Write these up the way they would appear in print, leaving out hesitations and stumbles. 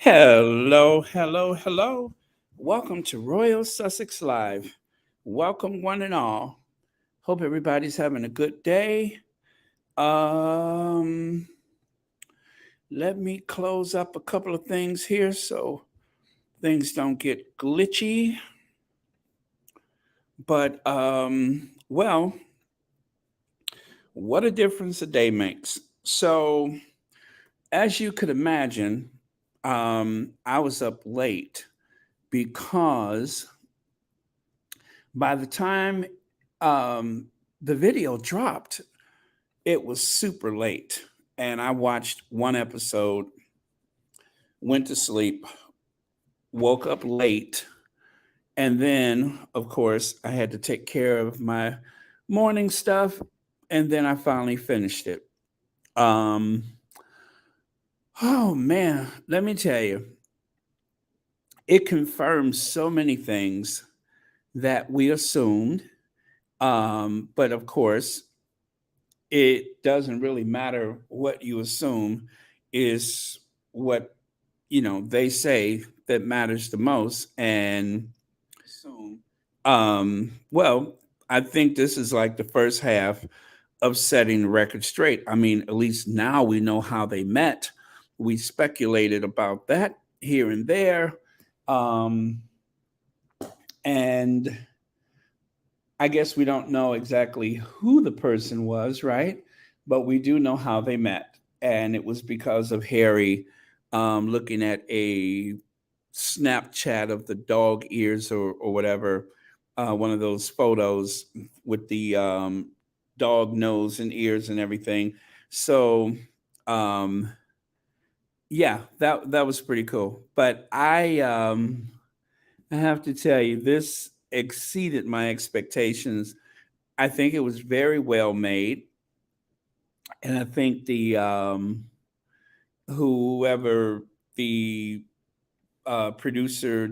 Hello, hello, hello. Welcome to Royal Sussex Live. Welcome, one and all. Hope everybody's having a good day. Um, Let me close up a couple of things here so things don't get glitchy. But well, what a difference a day makes. So, as you could imagine, I was up late because by the time um, the video dropped, it was super late. And I watched one episode, went to sleep, woke up late, and then, of course, I had to take care of my morning stuff. And then I finally finished it. Um, oh, man, let me tell you, it confirms so many things that we assumed. But of course, it doesn't really matter what you assume is what they say that matters the most. And well, I think this is like the first half of setting the record straight. I mean, at least now we know how they met. We speculated about that here and there. um, and I guess we don't know exactly who the person was, right? But we do know how they met. And it was because of Harry looking at a Snapchat of the dog ears or whatever, one of those photos with the dog nose and ears and everything. So, um, yeah, that was pretty cool. But I have to tell you, this exceeded my expectations. I think it was very well made, and I think the whoever the producer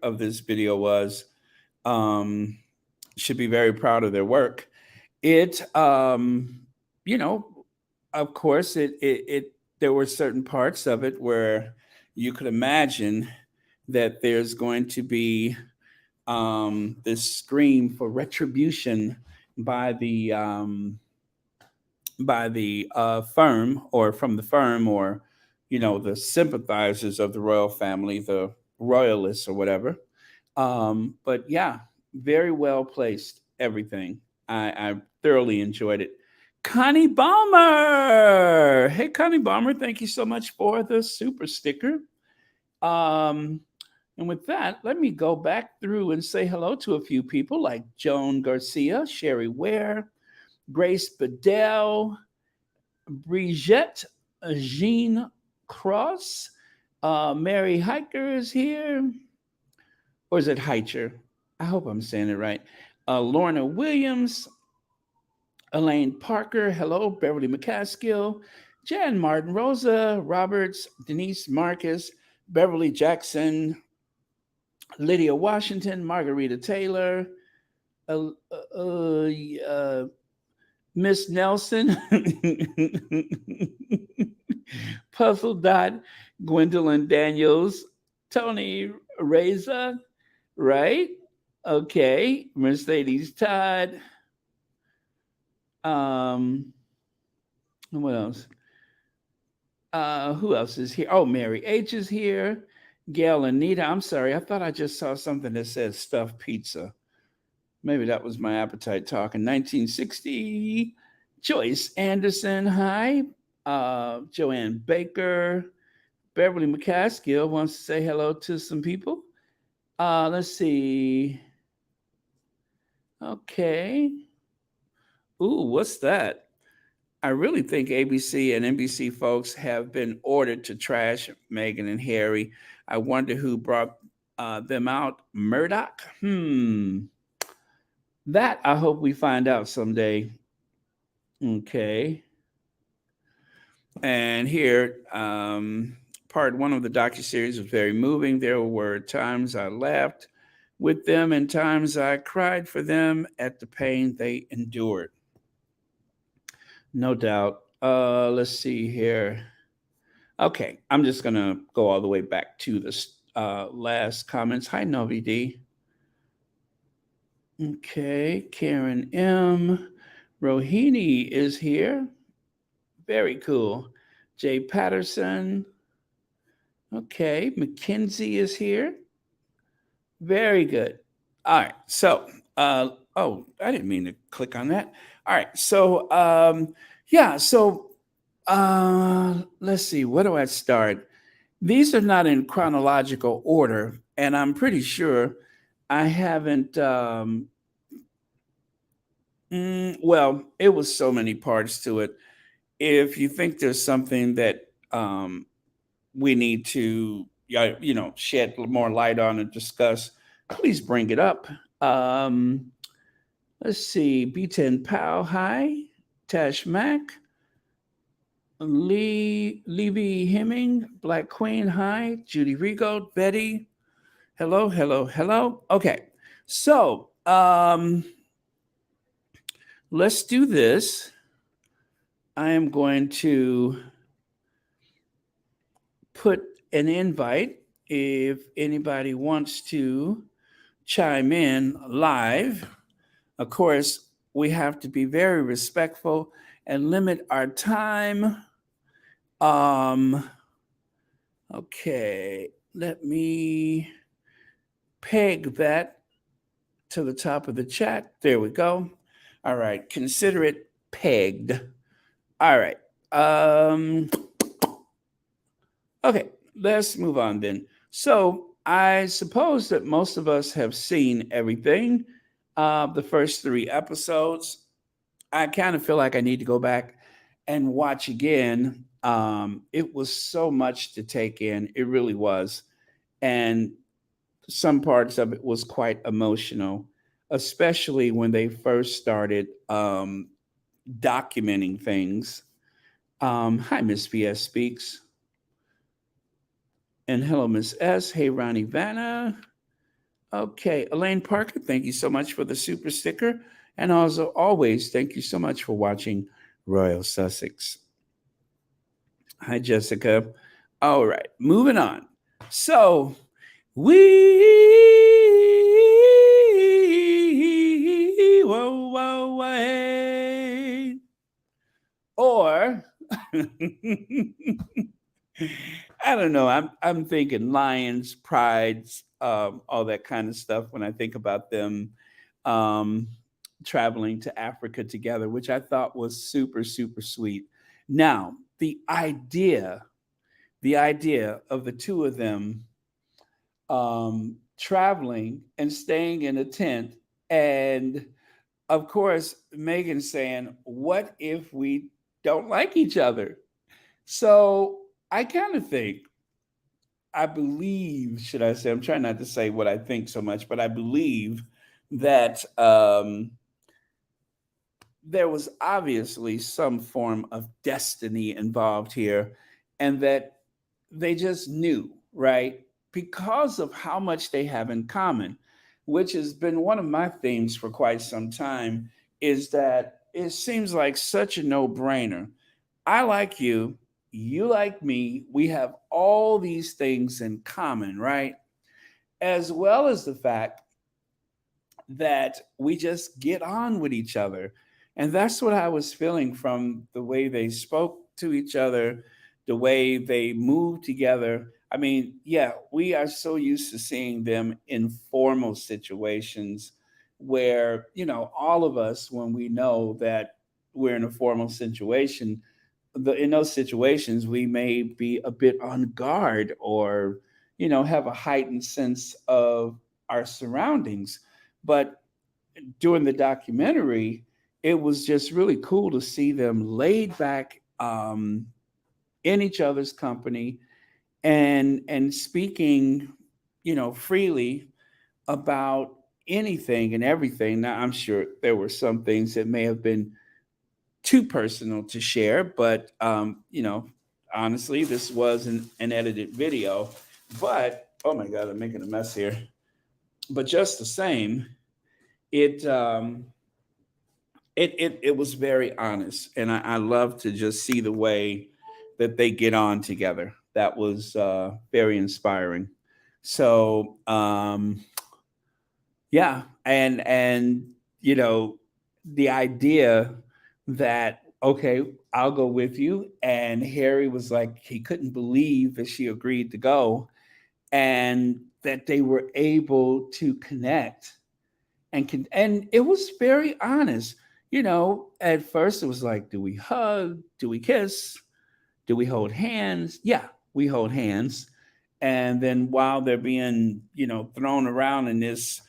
of this video was, um, should be very proud of their work. It, you know, of course, it there were certain parts of it where you could imagine that there's going to be this scream for retribution by the firm, or from the firm, or the sympathizers of the royal family, the royalists or whatever. But yeah, very well placed, everything. I thoroughly enjoyed it. Connie Balmer, hey Connie Balmer, thank you so much for the super sticker. um and with that, let me go back through and say hello to a few people like Joan Garcia, Sherry Ware, Grace Bedell, Brigitte, Jean Cross, Mary Hiker is here, or is it Heicher? I hope I'm saying it right. Lorna Williams, Elaine Parker, hello, Beverly McCaskill, Jan Martin, Rosa Roberts, Denise Marcus, Beverly Jackson, Lydia Washington, Margarita Taylor, uh, uh, uh, Miss Nelson, Puzzle Dot, Gwendolyn Daniels, Tony Reza, right? Okay, Mercedes Todd. And what else? Who else is here? Oh, Mary H is here. Gail Anita. I'm sorry, I thought I just saw something that said stuffed pizza. Maybe that was my appetite talking. 1960. Joyce Anderson, hi. Joanne Baker. Beverly McCaskill wants to say hello to some people. Let's see. Okay. Ooh, what's that? I really think ABC and NBC folks have been ordered to trash Meghan and Harry. I wonder who brought them out. Murdoch? That I hope we find out someday. Okay. And here, part one of the docuseries was very moving. There were times I laughed with them and times I cried for them at the pain they endured. No doubt. Let's see here. Okay, I'm just gonna go all the way back to the last comments. Hi, Novi D. Okay, Karen M. Rohini is here. Very cool. Jay Patterson. Okay, Mackenzie is here. Very good. All right. So, oh, I didn't mean to click on that. All right. So, yeah. So, let's see. Where do I start? These are not in chronological order, and I'm pretty sure I haven't. Well, it was so many parts to it. If you think there's something that we need to, shed more light on and discuss, please bring it up. Um, let's see. B10 Pow, hi. Tash Mack. Levy Hemming, Black Queen, hi. Judy Rigo, Betty, hello, hello, hello. Okay, so let's do this. I am going to put an invite if anybody wants to chime in live. Of course, we have to be very respectful and limit our time. Um, okay, let me peg that to the top of the chat. There we go. All right, consider it pegged. All right. Okay, let's move on then. So I suppose that most of us have seen everything. The first three episodes. I kind of feel like I need to go back and watch again. It was so much to take in. It really was. And some parts of it was quite emotional, especially when they first started documenting things. Hi, Miss VS Speaks. And hello, Miss S. Hey, Ronnie Vanna. Okay, Elaine Parker, thank you so much for the super sticker. And also, always, thank you so much for watching Royal Sussex. Hi, Jessica. All right, moving on. So, whoa, whoa, hey. Or, I don't know. I'm thinking lions, prides, all that kind of stuff when I think about them um, traveling to Africa together, which I thought was super super sweet. Now the idea of the two of them traveling and staying in a tent, and of course Megan saying, "What if we don't like each other?" So I kind of think I believe, should I say, I'm trying not to say what I think so much, but I believe that there was obviously some form of destiny involved here, and that they just knew, right? Because of how much they have in common, which has been one of my themes for quite some time, is that it seems like such a no brainer. I like you, you like me, we have all these things in common, right? As well as the fact that we just get on with each other. And that's what I was feeling from the way they spoke to each other, the way they moved together. I mean, yeah, we are so used to seeing them in formal situations, where, all of us, when we know that we're in a formal situation, in those situations, we may be a bit on guard, or, have a heightened sense of our surroundings. But during the documentary, it was just really cool to see them laid back, in each other's company, and speaking, freely about anything and everything. Now, I'm sure there were some things that may have been too personal to share, but honestly, this was an edited video. But oh my God, I'm making a mess here. But just the same, it it was very honest, and I love to just see the way that they get on together. That was very inspiring. So yeah, and the idea that, okay, I'll go with you, and Harry was like, he couldn't believe that she agreed to go, and that they were able to connect, and it was very honest. At first it was like, do we hug, do we kiss, do we hold hands? Yeah, we hold hands. And then while they're being, thrown around in this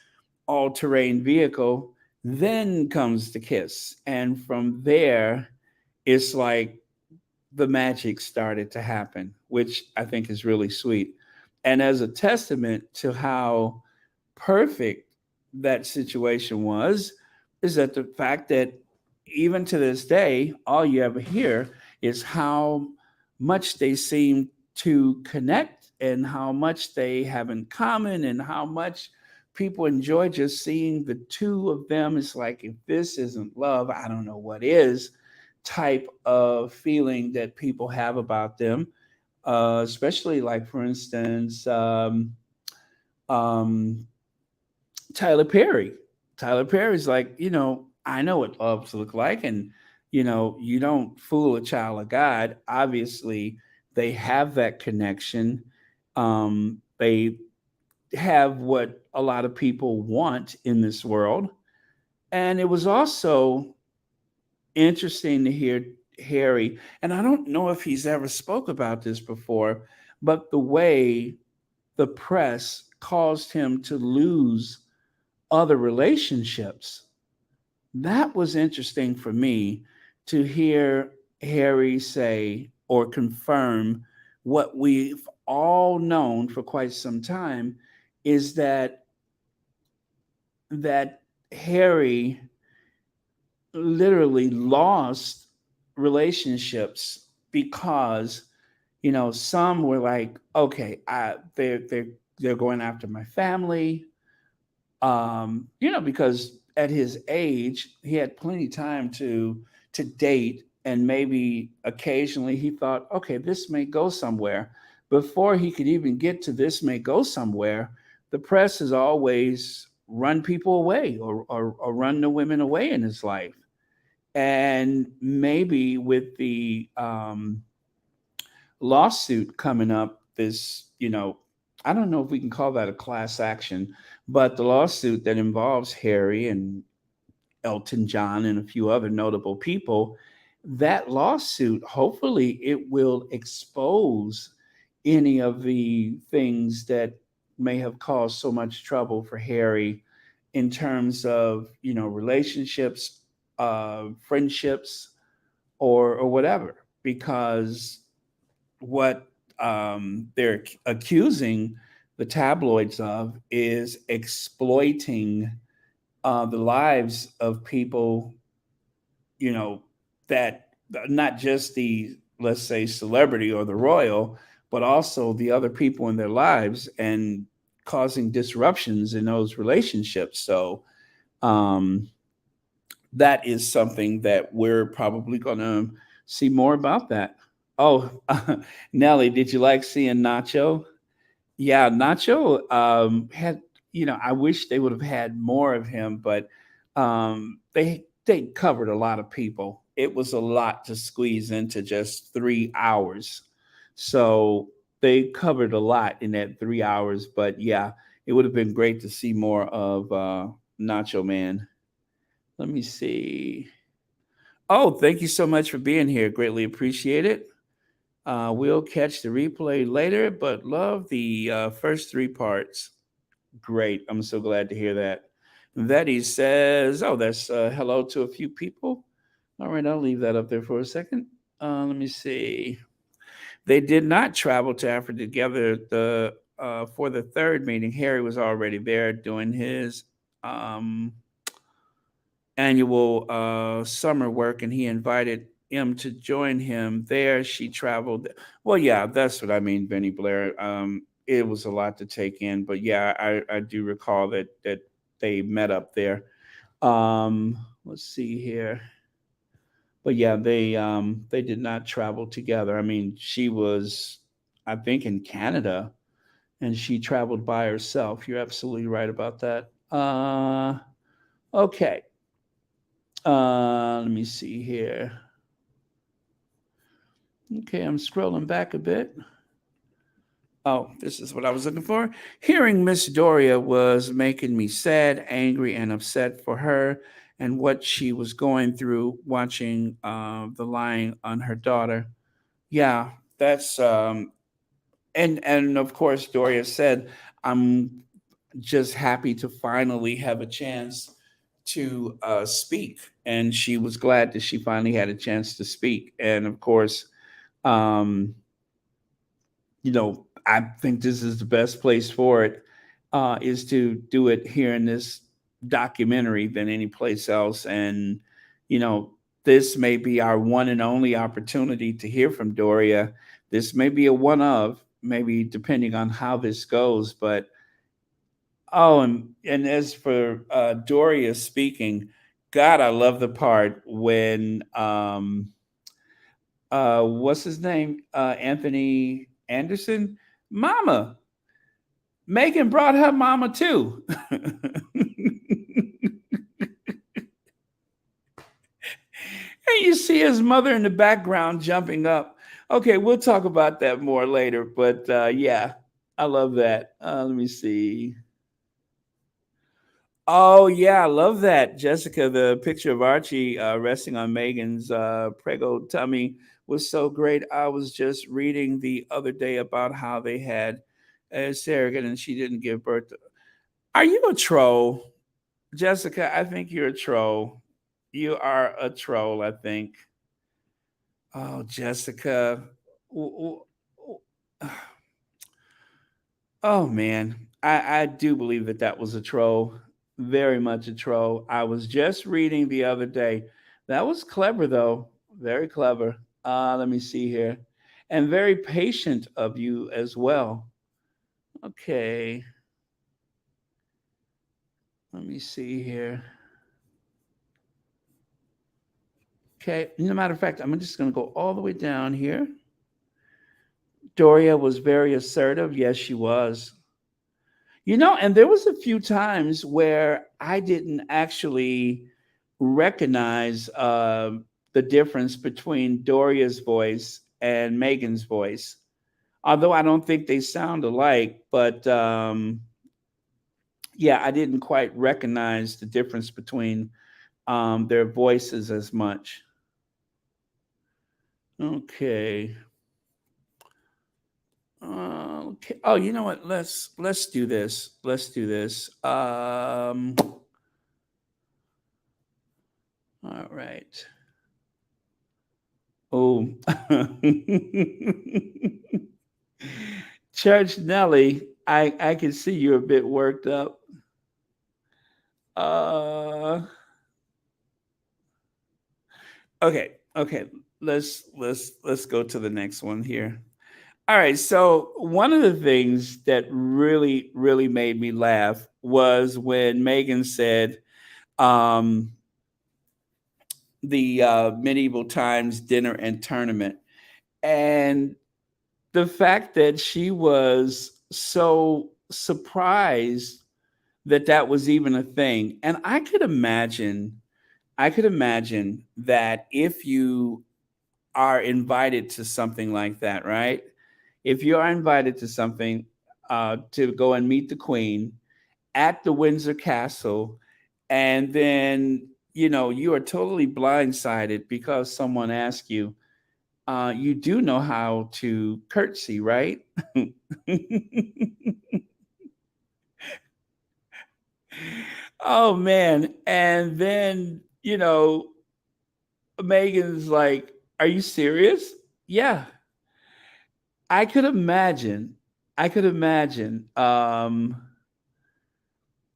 all-terrain vehicle, then comes the kiss. And from there, it's like the magic started to happen, which I think is really sweet. And as a testament to how perfect that situation was, is that the fact that even to this day, all you ever hear is how much they seem to connect, and how much they have in common, and how much people enjoy just seeing the two of them. It's like, if this isn't love, I don't know what is, type of feeling that people have about them. Especially, like, for instance, um, Tyler Perry. Tyler Perry's like, I know what loves look like, and you don't fool a child of God. Obviously, they have that connection. They have what a lot of people want in this world. And it was also interesting to hear Harry, and I don't know if he's ever spoke about this before, but the way the press caused him to lose other relationships. That was interesting for me to hear Harry say or confirm what we've all known for quite some time, is that Harry literally lost relationships because, some were like, okay, they're going after my family, because at his age, he had plenty of time to date, and maybe occasionally he thought, okay, this may go somewhere. Before he could even get to this may go somewhere, the press has always run people away, or run the women away in his life. And maybe with the lawsuit coming up, this, I don't know if we can call that a class action, but the lawsuit that involves Harry and Elton John and a few other notable people, that lawsuit, hopefully, it will expose any of the things that may have caused so much trouble for Harry, in terms of, relationships, friendships, or whatever. Because what they're accusing the tabloids of is exploiting the lives of people, you know, that, not just the, let's say, celebrity or the royal, but also the other people in their lives, and causing disruptions in those relationships. So um, that is something that we're probably going to see more about that. Oh, Nelly, did you like seeing Nacho? Yeah, Nacho had, I wish they would have had more of him, but they covered a lot of people. It was a lot to squeeze into just 3 hours. So they covered a lot in that 3 hours. But yeah, it would have been great to see more of Nacho Man. Let me see. Oh, thank you so much for being here. Greatly appreciate it. We'll catch the replay later, but love the first three parts. Great. I'm so glad to hear that. Vetty says, oh, that's hello to a few people. All right, I'll leave that up there for a second. Let me see. They did not travel to Africa together. The For the third meeting, Harry was already there doing his um, annual summer work, and he invited him to join him there. She traveled. Well, yeah, that's what I mean, Benny Blair. It was a lot to take in, but yeah, I do recall that they met up there. Let's see here. But yeah, they did not travel together. I mean, she was, I think, in Canada, and she traveled by herself. You're absolutely right about that. Okay. Let me see here. Okay, I'm scrolling back a bit. Oh, this is what I was looking for. Hearing Miss Doria was making me sad, angry, and upset for her and what she was going through watching the lying on her daughter. Yeah, that's and of course Doria said, "I'm just happy to finally have a chance to speak," and she was glad that she finally had a chance to speak. And of course, um, I think this is the best place for it, is to do it here in this documentary than any place else. And, you know, this may be our one and only opportunity to hear from Doria. This may be a one of, maybe depending on how this goes. But, oh, and as for Doria speaking, God, I love the part when, what's his name? Anthony Anderson. Mama. Megan brought her mama too. And you see his mother in the background jumping up. Okay, we'll talk about that more later. But yeah, I love that. Let me see. Oh yeah, I love that, Jessica. The picture of Archie resting on Megan's prego tummy was so great. I was just reading the other day about how they had a surrogate and she didn't give birth. Are you a troll, Jessica? I think you're a troll. You are a troll. I think. Oh, Jessica. W- w- Oh man, I do believe that that was a troll, very much a troll. I was just reading the other day. That was clever though, very clever. Let me see here, and very patient of you as well. Okay, let me see here. Okay, no matter of fact, I'm just going to go all the way down here. Doria was very assertive. Yes, she was. And there was a few times where I didn't actually recognize the difference between Doria's voice and Megan's voice. Although I don't think they sound alike, but yeah, I didn't quite recognize the difference between their voices as much. Okay. Okay. Oh, you know what? Let's do this. Let's do this. All right. Oh, Church Nelly, I can see you're a bit worked up. Uh, okay, okay. Let's go to the next one here. All right. So one of the things that really made me laugh was when Megan said, um, the medieval times dinner and tournament, and the fact that she was so surprised that that was even a thing. And I could imagine that if you are invited to something like that, right? If you are invited to something, to go and meet the queen at the Windsor Castle, And then, you are totally blindsided because someone asked you, you do know how to curtsy, right? Oh man. And then, Megan's like, are you serious? Yeah. I could imagine. I could imagine.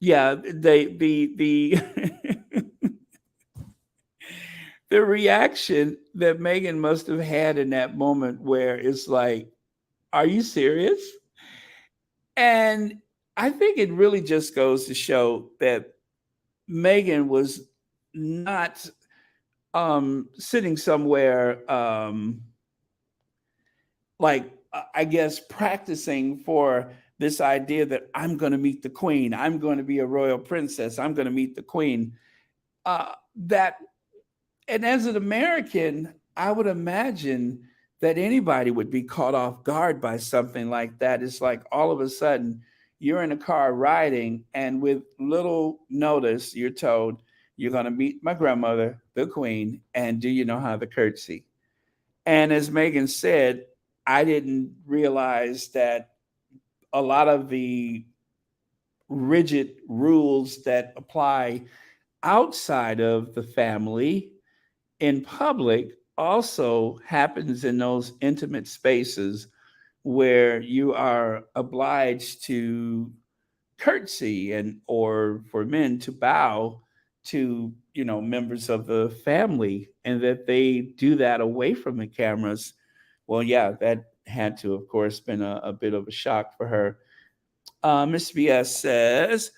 Yeah, the the reaction that Megan must have had in that moment where it's like, are you serious? And I think it really just goes to show that Megan was not sitting somewhere like I guess practicing for this idea that I'm going to meet the queen, I'm going to be a royal princess, I'm going to meet the queen. That and as an American, I would imagine that anybody would be caught off guard by something like that. It's like all of a sudden you're in a car riding, and with little notice, you're told you're going to meet my grandmother, the queen, and do you know how to curtsy? And as Megan said, I didn't realize that a lot of the rigid rules that apply outside of the family in public also happens in those intimate spaces where you are obliged to curtsy and or for men to bow to members of the family, and that they do that away from the cameras. Well, yeah, that had to of course been a bit of a shock for her. Miss BS says,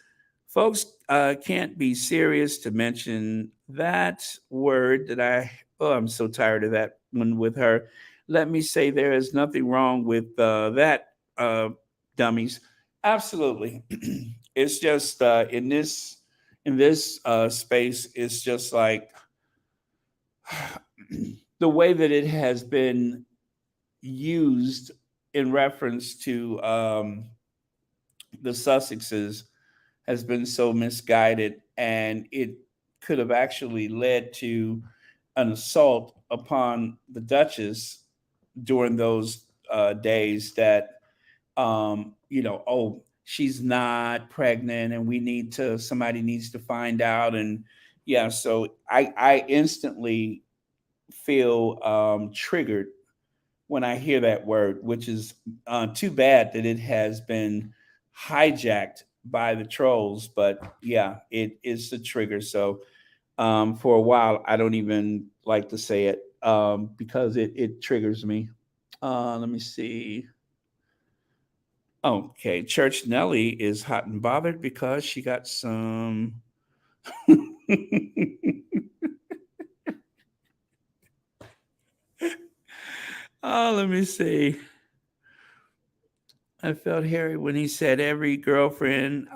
folks can't be serious to mention that word that I'm so tired of that one with her. Let me say there is nothing wrong with that, dummies. Absolutely. It's just in this space, it's just like the way that it has been used in reference to the Sussexes has been so misguided, and it could have actually led to an assault upon the Duchess during those days. That oh, she's not pregnant, and somebody needs to find out, and yeah, so I instantly feel triggered when I hear that word, which is too bad that it has been hijacked by the trolls. But yeah, it is the trigger. So for a while, I don't even like to say it because it triggers me. Let me see. Okay, Church Nelly is hot and bothered because she got some. Oh, let me see. I felt Harry when he said every girlfriend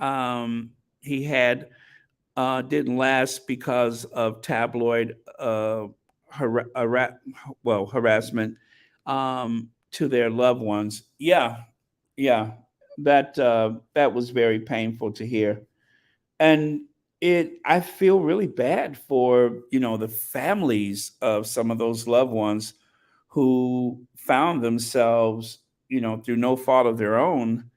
he had didn't last because of tabloid harassment to their loved ones. Yeah, yeah, that was very painful to hear, and I feel really bad for the families of some of those loved ones who found themselves through no fault of their own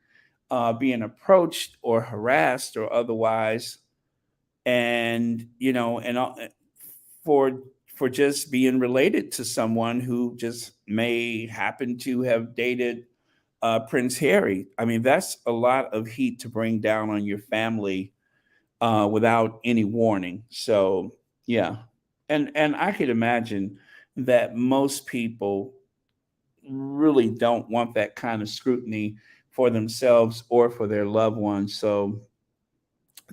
being approached or harassed or otherwise, and for just being related to someone who just may happen to have dated Prince Harry. I mean, that's a lot of heat to bring down on your family without any warning. So yeah, and I could imagine that most people really don't want that kind of scrutiny for themselves or for their loved ones. So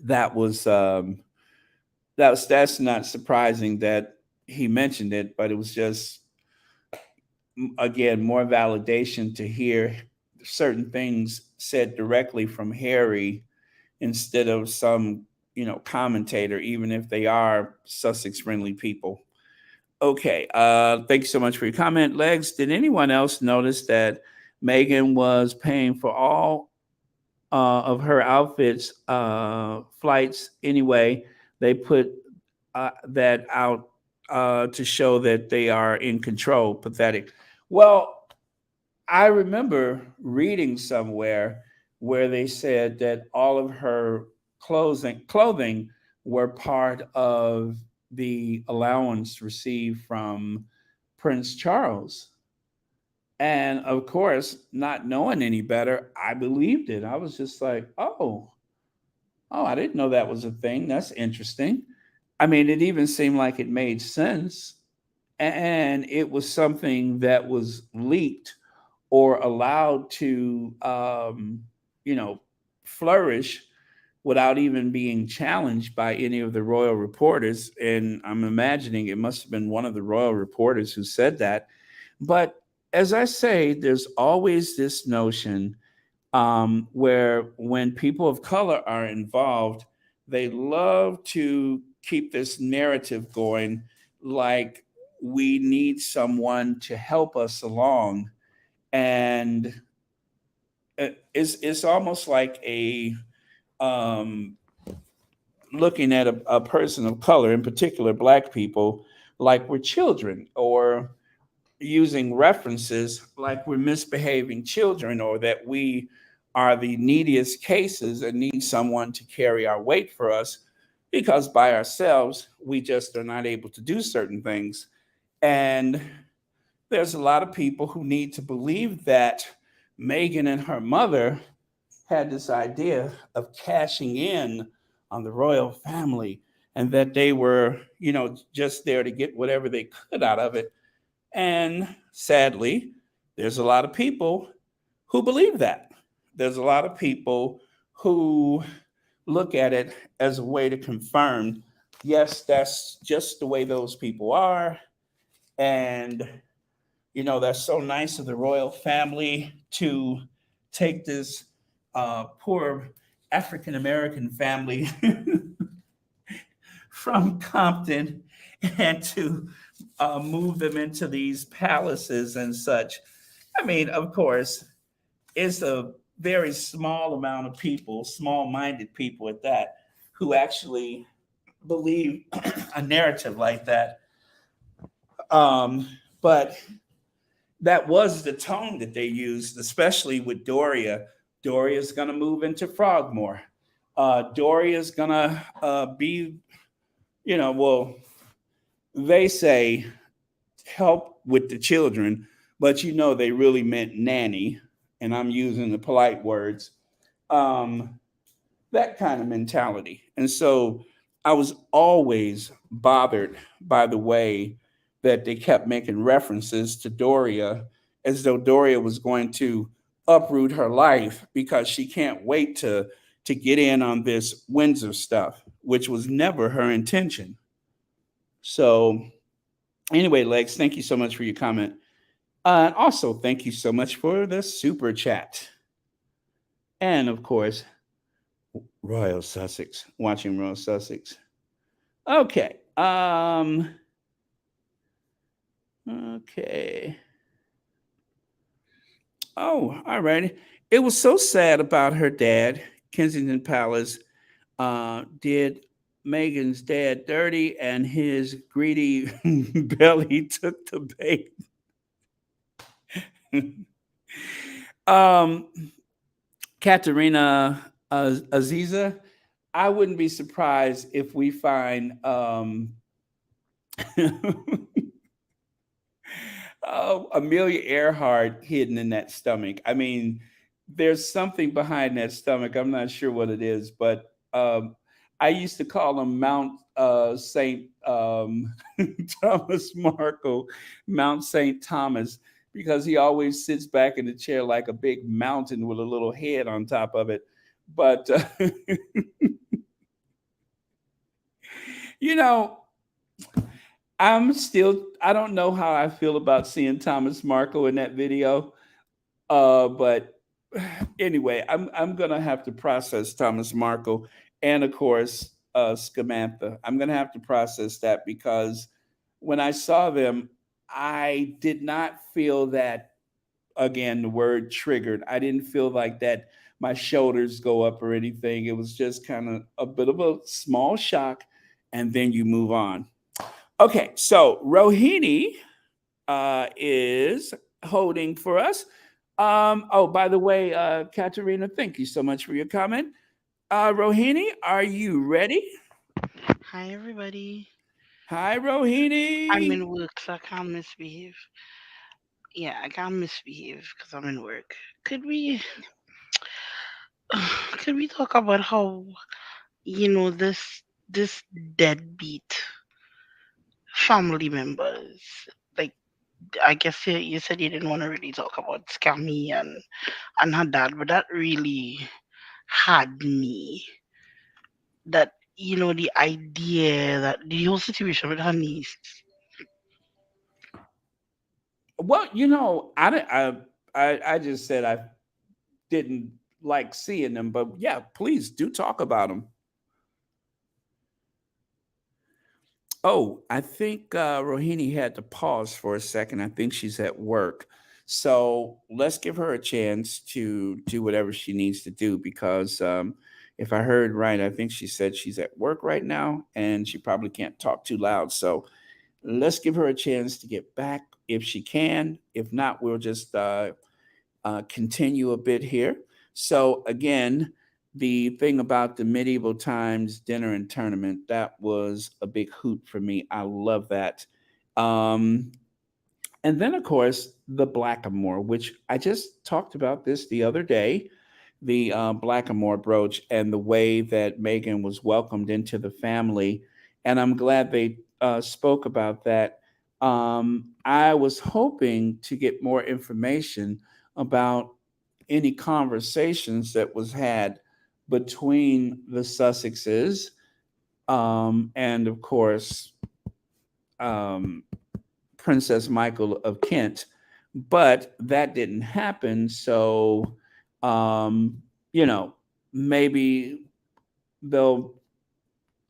that was that's not surprising that he mentioned it, but it was just again more validation to hear certain things said directly from Harry instead of some commentator, even if they are Sussex friendly people. Okay, thank you so much for your comment, Legs. Did anyone else notice that Meghan was paying for all of her outfits, flights anyway? they put that out to show that they are in control. Pathetic. Well, I remember reading somewhere where they said that all of her clothing were part of the allowance received from Prince Charles. And of course, not knowing any better, I believed it. I was just like, oh, I didn't know that was a thing. That's interesting. I mean, it even seemed like it made sense. And it was something that was leaked or allowed to, you know, flourish without even being challenged by any of the royal reporters. And I'm imagining it must have been one of the royal reporters who said that. But as I say, there's always this notion where when people of color are involved, they love to keep this narrative going like we need someone to help us along. And it's almost like a um, looking at a person of color, in particular black people, like we're children, or using references like we're misbehaving children, or that we are the neediest cases and need someone to carry our weight for us because by ourselves we just are not able to do certain things. And there's a lot of people who need to believe that Meghan and her mother had this idea of cashing in on the royal family, and that they were, just there to get whatever they could out of it. And sadly, there's a lot of people who believe that. There's a lot of people who look at it as a way to confirm, yes, that's just the way those people are. And, that's so nice of the royal family to take this poor African American family from Compton and to move them into these palaces and such. I mean, of course, it's a very small amount of people, small minded people at that, who actually believe a narrative like that. But that was the tone that they used, especially with Doria. Doria's going to move into Frogmore. Doria's going to be, well, they say help with the children, but they really meant nanny, and I'm using the polite words. Um, that kind of mentality. And so I was always bothered by the way that they kept making references to Doria as though Doria was going to uproot her life because she can't wait to get in on this Windsor stuff, which was never her intention. So anyway, Lex, thank you so much for your comment. And also, thank you so much for the super chat. And of course, Royal Sussex, watching Royal Sussex. Okay. Okay. Oh, all right. It was so sad about her dad. Kensington Palace did Meghan's dad dirty, and his greedy belly took the bait. um, Katerina Aziza, I wouldn't be surprised if we find oh, Amelia Earhart hidden in that stomach. I mean, there's something behind that stomach. I'm not sure what it is, but I used to call him Mount Saint Thomas Markle, Mount Saint Thomas, because he always sits back in the chair like a big mountain with a little head on top of it. But you know, I don't know how I feel about seeing Thomas Markle in that video. But anyway, I'm gonna have to process Thomas Markle, and of course Scamantha. I'm gonna have to process that because when I saw them, I did not feel that, again, the word triggered. I didn't feel like that my shoulders go up or anything. It was just kind of a bit of a small shock, and then you move on. Okay, so Rohini is holding for us. Oh, by the way, Katerina, thank you so much for your comment. Rohini, are you ready? Hi, everybody. Hi, I'm Rohini. in work, so I can't misbehave. Yeah, I can't misbehave because I'm in work. Could we, could we talk about how this deadbeat family members? Like, I guess you said you didn't want to really talk about Scammy and her dad, but that really had me. That the idea that the whole situation with her niece. Well, I, di- I just said I didn't like seeing them, but yeah, please do talk about them. Oh, I think Rohini had to pause for a second. I think she's at work. So let's give her a chance to do whatever she needs to do because if I heard right, I think she said she's at work right now and she probably can't talk too loud. So let's give her a chance to get back if she can. If not, we'll just continue a bit here. So, again, the thing about the medieval times dinner and tournament, that was a big hoot for me. I love that. Um, and then, of course, the Blackamoor, which I just talked about this the other day, the Blackamoor brooch and the way that Meghan was welcomed into the family. And I'm glad they spoke about that. I was hoping to get more information about any conversations that was had between the Sussexes and, of course, um, Princess Michael of Kent, but that didn't happen. So, um, you know, maybe they'll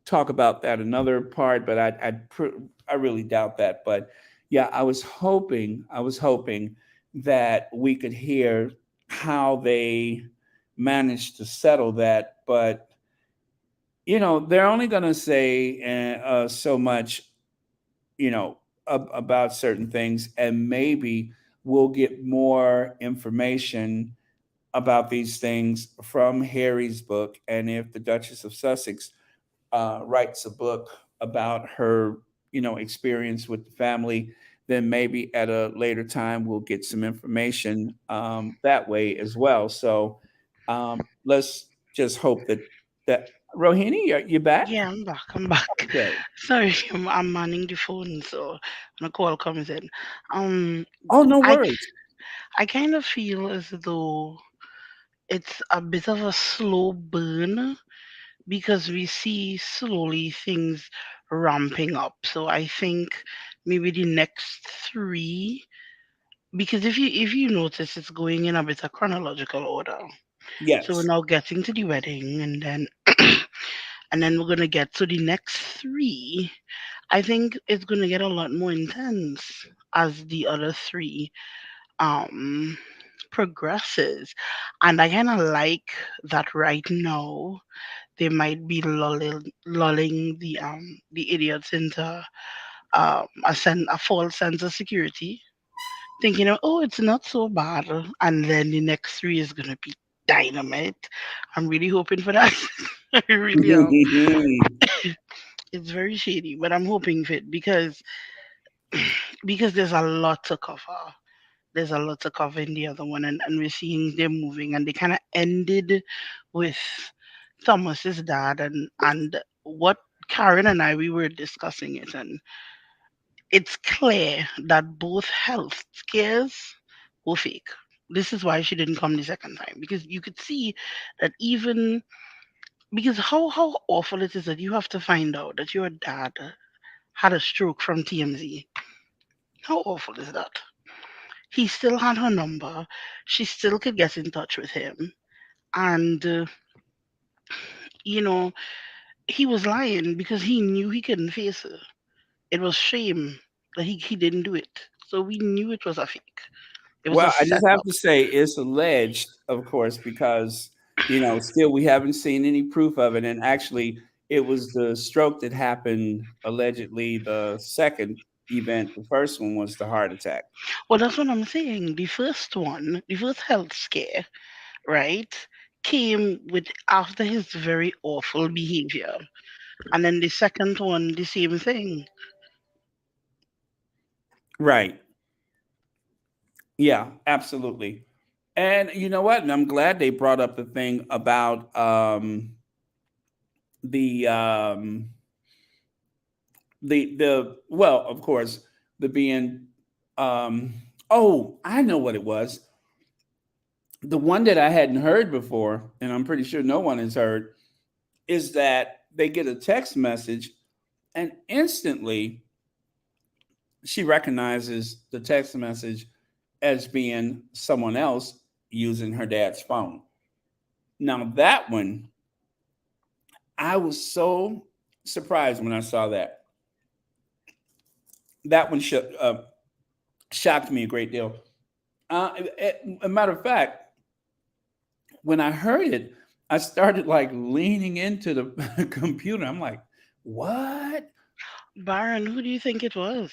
talk about that another part, but I really doubt that. But yeah, I was hoping that we could hear how they managed to settle that, but they're only going to say so much you know about certain things, and maybe we'll get more information about these things from Harry's book. And if the Duchess of Sussex writes a book about her experience with the family, then maybe at a later time we'll get some information that way as well. So let's just hope that Rohini, are you back? Yeah, I'm back. I'm back. Okay. Sorry, I'm manning the phone, so when a call comes in, um, Oh, no I worries. I kind of feel as though it's a bit of a slow burn because we see slowly things ramping up. So I think maybe the next three, because if you notice, it's going in a bit of chronological order. So we're Yes. now getting to the wedding, and then and then we're gonna get to the next three. I think it's gonna get a lot more intense as the other three um progresses. And I kinda like that right now they might be lulling the idiots into a false sense of security, thinking oh it's not so bad, and then the next three is gonna be dynamite. I'm really hoping for that. I really am. It's very shady, but I'm hoping for it because there's a lot to cover. There's a lot to cover in the other one, and we're seeing them moving, and they kind of ended with Thomas's dad, and what Karen and I we were discussing it, and it's clear that both health scares were fake. This is why she didn't come the second time, because you could see that even because how awful it is that you have to find out that your dad had a stroke from TMZ. How awful is that? He still had her number. She still could get in touch with him. And, you know, he was lying because he knew he couldn't face her. It was shame that he didn't do it. So we knew it was a fake. It was a Well, I just have setup. to say it's alleged, of course, because still we haven't seen any proof of it. And actually, It was the stroke that happened allegedly the second event. The first one was the heart attack. Well, that's what I'm saying. The first one, the first health scare, right, came with after his very awful behavior. And then the second one, the same thing. Right. Yeah, absolutely. And you know what? And I'm glad they brought up the thing about the the well, of course, the being um oh, I know what it was. The one that I hadn't heard before, and I'm pretty sure no one has heard, is that they get a text message and instantly she recognizes the text message as being someone else using her dad's phone. Now that one, I was so surprised when I saw that. That one shocked me a great deal. A matter of fact, when I heard it, I started like leaning into the computer. I'm like, what? Baron, who do you think it was?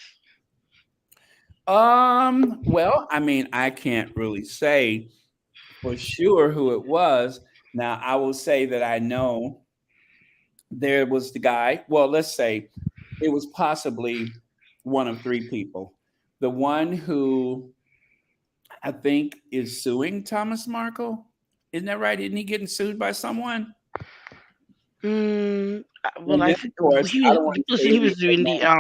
Well, I mean, I can't really say for sure who it was. Now, I will say that I know there was the guy. Well, let's say it was possibly one of three people. The one who I think is suing Thomas Markle. Isn't that right? Isn't he getting sued by someone? Well, And I then, think of course, I don't the want to say person he any was of their doing names.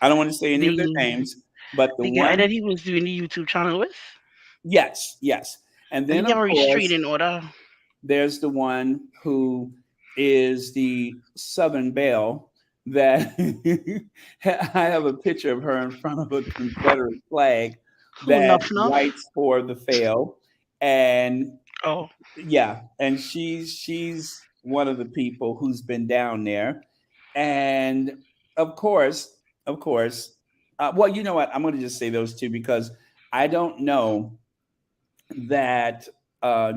I don't want to say any of their the names, but the the guy that one, he was doing the YouTube channel with. yes, yes. And I then, think they of have a course, restraining order. there's the one who is the Southern Belle that I have a picture of her in front of a Confederate flag Who that Nuff Nuff? writes for the fail. And Oh, yeah, and she's one of the people who's been down there. And of course, well, you know what? I'm going to just say those two because I don't know that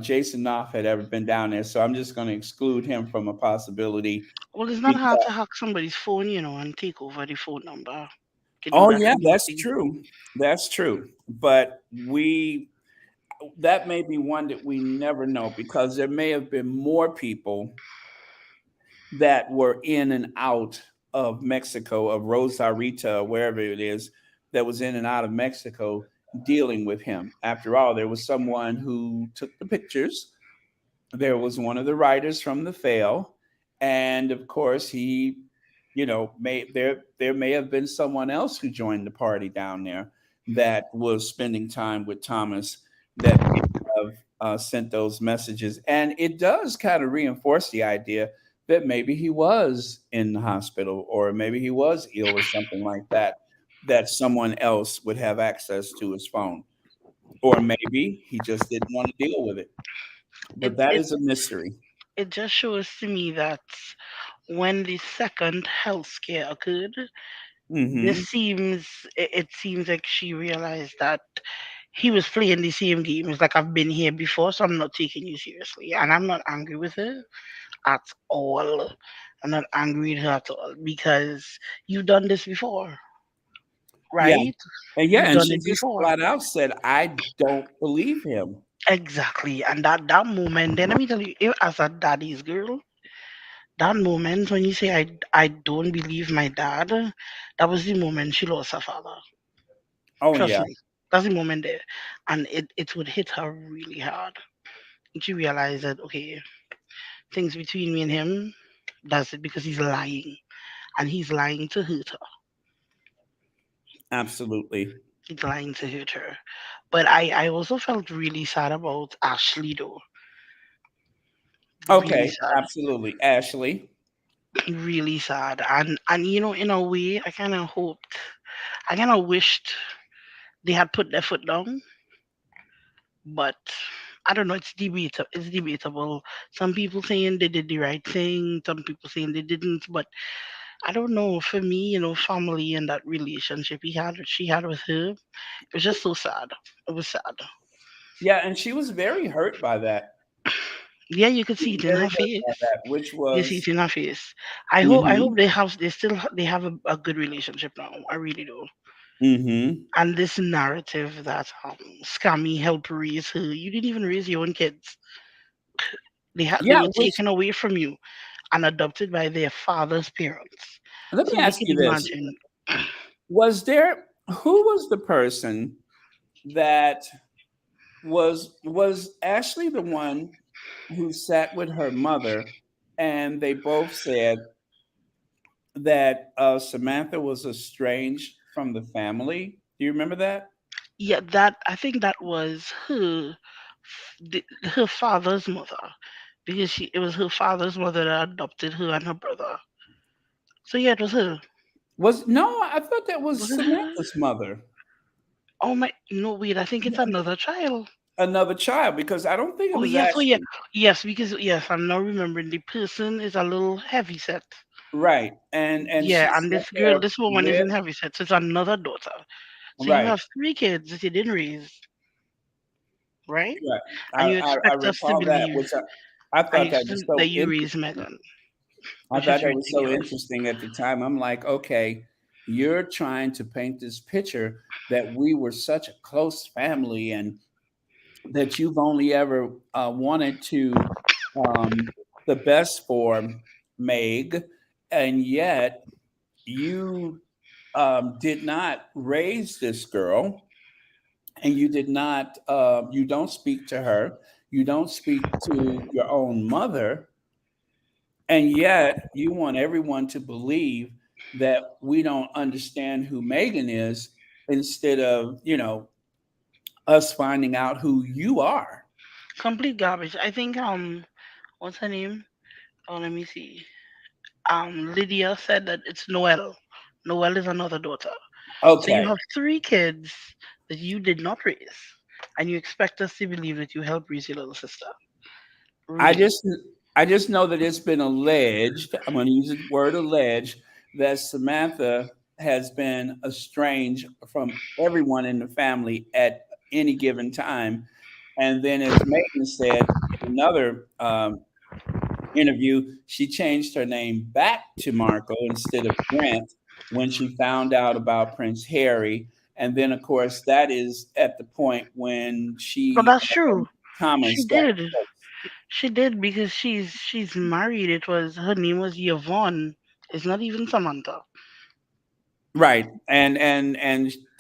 Jason Knopf had ever been down there. So I'm just going to exclude him from a possibility. well, it's not hard to Because, hack somebody's phone, and take over the phone number. You can do oh that yeah, pretty that's easily. true. That's true. But that may be one that we never know because there may have been more people that were in and out of Mexico, of Rosarita, wherever it is, that was in and out of Mexico dealing with him. After all, there was someone who took the pictures. There was one of the writers from the fail, and of course he, there may have been someone else who joined the party down there that was spending time with Thomas that may have sent those messages, and it does kind of reinforce the idea that maybe he was in the hospital or maybe he was ill or something like that, that someone else would have access to his phone, or maybe he just didn't want to deal with it, It but that it is a mystery. it just shows to me that when the second health scare occurred, Hmm. it seems like she realized that he was playing the same game. It's like I've been here before, so I'm not taking you seriously, and I'm not angry with her at all. I'm not angry with her at all because you've done this before, Yeah. right? And yeah, You've and done she it just before. flat out said, I don't believe him. Exactly. And that moment, then let me tell you, as a daddy's girl, that moment when you say I don't believe my dad, that was the moment she lost her father. Oh Trust yeah, me. That's the moment there. And it would hit her really hard. And she realized that okay, things between me and him, that's it because he's lying. And he's lying to hurt her. absolutely. He's lying to hurt her. But I also felt really sad about Ashley though. Really Okay, sad. absolutely. Ashley. Really sad. And in a way I kinda wished they had put their foot down, but I don't know, it's debatable. Some people saying they did the right thing, some people saying they didn't, but I don't know. For me, family and that relationship she had with her, it was just so sad. It was sad. Yeah, and she was very hurt by that. Yeah, you could see You it in very her much face. saw that, which You see it was in her face. I hmm hope they have a good relationship now. I really do. hmm And this narrative that Scammy helped raise her, you didn't even raise your own kids. They yeah. were Which taken away from you and adopted by their father's parents. let me So you ask can you this: imagine. was there who was the person that was Ashley the one who sat with her mother, and they both said that Samantha was estranged from the family. Do you remember that? Yeah, that I think that was her father's mother, because she it was her father's mother that adopted her and her brother. So yeah, it was her. Was no, I thought that was Was it her? Samantha's mother, Oh my, no, wait, I think it's another child. another child, because I don't think it Oh was yes, oh yeah, Ashley. yes, because yes, I'm now remembering the person is a little heavy set. Right, and Yeah, she and sat girl, there this woman with isn't heavy set, so it's another daughter. So you right, have three kids that you didn't raise, right? right. And you I expect us to recall that, believe, which I and you thought that was expect that so you raised interesting. Megan, I which thought is that was so ridiculous. interesting at the time. I'm like, okay, you're trying to paint this picture that we were such a close family and that you've only ever wanted to the best for Meg, and yet you did not raise this girl, and you did not. You don't speak to her. You don't speak to your own mother, and yet you want everyone to believe that we don't understand who Megan is, instead of us finding out who you are. Complete garbage. I think what's her name? Oh, let me see. Lydia said that it's Noelle. Noelle is another daughter. So you Okay. have three kids that you did not raise, and you expect us to believe that you helped raise your little sister. I Really? just I just know that it's been alleged, I'm going to use the word alleged, that Samantha has been estranged from everyone in the family at any given time. And then, as Megan said in another interview, she changed her name back to Marco instead of Grant when she found out about Prince Harry. And then, of course, that is at the point when But she that's true. She comments got did. placed. She did because she's married. It was her name was Yvonne. It's not even Samantha. Right, and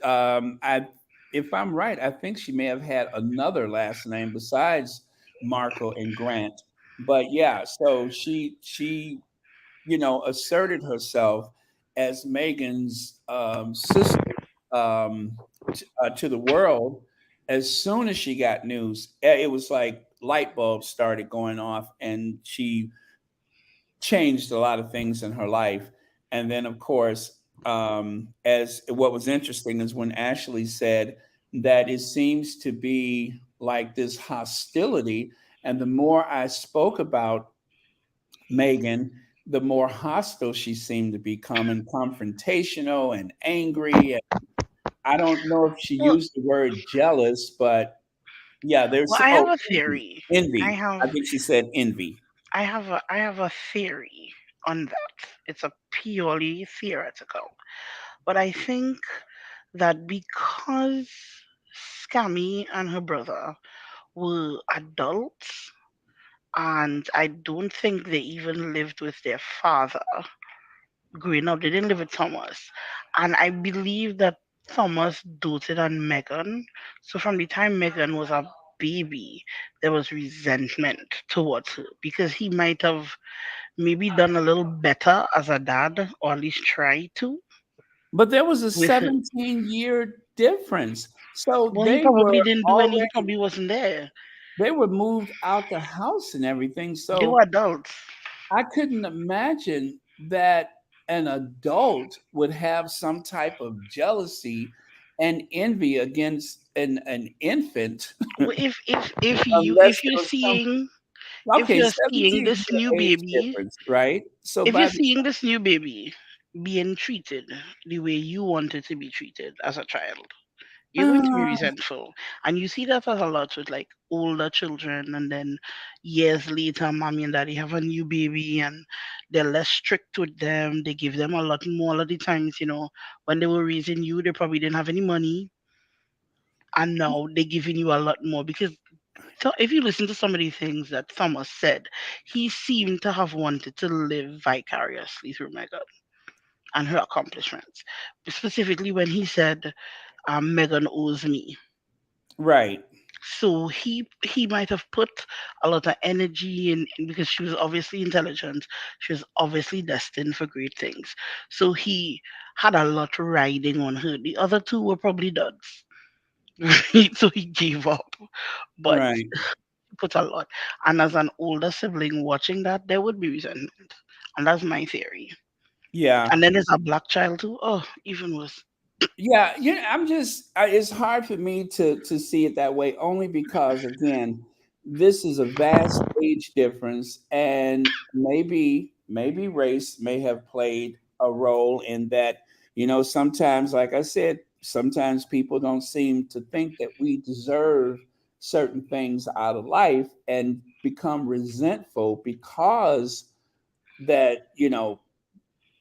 I, if I'm right, I think she may have had another last name besides Markle and Grant. But yeah, so she asserted herself as Megan's sister to the world as soon as she got news. It was like light bulbs started going off, and she changed a lot of things in her life. And then, of course, as what was interesting is when Ashley said that it seems to be like this hostility. And the more I spoke about Megan, the more hostile she seemed to become and confrontational and angry. And I don't know if she Well, used the word jealous, but yeah, well, there's I have oh a envy. theory. I Envy. have I think she said envy. I have a theory on that. It's a purely theoretical. But I think that because Scammy and her brother were adults, and I don't think they even lived with their father growing up. They didn't live with Thomas. And I believe that Thomas doted on Megan. So from the time Megan was a baby, there was resentment towards her because he might have maybe done a little better as a dad, or at least try to, But there was a with her. 17-year difference. So Well, he they probably were didn't do any, he already probably wasn't there. they were moved out the house and everything. They were So adults. I couldn't imagine that an adult would have some type of jealousy and envy against an infant Well, unless if there you're was some seeing okay, 17 this year new age baby, difference, right? So if you're by the seeing this new baby being treated the way you wanted to be treated as a child, You're going to be resentful. And you see that as a lot with like older children, and then years later, mommy and daddy have a new baby and they're less strict with them. They give them a lot more of the times, when they were raising you, they probably didn't have any money. And now they're giving you a lot more because so if you listen to some of the things that Thomas said, he seemed to have wanted to live vicariously through Meghan and her accomplishments. Specifically when he said, Meghan owes me. Right. So he might have put a lot of energy in because she was obviously intelligent. She was obviously destined for great things. So he had a lot riding on her. The other two were probably duds. Right? So he gave up. But Right. he put a lot. And as an older sibling watching that, there would be resentment. And that's my theory. Yeah. And then there's a black child too. Oh, even worse. Yeah, I'm just it's hard for me to see it that way only because again, this is a vast age difference and maybe race may have played a role in that. Sometimes like I said, sometimes people don't seem to think that we deserve certain things out of life and become resentful because that,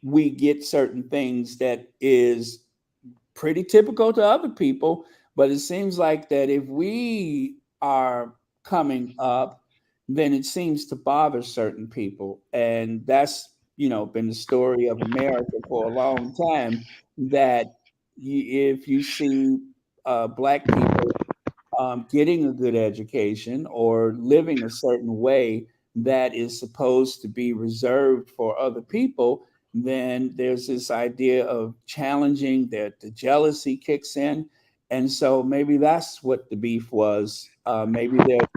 we get certain things that is pretty typical to other people, but it seems like that if we are coming up, then it seems to bother certain people. And that's, been the story of America for a long time that if you see black people getting a good education or living a certain way that is supposed to be reserved for other people, then there's this idea of challenging that the jealousy kicks in. And so maybe that's what the beef was. Maybe there,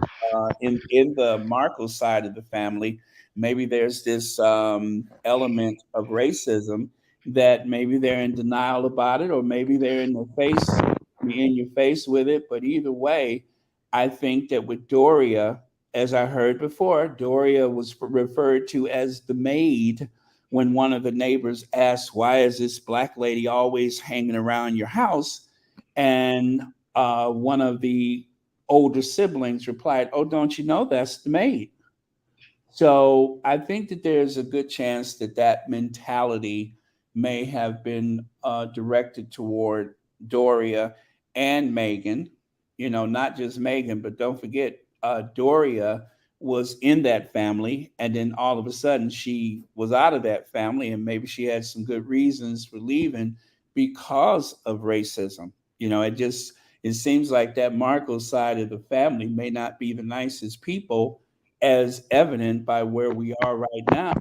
in the Markle side of the family, maybe there's this element of racism that maybe they're in denial about it, or maybe they're in your face with it. But either way, I think that with Doria, as I heard before, Doria was referred to as the maid when one of the neighbors asked, "Why is this black lady always hanging around your house?" And one of the older siblings replied, "Oh, don't you know that's the maid?" So I think that there's a good chance that that mentality may have been directed toward Doria and Megan. Not just Megan, but don't forget, Doria was in that family, and then all of a sudden she was out of that family, and maybe she had some good reasons for leaving because of racism. It seems like that Markle side of the family may not be the nicest people, as evident by where we are right now.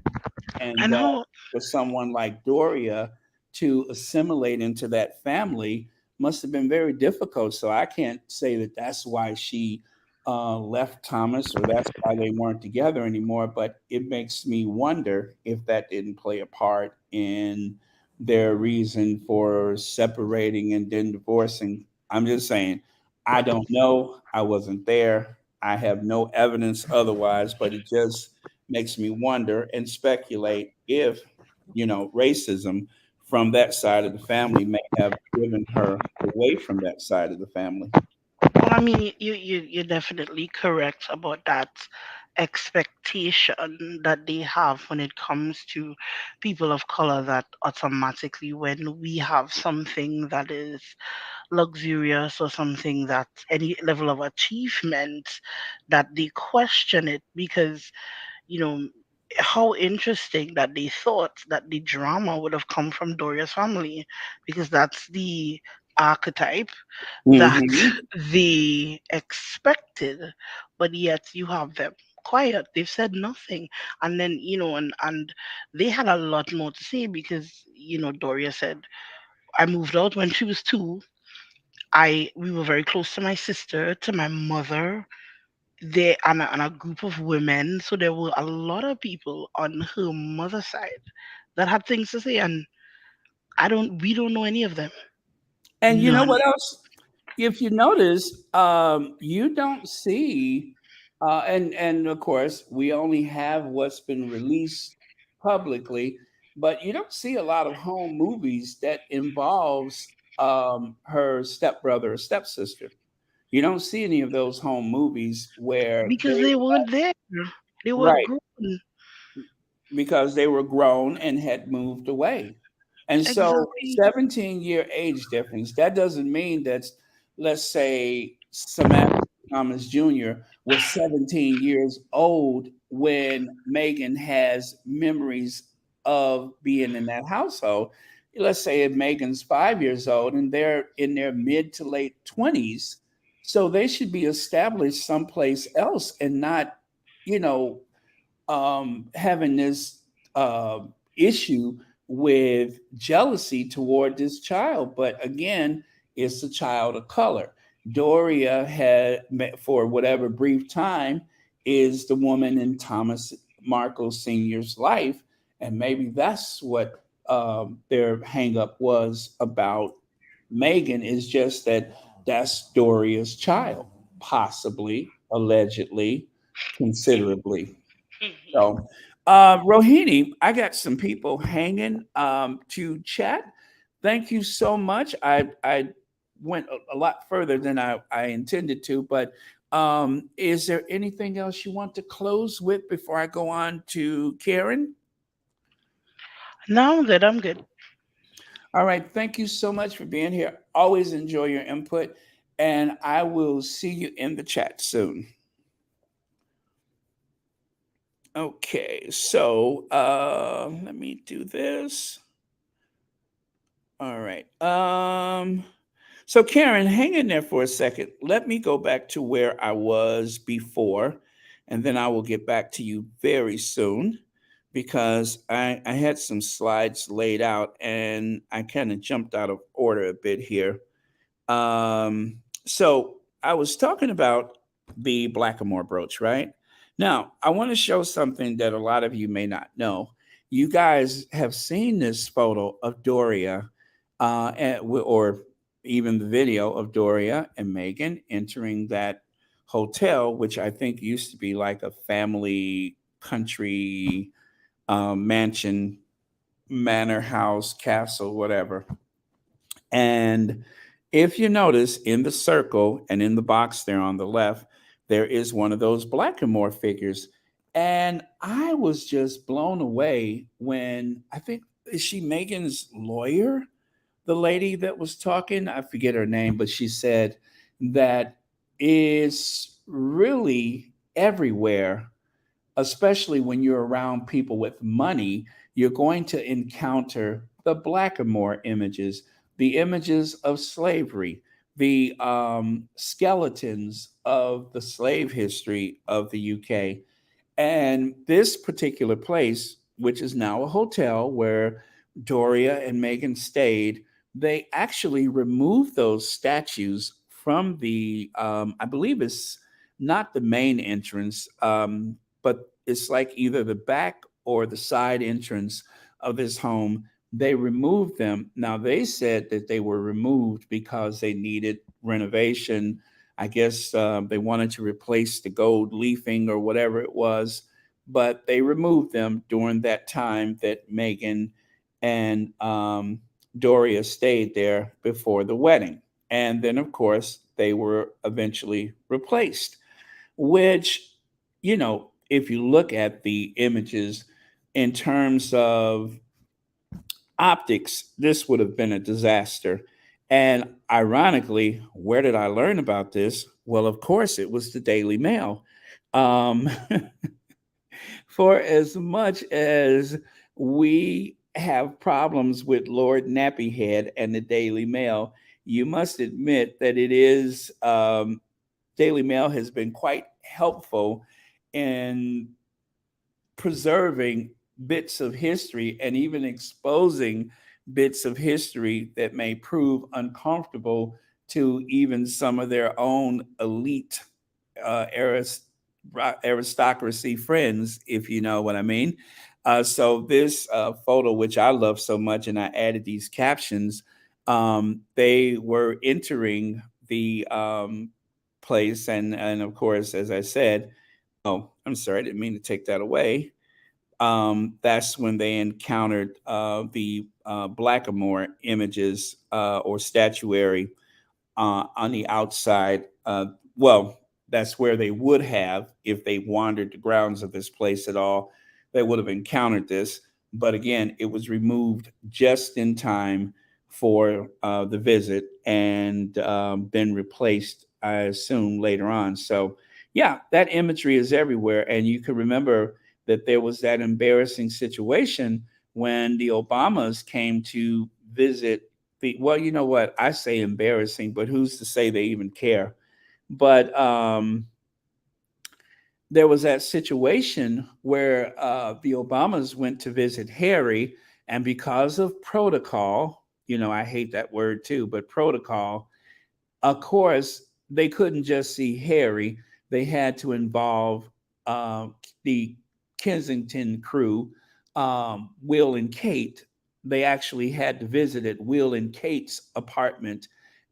And And how for someone like Doria to assimilate into that family must have been very difficult. So I can't say that that's why she left Thomas or that's why they weren't together anymore. But it makes me wonder if that didn't play a part in their reason for separating and then divorcing. I'm just saying, I don't know. I wasn't there. I have no evidence otherwise, but it just makes me wonder and speculate if, racism from that side of the family may have driven her away from that side of the family. Well, I mean, you're definitely correct about that expectation that they have when it comes to people of color, that automatically when we have something that is luxurious or something that any level of achievement, that they question it because, you know, how interesting that they thought that the drama would have come from Doria's family, because that's the archetype that Hmm. they expected, but yet you have them quiet. They've said nothing. And then, and they had a lot more to say because, Doria said, I moved out when she was two. We were very close to my sister, to my mother, there and a group of women. So there were a lot of people on her mother's side that had things to say, and we don't know any of them. And you know None. what else? If you notice, you don't see, and of course, we only have what's been released publicly, but you don't see a lot of home movies that involves her stepbrother or stepsister. You don't see any of those home movies where Because they weren't there. They were right, grown. because they were grown and had moved away. And so Exactly. 17-year age difference, that doesn't mean that, let's say, Samantha Thomas Jr. was 17 years old when Megan has memories of being in that household. Let's say if Megan's 5 years old and they're in their mid to late 20s. So they should be established someplace else and not, you know, having this issue with jealousy toward this child. But again, it's a child of color. Doria had, for whatever brief time, is the woman in Thomas Markle Sr.'s life. And maybe that's what their hang up was about Megan, is just that that's Doria's child, possibly, allegedly, considerably. So, Rohini, I got some people hanging to chat. Thank you so much. I went a lot further than I intended to, but is there anything else you want to close with before I go on to Karen? No, I'm good. I'm good. All right. Thank you so much for being here. Always enjoy your input, and I will see you in the chat soon. Okay. So let me do this. All right. So Karen, hang in there for a second. Let me go back to where I was before, and then I will get back to you very soon because I had some slides laid out and I kind of jumped out of order a bit here. So I was talking about the Blackamore brooch, right? Now, I want to show something that a lot of you may not know. You guys have seen this photo of Doria, or even the video of Doria and Megan entering that hotel, which I think used to be like a family country mansion, manor house, castle, whatever. And if you notice in the circle and in the box there on the left, there is one of those Blackamore figures. And I was just blown away when I think, is she Megan's lawyer? The lady that was talking, I forget her name, but she said that is really everywhere, especially when you're around people with money, you're going to encounter the Blackamoor images, the images of slavery, the skeletons of the slave history of the UK. And this particular place, which is now a hotel where Doria and Megan stayed, they actually removed those statues from the, I believe it's not the main entrance, but it's like either the back or the side entrance of this home. They removed them. Now, they said that they were removed because they needed renovation. I guess they wanted to replace the gold leafing or whatever it was, but they removed them during that time that Megan and Doria stayed there before the wedding. And then, of course, they were eventually replaced, which, if you look at the images in terms of optics, this would have been a disaster. And ironically, where did I learn about this? Well, of course, it was the Daily Mail. Um, for as much as we have problems with Lord Nappyhead and the Daily Mail, you must admit that it is Daily Mail has been quite helpful in preserving bits of history and even exposing bits of history that may prove uncomfortable to even some of their own elite uh, arist- aristocracy friends, if you know what I mean. So this photo, which I love so much, and I added these captions. They were entering the place, and of course, as I said, oh, I'm sorry, I didn't mean to take that away. That's when they encountered the Blackamoor images or statuary on the outside. Well, that's where they would have, if they wandered the grounds of this place at all, they would have encountered this. But again, it was removed just in time for the visit and been replaced, I assume, later on. So, yeah, that imagery is everywhere. And you can remember that there was that embarrassing situation when the Obamas came to visit well, you know what? I say embarrassing, but who's to say they even care? But there was that situation where the Obamas went to visit Harry, and because of protocol, I hate that word too, but protocol, of course, they couldn't just see Harry. They had to involve uh, the Kensington crew, Will and Kate. They actually had to visit at Will and Kate's apartment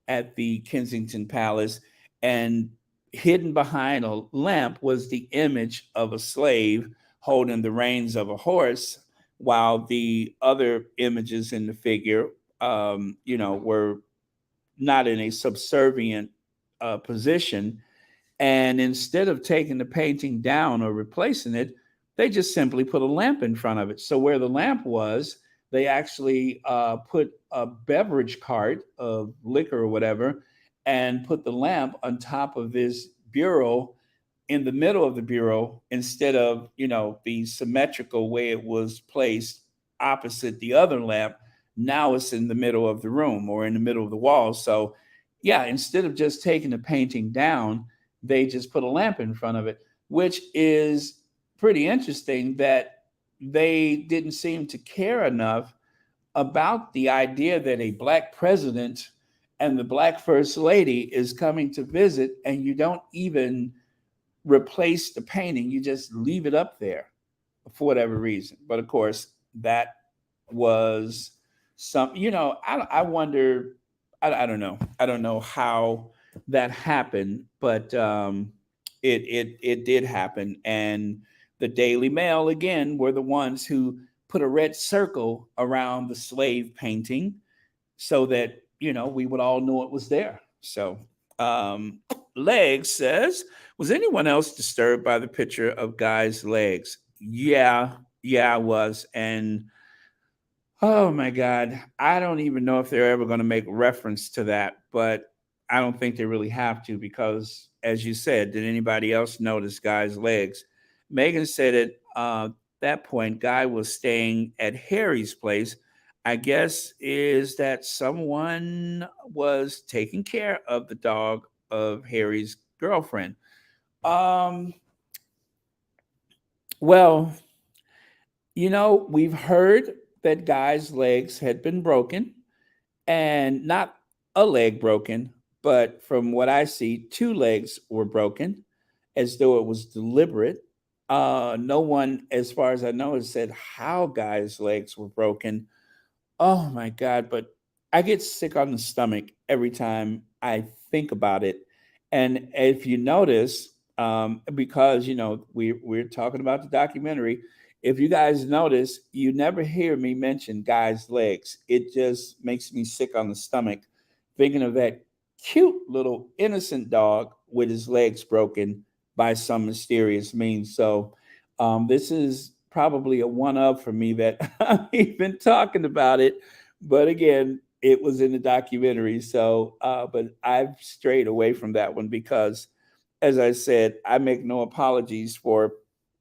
at the Kensington Palace, and hidden behind a lamp was the image of a slave holding the reins of a horse, while the other images in the figure, were not in a subservient position. And instead of taking the painting down or replacing it, they just simply put a lamp in front of it. So where the lamp was, they actually put a beverage cart of liquor or whatever, and put the lamp on top of this bureau in the middle of the bureau, instead of the symmetrical way it was placed opposite the other lamp. Now it's in the middle of the room or in the middle of the wall. So yeah, instead of just taking the painting down, they just put a lamp in front of it, which is pretty interesting that they didn't seem to care enough about the idea that a black president and the black first lady is coming to visit, and you don't even replace the painting, you just leave it up there for whatever reason. But of course, that was I wonder, I don't know. I don't know how that happened, but it did happen. And the Daily Mail, again, were the ones who put a red circle around the slave painting so that we would all know it was there. So Legs says, was anyone else disturbed by the picture of Guy's legs? Yeah, I was. And oh my God, I don't even know if they're ever going to make reference to that, but I don't think they really have to, because, as you said, did anybody else notice Guy's legs? Megan said at that point, Guy was staying at Harry's place. I guess is that someone was taking care of the dog of Harry's girlfriend. Um, well, we've heard that Guy's legs had been broken, and not a leg broken, but from what I see, two legs were broken, as though it was deliberate. No one, as far as I know, has said how Guy's legs were broken. Oh my God, but I get sick on the stomach every time I think about it. And if you notice, because we're talking about the documentary, if you guys notice, you never hear me mention Guy's legs. It just makes me sick on the stomach thinking of that cute little innocent dog with his legs broken by some mysterious means. So this is probably a one up for me that I'm even talking about it. But again, it was in the documentary. So, but I've strayed away from that one because, as I said, I make no apologies for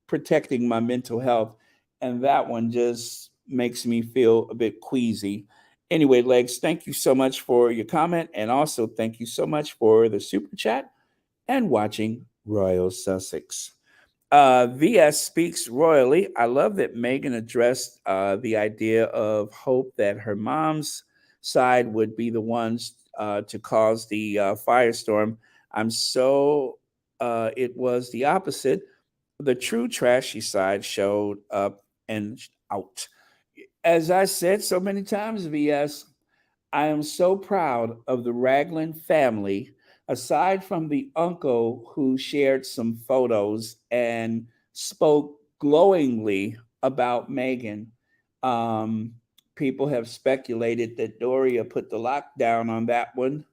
protecting my mental health. And that one just makes me feel a bit queasy. Anyway, Legs, thank you so much for your comment. And also, thank you so much for the super chat and watching Royal Sussex. VS speaks royally. I love that Meghan addressed the idea of hope that her mom's side would be the ones to cause the firestorm. I'm so it was the opposite. The true trashy side showed up and out. As I said so many times, VS, I am so proud of the Raglan family, aside from the uncle who shared some photos and spoke glowingly about Meghan. Um, People have speculated that Doria put the lockdown on that one.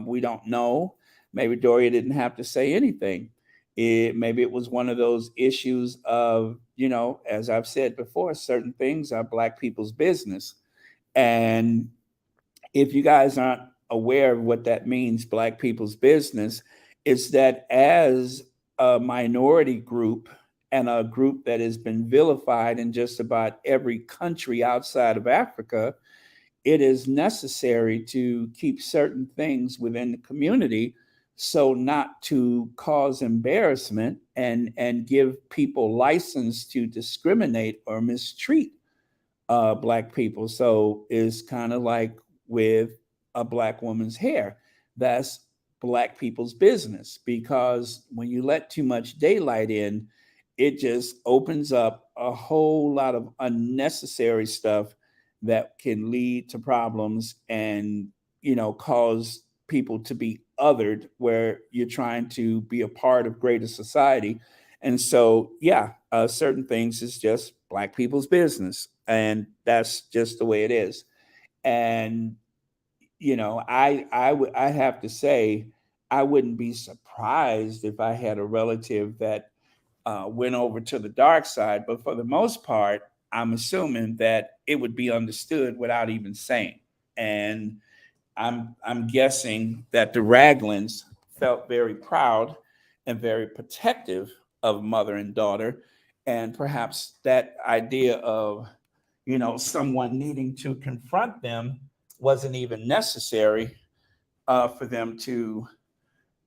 We don't know. Maybe Doria didn't have to say anything. Maybe it was one of those issues of, as I've said before, certain things are Black people's business. And if you guys aren't aware of what that means, Black people's business, is that as a minority group and a group that has been vilified in just about every country outside of Africa, it is necessary to keep certain things within the community so not to cause embarrassment and give people license to discriminate or mistreat Black people. So it's kind of like with a Black woman's hair. That's Black people's business, because when you let too much daylight in, it just opens up a whole lot of unnecessary stuff that can lead to problems and, cause people to be othered where you're trying to be a part of greater society. And so, yeah, certain things is just Black people's business, and that's just the way it is. And I have to say, I wouldn't be surprised if I had a relative that went over to the dark side, but for the most part, I'm assuming that it would be understood without even saying. And I'm guessing that the Raglins felt very proud and very protective of mother and daughter, and perhaps that idea of someone needing to confront them wasn't even necessary for them to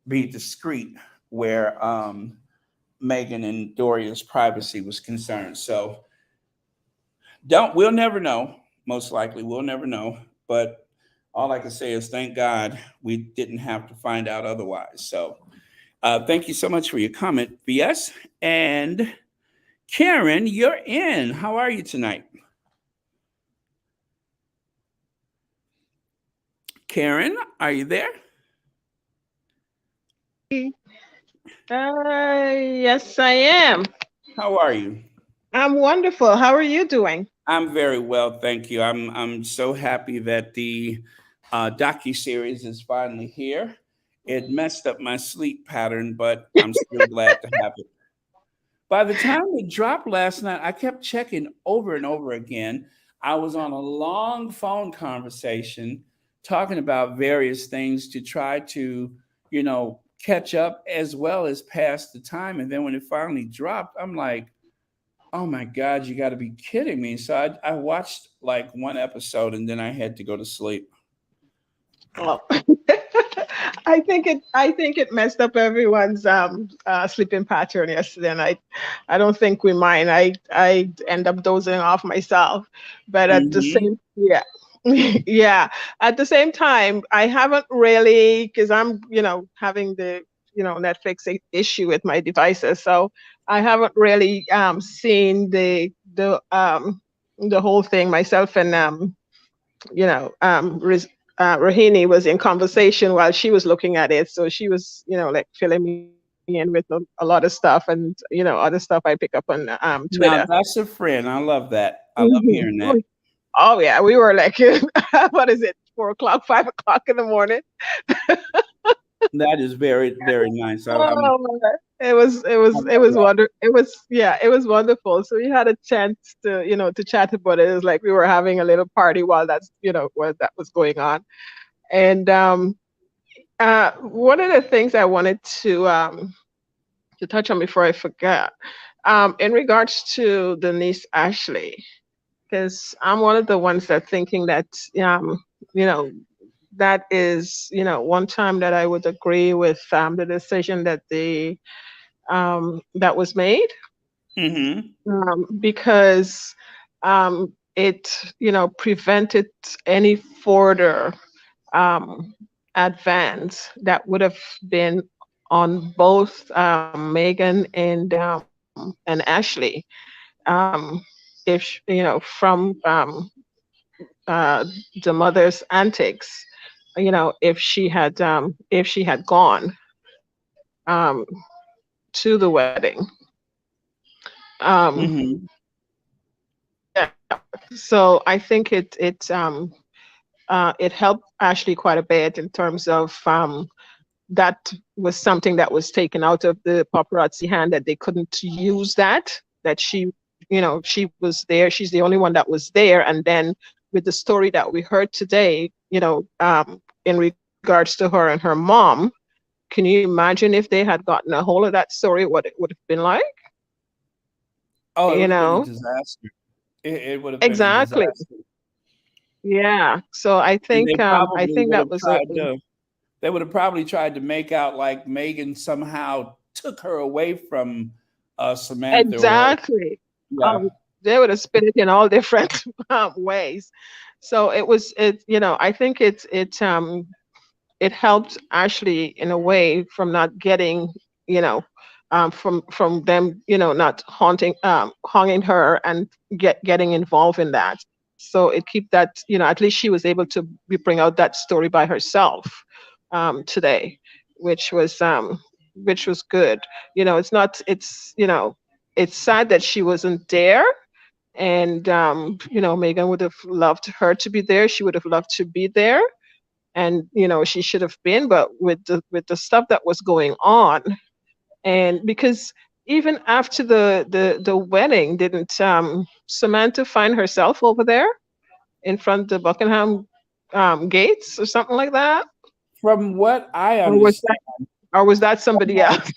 be discreet where Meghan and Doria's privacy was concerned. So don't we'll never know. Most likely, we'll never know. But all I can say is thank God we didn't have to find out otherwise. So thank you so much for your comment, VS. And Karen, you're in. How are you tonight? Karen, are you there? Yes, I am. How are you? I'm wonderful. How are you doing? I'm very well, thank you. I'm so happy that the docu series is finally here. It messed up my sleep pattern, but I'm still glad to have it. By the time it dropped last night, I kept checking over and over again. I was on a long phone conversation talking about various things to try to, catch up as well as pass the time. And then when it finally dropped, I'm like, oh my God, you got to be kidding me. So I watched like one episode and then I had to go to sleep. Oh. I think it messed up everyone's sleeping pattern yesterday, and I don't think we mind. I end up dozing off myself, but at the Hmm. same yeah. Yeah, at the same time, I haven't really, because I'm having the Netflix issue with my devices, so I haven't really seen the whole thing myself. And you know, Rohini was in conversation while she was looking at it. So she was, like filling me in with a lot of stuff, and, other stuff I pick up on Twitter. Now that's a friend. I love that. I love Mhm. hearing that. Oh yeah, we were like, what is it, 4 o'clock, 5 o'clock in the morning? That is very, very nice. I'm Oh, I it love was that. it was wonderful. So we had a chance to, to chat about it. It was like we were having a little party while that was going on. And one of the things I wanted to touch on before I forget, in regards to the niece Ashley, because I'm one of the ones that thinking that, you know, that is, one time that I would agree with the decision that was made, Hmm. because it, prevented any further um, advance that would have been on both Megan and Ashley, um, from uh, the mother's antics. If she had gone um, to the wedding. Um, Hmm. So I think it helped Ashley quite a bit in terms of that was something that was taken out of the paparazzi hand, that they couldn't use that she, she was there, she's the only one that was there. And then with the story that we heard today, in regards to her and her mom, can you imagine if they had gotten a hold of that story, what it would have been like? Oh, it you would have been a know disaster. It would have been a exactly. disaster. Yeah, so I And think I think that was a they would have probably tried to make out like Megan somehow took her away from Samantha, or exactly. yeah. They would have spin it in all different ways. So I think it helped Ashley in a way from not getting, from them, not hanging her and getting involved in that. So it keep that, at least she was able to bring out that story by herself today, which was good. It's not, it's sad that she wasn't there. And Megan would have loved her to be there. She would have loved to be there, and she should have been. But with the stuff that was going on, and because even after the wedding, didn't Samantha find herself over there in front of the Buckingham gates or something like that? From what I Or was that understand, or was that somebody else?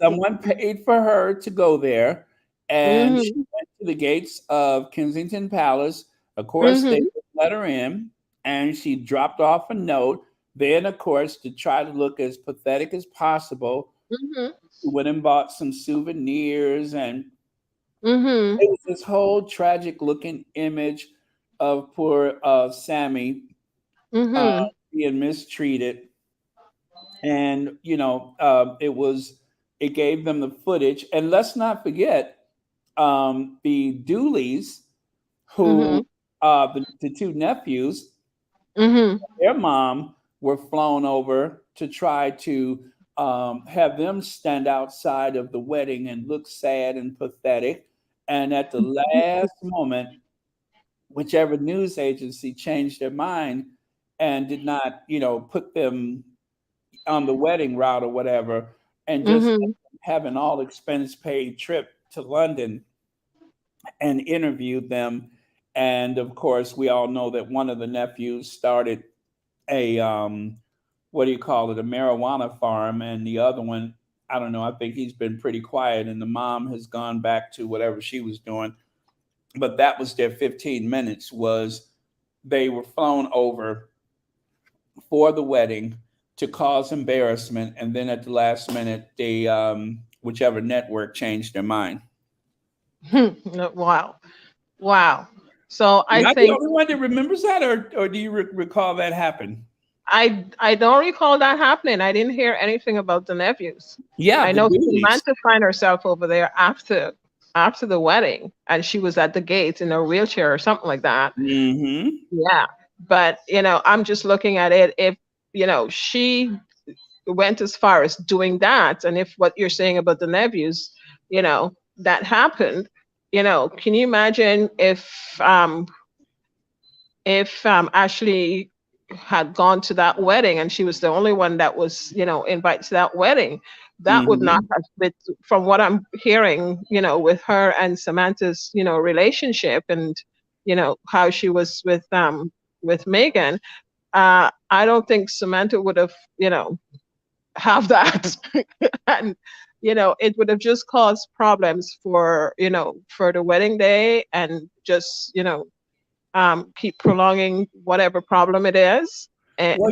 someone paid for her to go there, and she Hmm. went to the gates of Kensington Palace. Of course, they Hmm. let her in, and she dropped off a note. Then, of course, to try to look as pathetic as possible, Hmm. she went and bought some souvenirs, and Hmm. it was this whole tragic looking image of poor Sammy uh, Hmm. being mistreated. And it gave them the footage. And let's not forget the Dooleys, who Hmm. the two nephews, Hmm. their mom were flown over to try to have them stand outside of the wedding and look sad and pathetic. And at the last moment, whichever news agency changed their mind and did not, put them on the wedding route or whatever, and just Hmm. have an all expense paid trip to London and interviewed them. And of course, we all know that one of the nephews started a what do you call it, a marijuana farm, and the other one, I don't know, I think he's been pretty quiet, and the mom has gone back to whatever she was doing. But that was their 15 minutes, was they were flown over for the wedding to cause embarrassment, and then at the last minute, they whichever network changed their mind. Wow. Wow. So I Am I the think only one that remembers that, or do you recall that happened? I don't recall that happening. I didn't hear anything about the nephews. Yeah, I the know Doolies. Samantha find herself over there after the wedding, and she was at the gates in a wheelchair or something like that. Mm-hmm. Yeah. But I'm just looking at it. If she went as far as doing that, and if what you're saying about the nephews, that happened, can you imagine if Ashley had gone to that wedding and she was the only one that was, invited to that wedding, that would not Mm-hmm. have been, from what I'm hearing, with her and Samantha's, relationship, and how she was with Megan. I don't think Samantha would have, have that. And it would have just caused problems for the wedding day, and just keep prolonging whatever problem it is. And Well,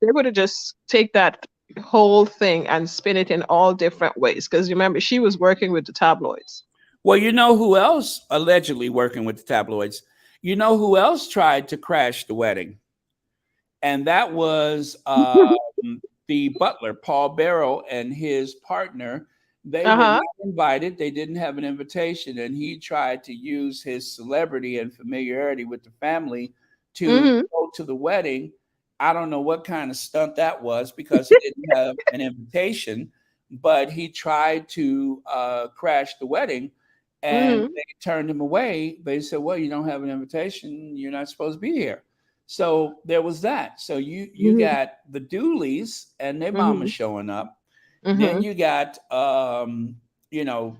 they would have just take that whole thing and spin it in all different ways. Because remember, she was working with the tabloids. you know who else allegedly working with the tabloids? You know who else tried to crash the wedding? And that was the butler, Paul Barrow, and his partner. They were Uh-huh. not invited. They didn't have an invitation, and he tried to use his celebrity and familiarity with the family to Hmm. go to the wedding. I don't know what kind of stunt that was, because he didn't have an invitation, but he tried to crash the wedding. and Mhm. they turned him away. They said, "Well, you don't have an invitation. You're not supposed to be here." So there was that. So you Mhm. got the Dooleys and their mama Mhm. showing up. Then Mhm. you got you know,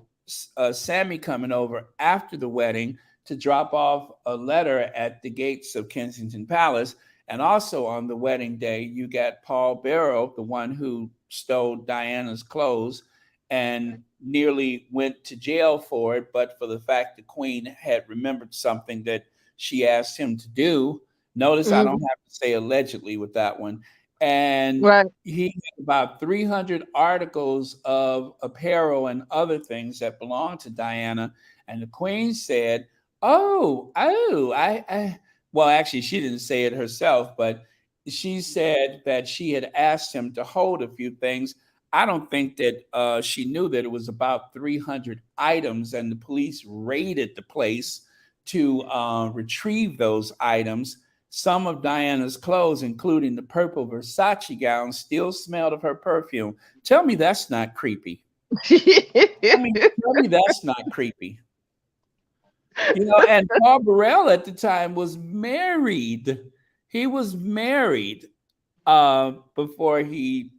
Sammy coming over after the wedding to drop off a letter at the gates of Kensington Palace. And also on the wedding day, you got Paul Barrow, the one who stole Diana's clothes and nearly went to jail for it, but for the fact the Queen had remembered something that she asked him to do. Notice I don't Mhm. have to say allegedly with that one. And Right. he had about 300 articles of apparel and other things that belonged to Diana. And the Queen said, I, well, actually, she didn't say it herself, but she said that she had asked him to hold a few things. I don't think that she knew that it was about 300 items, and the police raided the place to retrieve those items. Some of Diana's clothes, including the purple Versace gown, still smelled of her perfume. Tell me that's not creepy. Tell me that's not creepy. And Paul Burrell at the time was married. He was married before he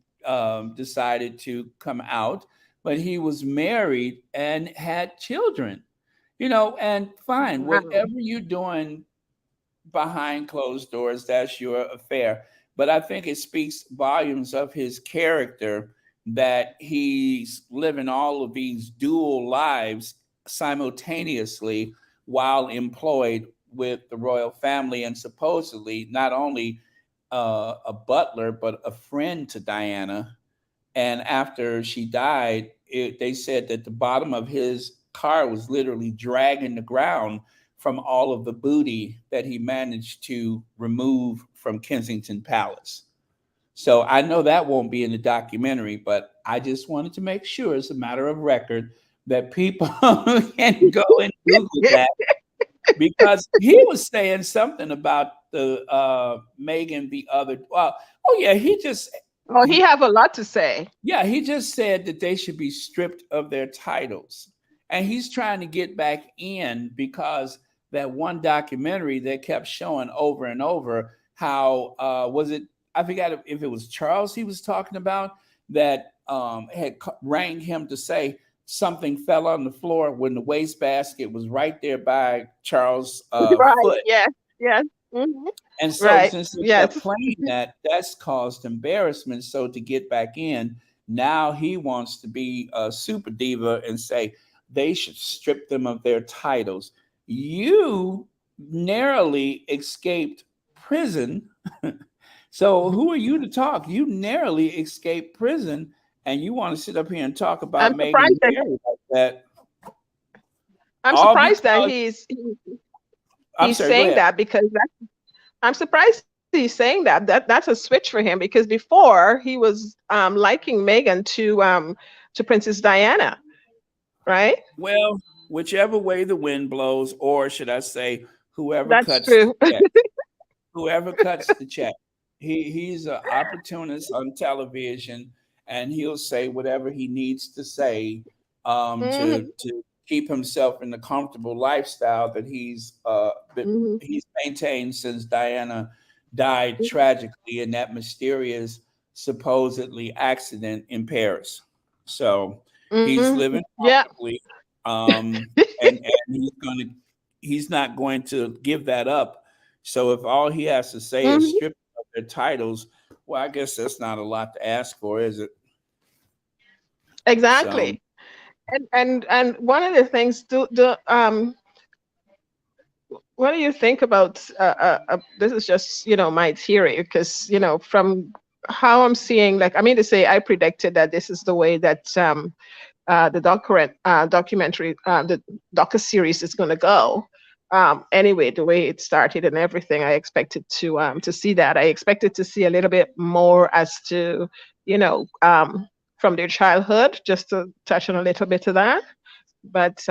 decided to come out, but he was married and had children. And fine, Wow. whatever you're doing behind closed doors, that's your affair. But I think it speaks volumes of his character that he's living all of these dual lives simultaneously while employed with the royal family and supposedly not only a butler but a friend to Diana. And after she died, they said that the bottom of his car was literally dragging the ground from all of the booty that he managed to remove from Kensington Palace. So I know that won't be in the documentary, but I just wanted to make sure, as a matter of record, that people can go and Google that, because he was saying something about the Meghan the other. Well, oh yeah, Oh, he he have a lot to say. yeah, he just said that they should be stripped of their titles. And he's trying to get back in because that one documentary that kept showing over and over how was it, I forgot if it was Charles he was talking about, that had rang him to say something fell on the floor when the wastebasket was right there by Charles' Right. foot. Yes. Yes. Mhm. And so Right. since they kept Yes. playing that, that's caused embarrassment. So to get back in, now he wants to be a super diva and say they should strip them of their titles. You narrowly escaped prison. So who are you to talk? You narrowly escaped prison and you want to sit up here and talk I'm about Meghan surprised and that Harry like that, I'm all surprised that because I'm he's sorry, go saying ahead. that because I'm surprised he's saying that. That's a switch for him because before he was liking Meghan to Princess Diana, right? Well, whichever way the wind blows, or should I say, whoever That's cuts the true. check, whoever cuts the check. He's an opportunist on television, and he'll say whatever he needs to say Hmm. to keep himself in the comfortable lifestyle that Hmm. he's maintained since Diana died tragically in that mysterious supposedly accident in Paris. So he's Hmm. living Yeah. comfortably, and he's not going to give that up. So if all he has to say is Hmm. strip of their titles, well, I guess that's not a lot to ask for, is it? So Exactly. And one of the things, what do you think about this is just my theory because from how I'm seeing, like, I mean to say I predicted that this is the way that the documentary, the docu series is going to go. Anyway, the way it started and everything, I expected to see that. I expected to see a little bit more as to, you know, from their childhood, just to touch on a little bit of that. But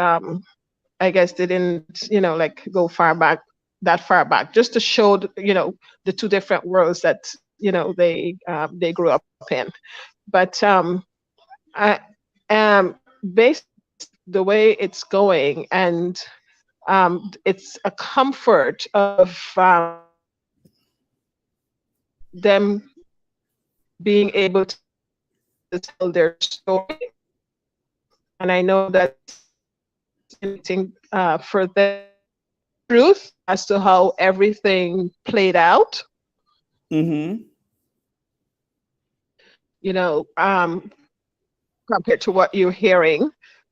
I guess they didn't, like go that far back, just to show, the two different worlds that, they grew up in. But I based the way it's going, and it's a comfort of them being able to tell their story. And I know that anything for the truth as to how everything played out, Mm-hmm. you know, compared to what you're hearing,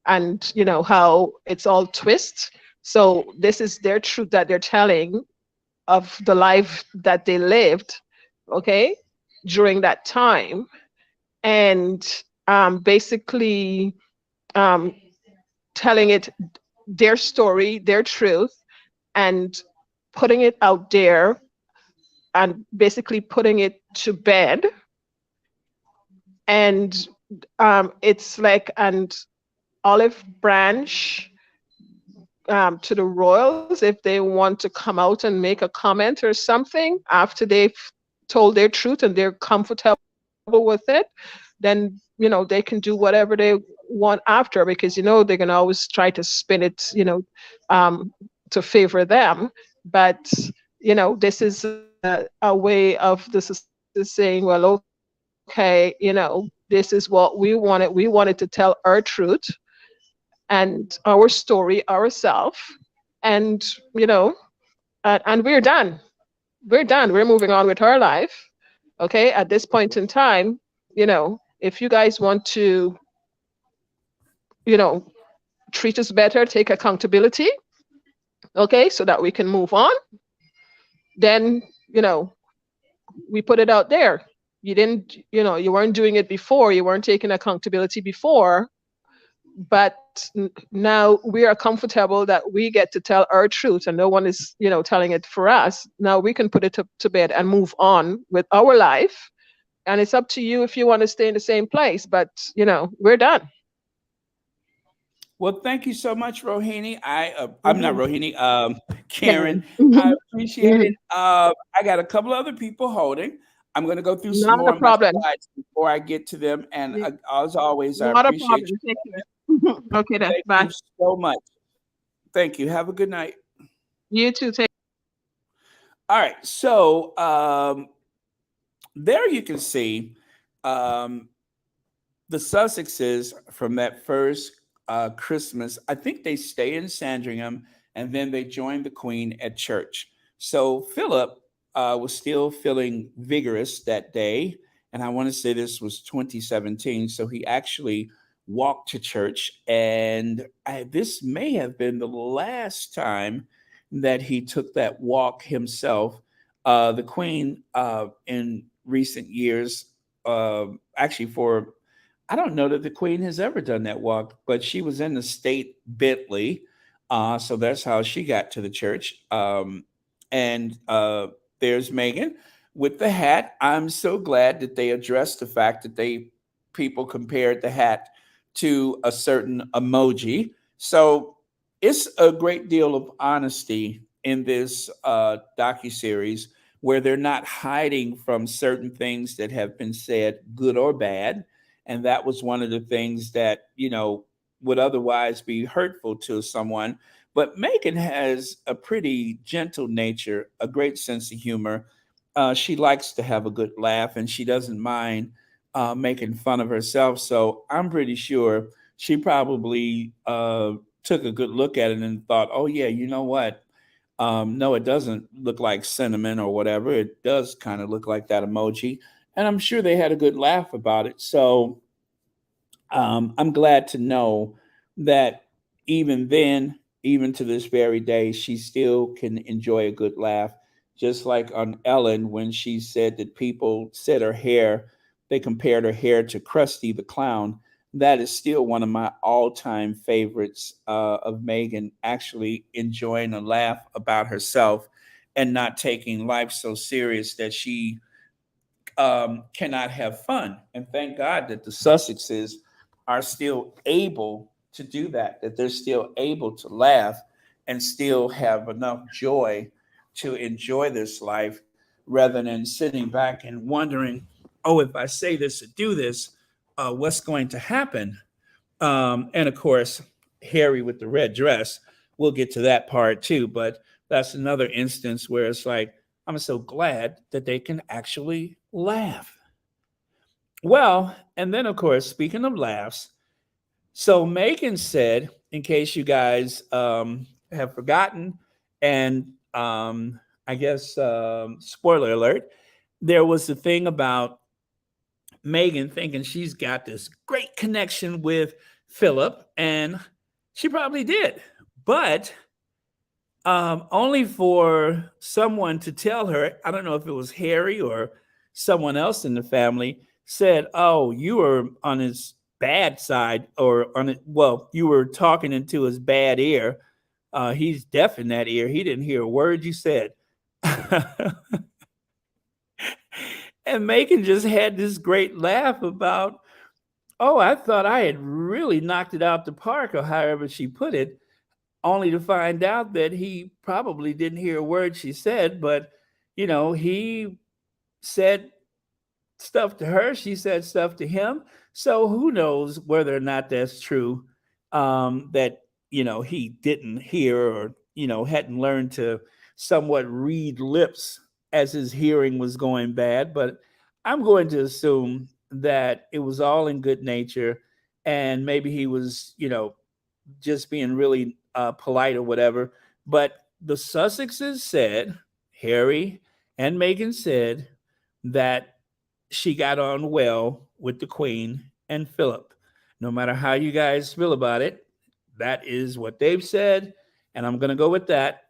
and how it's all twist. So this is their truth that they're telling of the life that they lived, okay, during that time. And basically um, telling it, their story, their truth, and putting it out there, and basically putting it to bed. And it's like an olive branch to the royals, if they want to come out and make a comment or something after they've told their truth and they're comfortable with it. Then they can do whatever they want after, because they can always try to spin it, um, to favor them. But this is a way of the society saying, well, okay, this is what we wanted. We wanted to tell our truth and our story ourselves. And and we're done. We're done. We're moving on with our life. Okay, at this point in time, if you guys want to, you know treat us better, take accountability, okay, so that we can move on, then we put it out there. You didn't, you weren't doing it before, you weren't taking accountability before, but now we are comfortable that we get to tell our truth and no one is telling it for us. Now we can put it to bed and move on with our life, and it's up to you if you want to stay in the same place, but we're done. Well, thank you so much, Rohini. I'm not Mhm. Rohini. Okay. Karen, I appreciate Mhm. it. I got a couple other people holding. I'm going to go through some Not more a of my problem. slides before I get to them. And as always, I Not a appreciate problem. you. Take care. Okay then. Thank Bye. you so much. Thank you. Have a good night. You too. Take. All right. So there you can see um, the Sussexes from that first Christmas. I think they stay in Sandringham and then they join the Queen at church. So Philip was still feeling vigorous that day. And I want to say this was 2017. So he actually walked to church. And this may have been the last time that he took that walk himself. The Queen, in recent years, actually for I don't know that the Queen has ever done that walk, but she was in the state Bentley. So that's how she got to the church. And there's Megan with the hat. I'm so glad that they addressed the fact that people compared the hat to a certain emoji. So it's a great deal of honesty in this docuseries where they're not hiding from certain things that have been said, good or bad. And that was one of the things that would otherwise be hurtful to someone. But Megan has a pretty gentle nature, a great sense of humor. She likes to have a good laugh, and she doesn't mind making fun of herself. So I'm pretty sure she probably took a good look at it and thought, oh yeah, you know what, no, it doesn't look like cinnamon or whatever. It does kind of look like that emoji. And I'm sure they had a good laugh about it. So I'm glad to know that even then, even to this very day, she still can enjoy a good laugh. Just like on Ellen, when she said that people said her hair, they compared her hair to Krusty the Clown. That is still one of my all time favorites of Megan actually enjoying a laugh about herself and not taking life so serious that she cannot have fun. And thank God that the Sussexes are still able to do that, that they're still able to laugh and still have enough joy to enjoy this life rather than sitting back and wondering, oh, if I say this or do this, what's going to happen? And of course, Harry with the red dress. We'll get to that part too, but that's another instance where it's like, I'm so glad that they can actually laugh. Well, and then of course, speaking of laughs, so Megan said, in case you guys have forgotten, and I guess spoiler alert, there was the thing about Megan thinking she's got this great connection with Philip, and she probably did, but only for someone to tell her. I don't know if it was Harry or someone else in the family said, "Oh, you were on his bad side, or on it. Well, you were talking into his bad ear. He's deaf in that ear. He didn't hear a word you said." And Macon just had this great laugh about, "Oh, I thought I had really knocked it out the park," or however she put it, only to find out that he probably didn't hear a word she said, but he said stuff to her, she said stuff to him. So who knows whether or not that's true, that he didn't hear, or hadn't learned to somewhat read lips as his hearing was going bad. But I'm going to assume that it was all in good nature, and maybe he was just being really polite or whatever. But the Sussexes said, Harry and Meghan said, that she got on well with the Queen and Philip. No matter how you guys feel about it, that is what they've said. And I'm going to go with that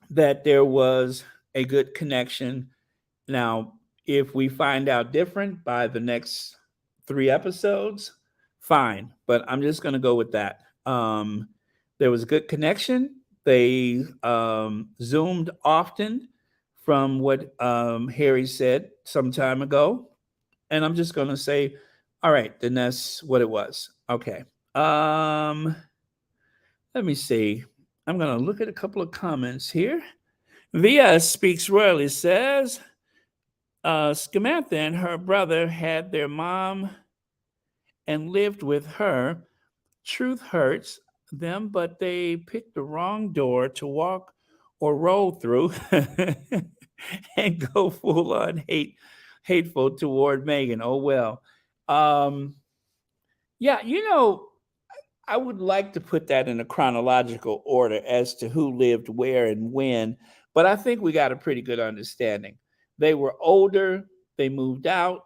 there was a good connection. Now, if we find out different by the next 3 episodes, fine. But I'm just going to go with that. There was a good connection. They zoomed often, from what Harry said some time ago. And I'm just going to say, all right, then that's what it was. Okay. Let me see. I'm going to look at a couple of comments here. Via Speaks Royally says, Samantha and her brother had their mom and lived with her. Truth hurts them, but they picked the wrong door to walk or roll through and go full on hateful toward Meghan. Oh well. Yeah, I would like to put that in a chronological order as to who lived where and when, but I think we got a pretty good understanding. They were older, they moved out,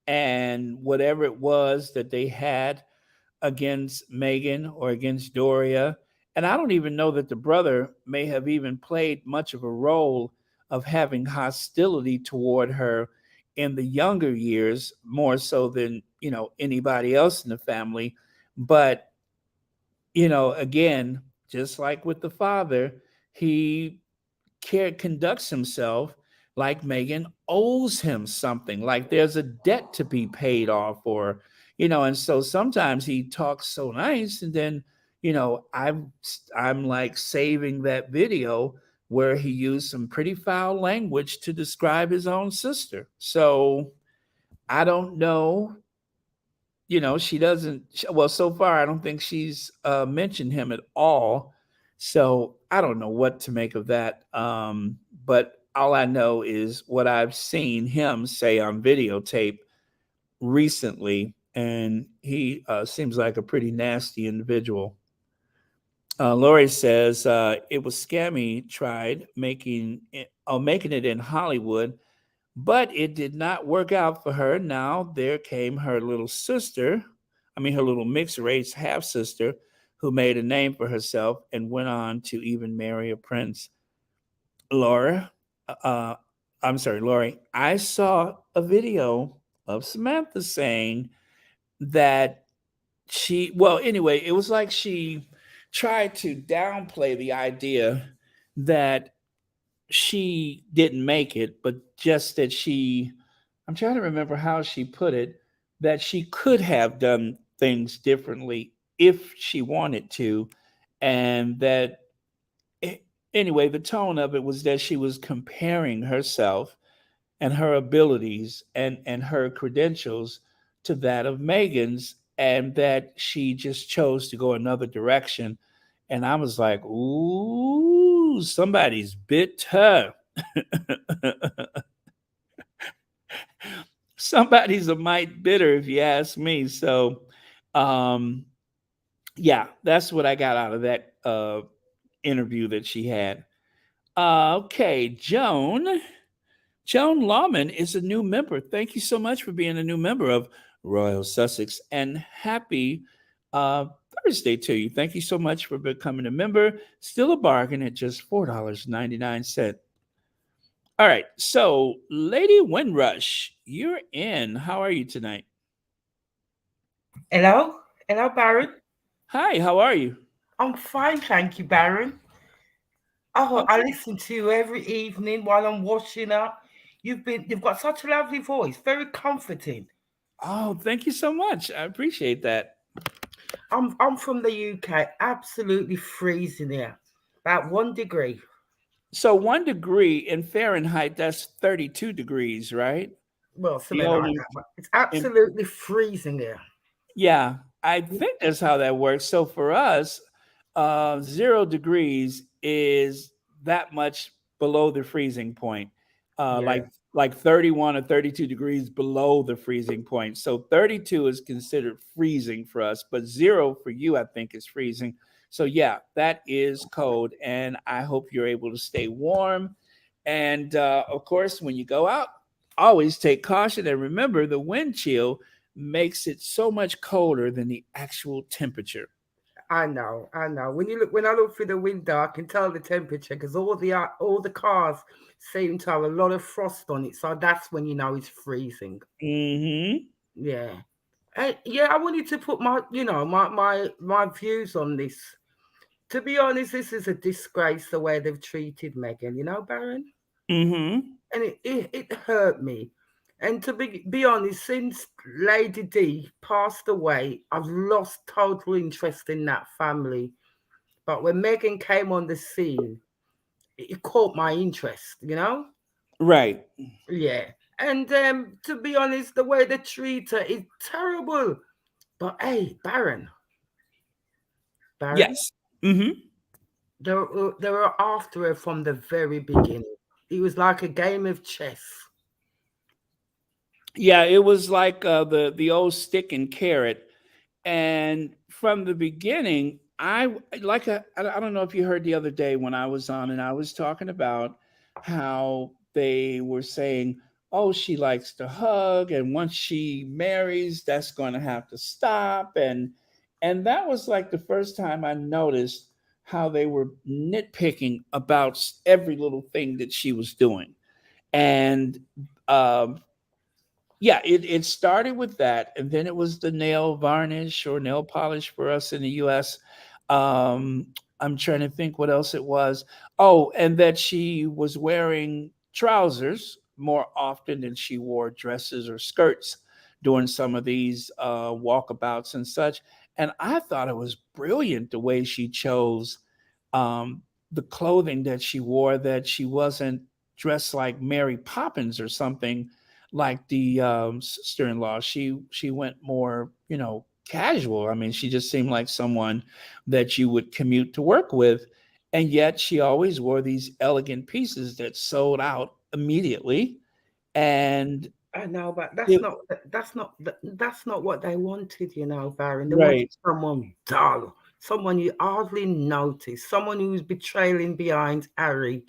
and whatever it was that they had against Meghan or against Doria. And I don't even know that the brother may have even played much of a role of having hostility toward her in the younger years, more so than, anybody else in the family. But, again, just like with the father, he conducts himself like Meghan owes him something, like there's a debt to be paid off, or and so sometimes he talks so nice, and then I'm like saving that video where he used some pretty foul language to describe his own sister. So I don't know. She doesn't. Well, so far I don't think she's mentioned him at all. So I don't know what to make of that. But all I know is what I've seen him say on videotape recently, and he seems like a pretty nasty individual. Lori says it was scammy. Tried making it in Hollywood, but it did not work out for her. Now there came her little sister, her little mixed race half sister, who made a name for herself and went on to even marry a prince. Laura, I'm sorry, Lori, I saw a video of Samantha saying that anyway, it was like she tried to downplay the idea that she didn't make it, but just that I'm trying to remember how she put it, that she could have done things differently if she wanted to. And that, anyway, the tone of it was that she was comparing herself and her abilities and her credentials to that of Meghan's. and that she just chose to go another direction. And I was like, ooh, somebody's bit her. Somebody's a mite bitter, if you ask me. So, um, yeah, that's what I got out of that interview that she had. Okay, Joan. Joan Lawman is a new member. Thank you so much for being a new member of Royal Sussex, and happy uh, Thursday to you. Thank you so much for becoming a member. Still a bargain at just $4.99. All right, so Lady Windrush, you're in. How are you tonight? Hello? Hello, Baron? Hi, how are you? I'm fine, thank you, Baron. Oh, I Okay. listen to you every evening while I'm washing up. You've got such a lovely voice, very comforting. Oh, thank you so much. I appreciate that. I'm from the UK, absolutely freezing here. About 1 degree. So 1 degree in Fahrenheit, that's 32 degrees, right? Well, The something old like that. But it's absolutely freezing here. Yeah, I think that's how that works. So for us, 0 degrees is that much below the freezing point, Yeah, like 31 or 32 degrees below the freezing point. So 32 is considered freezing for us, but zero for you, I think, is freezing. So yeah, that is cold, and I hope you're able to stay warm. And of course, when you go out, always take caution and remember the wind chill makes it so much colder than the actual temperature. I know, I know. When I look through the window, I can tell the temperature because all the cars seem to have a lot of frost on it. So that's when you know it's freezing. Hmm. Yeah. Yeah, I wanted to put my views on this. To be honest, this is a disgrace the way they've treated Meghan, Baron, Hmm. and it hurt me. And to be honest, since Lady D passed away, I've lost total interest in that family. But when Meghan came on the scene, it caught my interest. Right. Yeah. And to be honest, the way they treat her is terrible. But hey, Baron, Yes. Hmm. they were after her from the very beginning. It was like a game of chess. Yeah, it was like the old stick and carrot. And from the beginning, I don't know if you heard the other day when I was on and I was talking about how they were saying, oh, she likes to hug, and once she marries, that's going to have to stop. And that was like the first time I noticed how they were nitpicking about every little thing that she was doing. And um, yeah, it started with that, and then it was the nail varnish or nail polish for us in the US. Um, I'm trying to think what else it was. Oh, and that she was wearing trousers more often than she wore dresses or skirts during some of these walkabouts and such. And I thought it was brilliant the way she chose um, the clothing that she wore, that she wasn't dressed like Mary Poppins or something like the sister-in-law. She went more, casual. I mean, she just seemed like someone that you would commute to work with, and yet she always wore these elegant pieces that sold out immediately. And I know, but that's it, not that's not what they wanted, Baron. They wanted right. someone dull, someone you hardly notice, someone who's betraying behind Harry.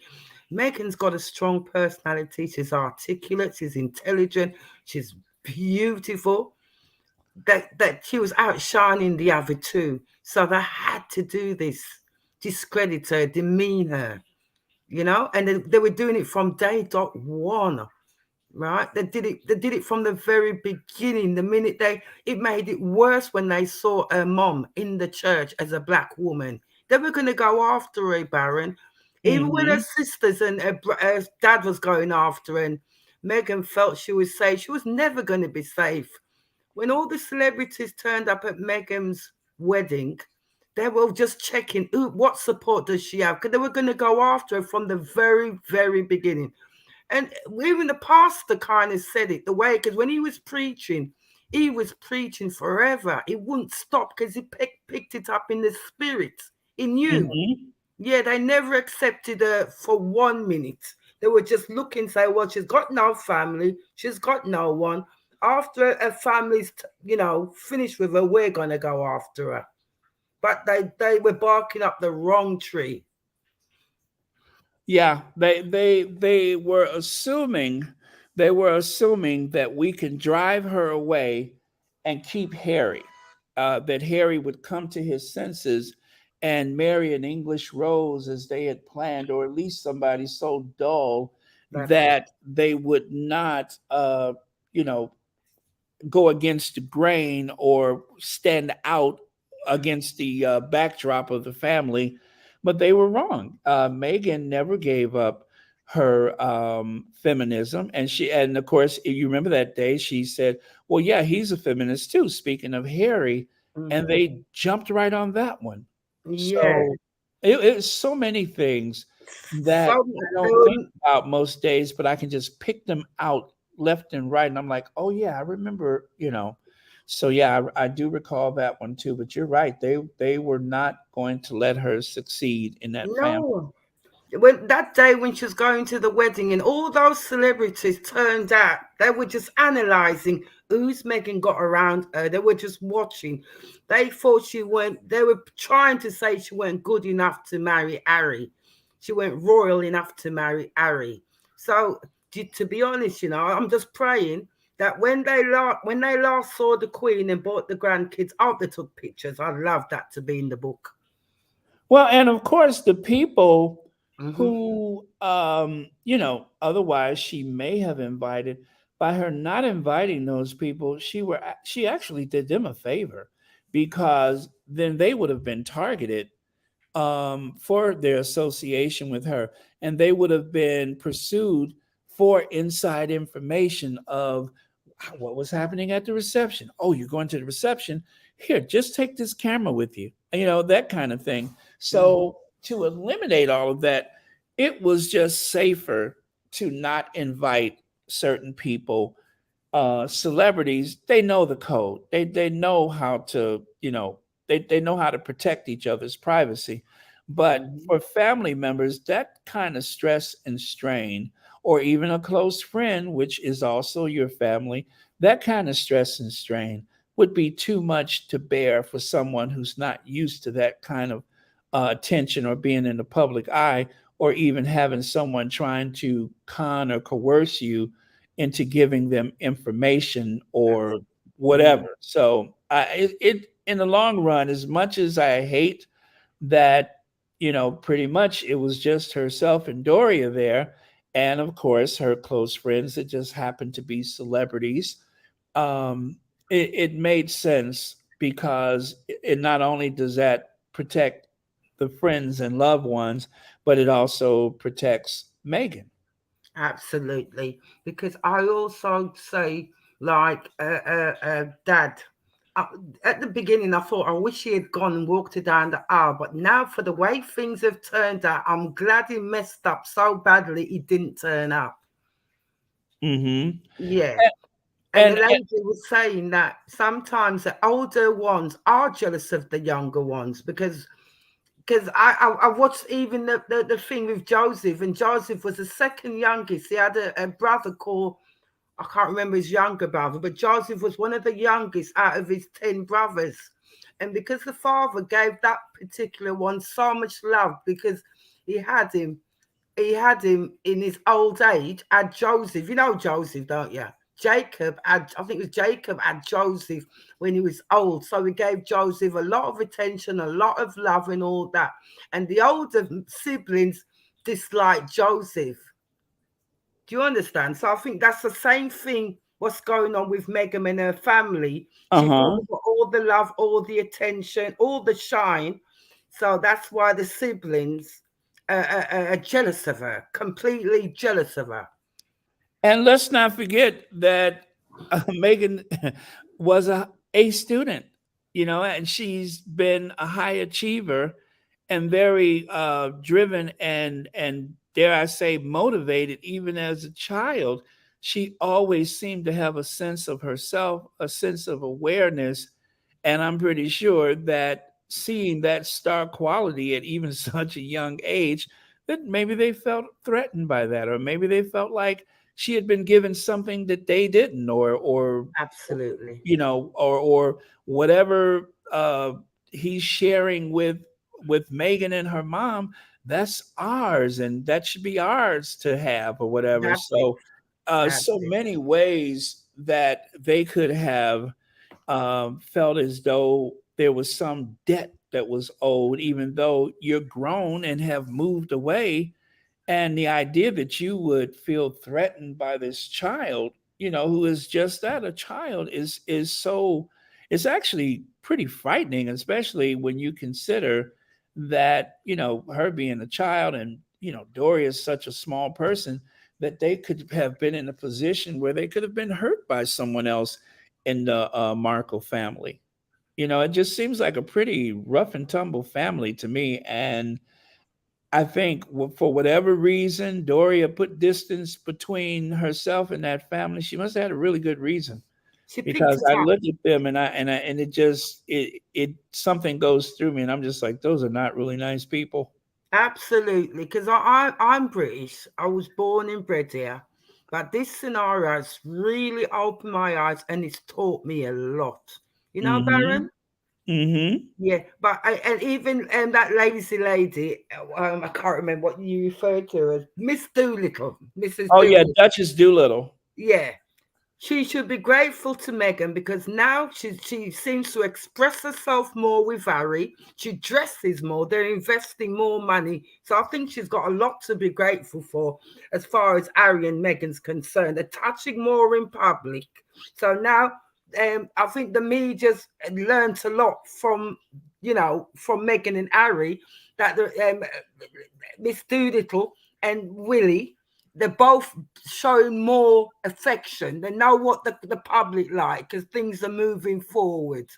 Megan's got a strong personality. She's articulate. She's intelligent. She's beautiful. That she was outshining the other two, so they had to do this, discredit her, demean her, and they were doing it from day dot one. Right, they did it from the very beginning. The minute it made it worse when they saw her mom in the church as a black woman. They were going to go after her, Baron. Even when her Hmm. sisters and her dad was going after her, and Megan felt she was safe, she was never going to be safe. When all the celebrities turned up at Megan's wedding, they were just checking, what support does she have? Because they were going to go after her from the very, very beginning. And even the pastor kind of said it the way, because when he was preaching, He was preaching forever. He wouldn't stop because he picked it up in the spirit. He knew. Mhm. Yeah, they never accepted her for 1 minute. They were just looking, say, well, she's got no family, she's got no one. After her family's, finished with her, we're gonna go after her. But they were barking up the wrong tree. Yeah, they were assuming that we can drive her away and keep Harry. That Harry would come to his senses and marry an English rose as they had planned, or at least somebody so dull That's it. that they would not, you know, go against the grain or stand out against the backdrop of the family, but they were wrong. Megan never gave up her feminism, and of course, if you remember that day, she said, "Well, yeah, he's a feminist too." Speaking of Harry, and Hmm. they jumped right on that one. Yeah. So it's so many things that So I they don't think were, about most days, but I can just pick them out left and right. And I'm like, oh yeah, I remember. So yeah, I do recall that one too. But you're right. They were not going to let her succeed in that family. no. When that day when she was going to the wedding and all those celebrities turned out, they were just analysing who's Megan got around her. They were just watching. They thought she weren't. They were trying to say she weren't good enough to marry Harry. She weren't royal enough to marry Harry. So to be honest, I'm just praying that when they last saw the Queen and brought the grandkids out, they took pictures. I'd love that to be in the book. Well, and of course, the people Hmm. who, otherwise she may have invited, by her not inviting those people, she actually did them a favor, because then they would have been targeted for their association with her, and they would have been pursued for inside information of what was happening at the reception. Oh, you're going to the reception? Here, just take this camera with you. That kind of thing. Hmm. So to eliminate all of that, it was just safer to not invite certain people. Celebrities, they know the code. They know how to, they know how to protect each other's privacy. But Hmm. for family members, that kind of stress and strain, or even a close friend, which is also your family, that kind of stress and strain would be too much to bear for someone who's not used to that kind of attention, or being in the public eye, or even having someone trying to con or coerce you into giving them information or Hmm. whatever. So it in the long run, as much as I hate that, pretty much it was just herself and Doria there, and of course her close friends that just happened to be celebrities. It made sense, because it not only does that protect the friends and loved ones, but it also protects Megan. Absolutely, because I also say, like, Dad. Uh, at the beginning, I thought I wish he had gone and walked her down the aisle, but now, for the way things have turned out, I'm glad he messed up so badly he didn't turn up. Hmm. Yeah, and the And lady was saying that sometimes the older ones are jealous of the younger ones because I watched even the thing with Joseph, and Joseph was the second youngest. He had a brother called, I can't remember his younger brother, but Joseph was one of the youngest out of his 10 brothers. And because the father gave that particular one so much love, because he had him, he had him in his old age, had Joseph. You know Joseph, don't you? Jacob had, I think it was Jacob had Joseph when he was old. So he gave Joseph a lot of attention, a lot of love, and all that. And the older siblings disliked Joseph. Do you understand? So I think that's the same thing what's going on with Meghan and her family. She uh-huh. probably got all the love, all the attention, all the shine. So that's why the siblings are jealous of her, completely jealous of her. And let's not forget that Megan was a student, and she's been a high achiever and very driven and dare I say motivated even as a child. she always seemed to have a sense of herself, a sense of awareness. And I'm pretty sure that seeing that star quality at even such a young age, that maybe they felt threatened by that, or maybe they felt like she had been given something that they didn't, or Absolutely. or whatever he's sharing with Megan and her mom, that's ours, and that should be ours to have, or whatever. That's it. So, That's so it. many ways that they could have felt as though there was some debt that was owed, even though you're grown and have moved away. And the idea that you would feel threatened by this child, who is just that, a child, is so, it's actually pretty frightening, especially when you consider that, her being a child, and Doria is such a small person, that they could have been in a position where they could have been hurt by someone else in the Markle family. It just seems like a pretty rough and tumble family to me. And I think for whatever reason, Doria put distance between herself and that family. She must have had a really good reason, She picked because it I up. look at them, and it just, it something goes through me, and I'm just like, those are not really nice people. Absolutely, because I'm British. I was born and bred here, but this scenario has really opened my eyes and it's taught me a lot. You know, Mm-hmm. Baron? Mm-hmm. Yeah, but and even that lazy lady, I can't remember what you referred to as Miss Doolittle, Mrs. Oh yeah, Doolittle. Duchess Doolittle. Yeah, she should be grateful to Meghan because now she seems to express herself more with Harry. She dresses more. They're investing more money. So I think she's got a lot to be grateful for as far as Harry and Meghan's concerned. They're touching more in public. So now I think the media's learned a lot from, from Meghan and Harry that Miss Doolittle and Willie, they're both showing more affection. They know what the public like because things are moving forward.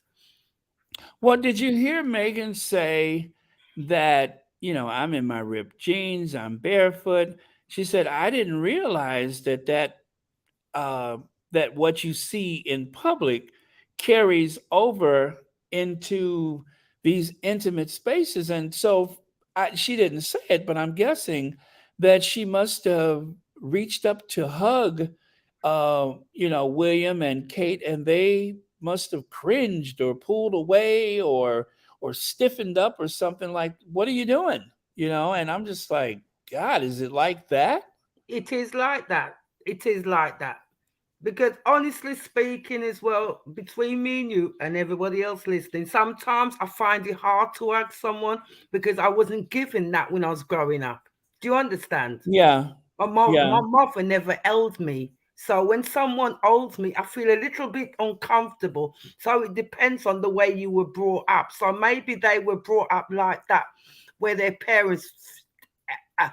Well, did you hear Megan say that, I'm in my ripped jeans, I'm barefoot? She said, I didn't realize uh, that what you see in public carries over into these intimate spaces. And so she didn't say it, but I'm guessing that she must have reached up to hug, William and Kate, and they must have cringed or pulled away, or stiffened up or something, like, what are you doing? And I'm just like, God, is it like that? It is like that. It is like that. Because honestly speaking, as well, between me and you and everybody else listening, sometimes I find it hard to hug someone because I wasn't given that when I was growing up. Do you understand? Yeah. My Yeah. mother never held me. So when someone holds me, I feel a little bit uncomfortable. So it depends on the way you were brought up. So maybe they were brought up like that, where their parents, uh,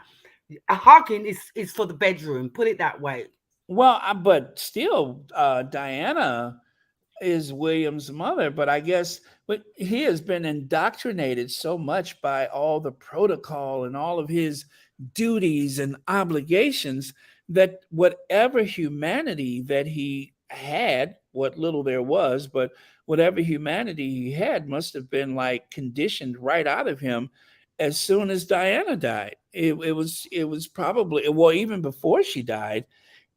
hugging is for the bedroom. Put it that way. Well, but still, Diana is William's mother, but I guess, but he has been indoctrinated so much by all the protocol and all of his duties and obligations, that whatever humanity that he had, what little there was, but whatever humanity he had must have been like conditioned right out of him as soon as Diana died. It was probably, well, even before she died,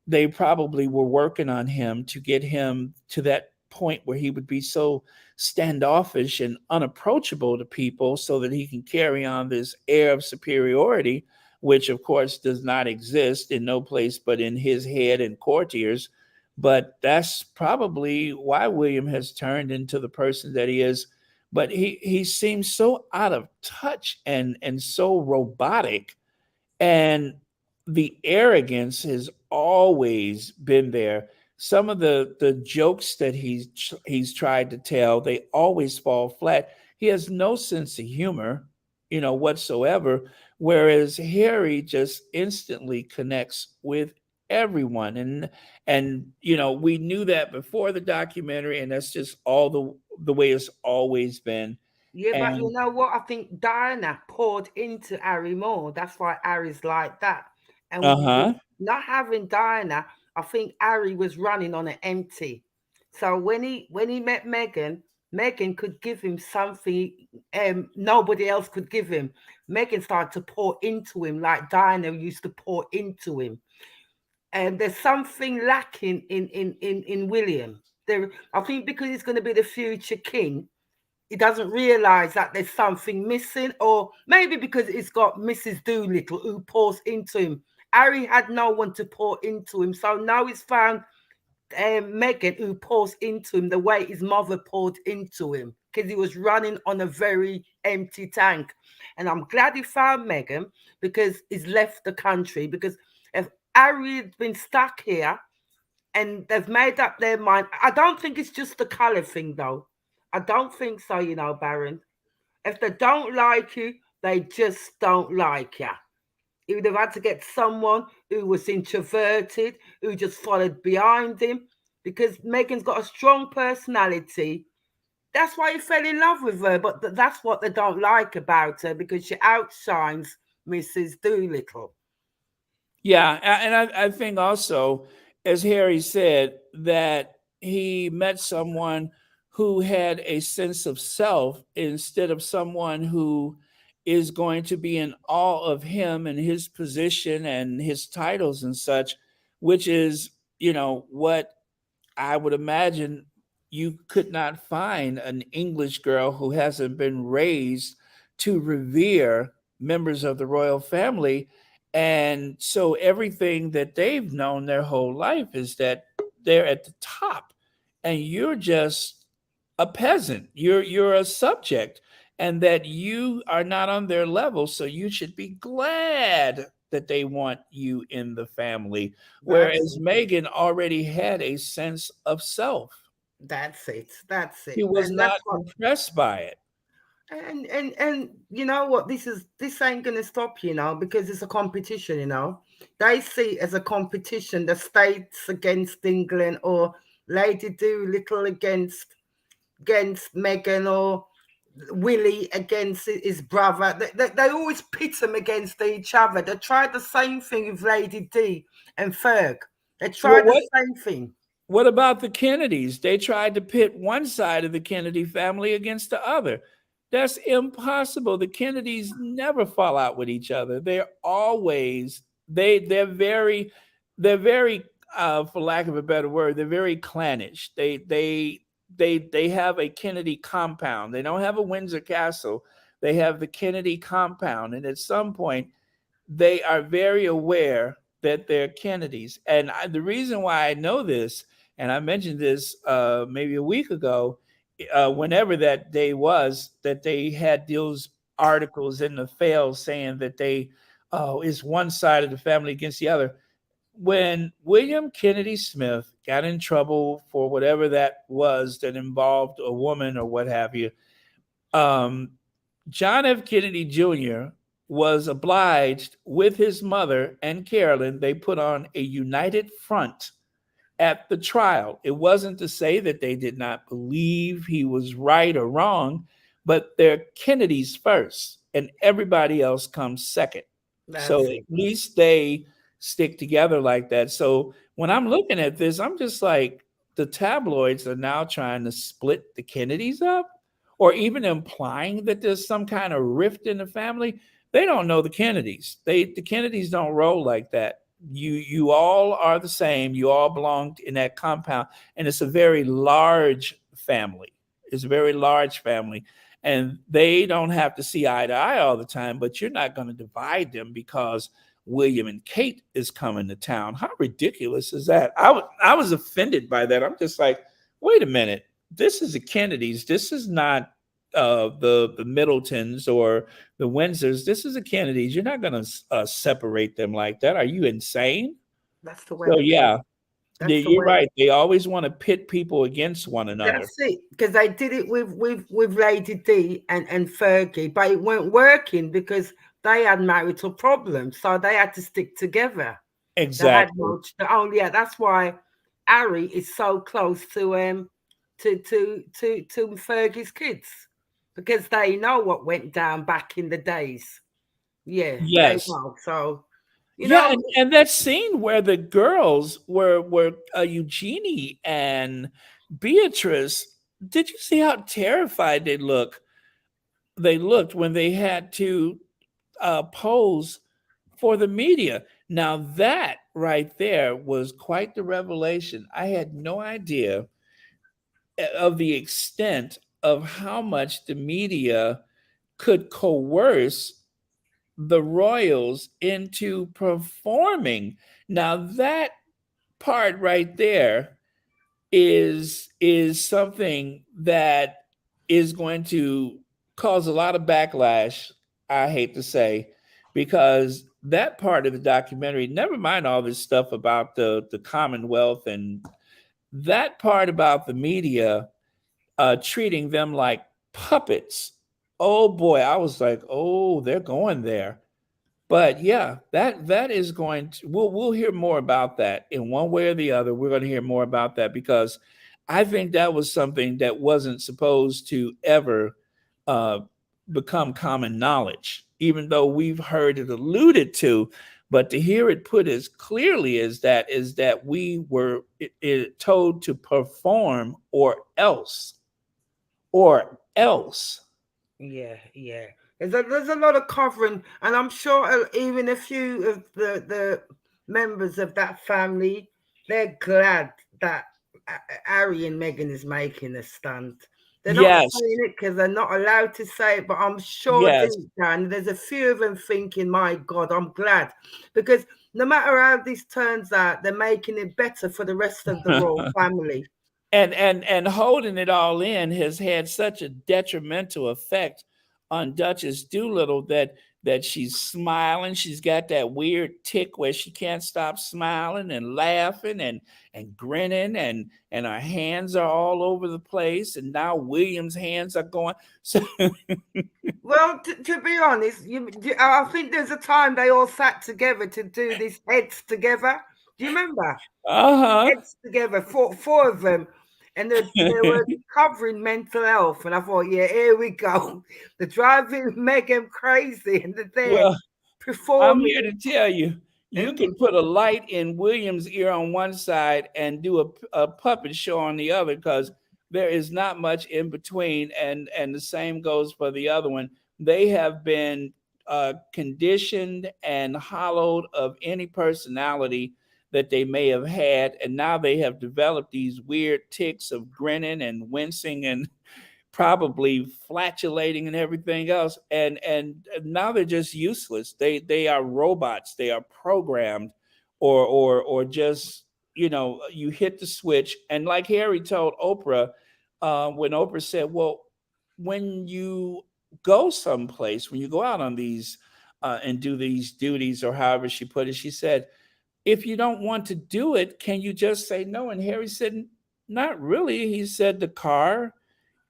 they probably were working on him to get him to that point where he would be so standoffish and unapproachable to people, so that he can carry on this air of superiority, which of course does not exist in no place but in his head and courtiers. But that's probably why William has turned into the person that he is. But he seems so out of touch, and so robotic, and the arrogance has always been there. Some of the jokes that he's tried to tell, they always fall flat. He has no sense of humor, whatsoever. Whereas Harry just instantly connects with everyone, and we knew that before the documentary, and that's just all the way it's always been. Yeah, but you And know what? I think Diana poured into Harry more. That's why Harry's like that. And uh-huh. not having Diana, I think Harry was running on an empty. So when he met Meghan, Meghan could give him something nobody else could give him. Meghan started to pour into him like Diana used to pour into him. And there's something lacking in William. There, I think because he's going to be the future king, he doesn't realize that there's something missing, or maybe because he's got Mrs. Doolittle who pours into him. Harry had no one to pour into him, so now he's found Meghan who pours into him the way his mother poured into him because he was running on a very empty tank. And I'm glad he found Meghan because he's left the country. Because if Harry had been stuck here and they've made up their mind, I don't think it's just the colour thing though. I don't think so, Baron. If they don't like you, they just don't like you. He would have had to get someone who was introverted, who just followed behind him, because Megan's got a strong personality. That's why he fell in love with her, but that's what they don't like about her because she outshines Mrs. Doolittle. Yeah, and I think also, as Harry said, that he met someone who had a sense of self instead of someone who is going to be in awe of him and his position and his titles and such, which is, what I would imagine you could not find an English girl who hasn't been raised to revere members of the royal family. And so everything that they've known their whole life is that they're at the top and you're just a peasant. You're a subject and that you are not on their level. So you should be glad that they want you in the family. That's Whereas Meghan already had a sense of self. that's it. That's He it. was And that's not what impressed by it. and you know what, this ain't gonna stop, because it's a competition. They see it as a competition, the states against England, or Lady Doolittle against Meghan, or Willie against his brother. They always pit them against each other. They tried the same thing with Lady D and Ferg. They Well, tried the what same thing. what about the Kennedys? They tried to pit one side of the Kennedy family against the other. That's impossible. The Kennedys never fall out with each other. They're always they're very for lack of a better word, they're very clannish. They have a Kennedy compound. They don't have a Windsor Castle. They have the Kennedy compound, and at some point they are very aware that they're Kennedys. And the reason why I know this, and I mentioned this maybe a week ago, whenever that day was, that they had those articles in the Fail saying that they is one side of the family against the other. When William Kennedy Smith got in trouble for whatever that was that involved a woman or what have you, um, John F. Kennedy Jr. was obliged with his mother and Carolyn, they put on a united front at the trial. It wasn't to say that they did not believe he was right or wrong, but they're Kennedys first, and everybody else comes second. So That's at it. least they stick together like that. So when I'm looking at this, I'm just like, the tabloids are now trying to split the Kennedys up, or even implying that there's some kind of rift in the family. They don't know the Kennedys. The Kennedys don't roll like that. You all are the same. You all belong in that compound, and it's a very large family. It's a very large family, and they don't have to see eye to eye all the time. But you're not going to divide them because William and Kate is coming to town. How ridiculous is that? I was offended by that. I'm just like, wait a minute. This is the Kennedys. This is not the Middletons or the Windsors. This is the Kennedys. You're not going to separate them like that. Are you insane? That's the way So they do. yeah, That's the you're way. right. They always want to pit people against one another. That's it. Because they did it with Lady D and Fergie, but it weren't working because they had marital problems, so they had to stick together. They had Exactly. no. They only had, that's why Harry is so close to Fergie's kids, because they know what went down back in the days. Yeah, they Yes. know. So You Yeah, know, and that scene where the girls were Eugenie and Beatrice. Did you see how terrified they looked when they had to pose for the media. Now, that right there was quite the revelation. I had no idea of the extent of how much the media could coerce the royals into performing. Now, that part right there is something that is going to cause a lot of backlash, I hate to say, because that part of the documentary, never mind all this stuff about the Commonwealth and that part about the media treating them like puppets. Oh boy, I was like, oh, they're going there. But yeah, that is going to we'll hear more about that in one way or the other. We're going to hear more about that because I think that was something that wasn't supposed to ever uh, become common knowledge, even though we've heard it alluded to. But to hear it put as clearly as that is that we were told to perform or else. yeah, yeah. There's a lot of covering, and I'm sure even a few of the members of that family, they're glad that Harry and Meghan is making a stand. They're not Yes, saying it because they're not allowed to say it, but I'm sure yes. deep down there's a few of them thinking, "My God, I'm glad," because no matter how this turns out, they're making it better for the rest of the royal family. And holding it all in has had such a detrimental effect on Duchess Doolittle that she's smiling. She's got that weird tick where she can't stop smiling and laughing and grinning and her hands are all over the place. And now William's hands are going. So Well, to be honest, I think there's a time they all sat together to do this heads together. Do you remember? uh-huh. Heads together, four of them, and they were covering mental health. And I thought, yeah, here we go. They're driving Megan crazy, and they're there Well, I'm performing. here to tell you, you And can put a light in William's ear on one side and do a puppet show on the other because there is not much in between. And the same goes for the other one. They have been conditioned and hollowed of any personality that they may have had. And now they have developed these weird tics of grinning and wincing and probably flatulating and everything else and now they're just useless. They are robots. They are programmed or just you hit the switch. And like Harry told Oprah, when Oprah said, well, when you go someplace, when you go out on these and do these duties, or however she put it, she said, if you don't want to do it, can you just say no? And Harry said, not really. He said, the car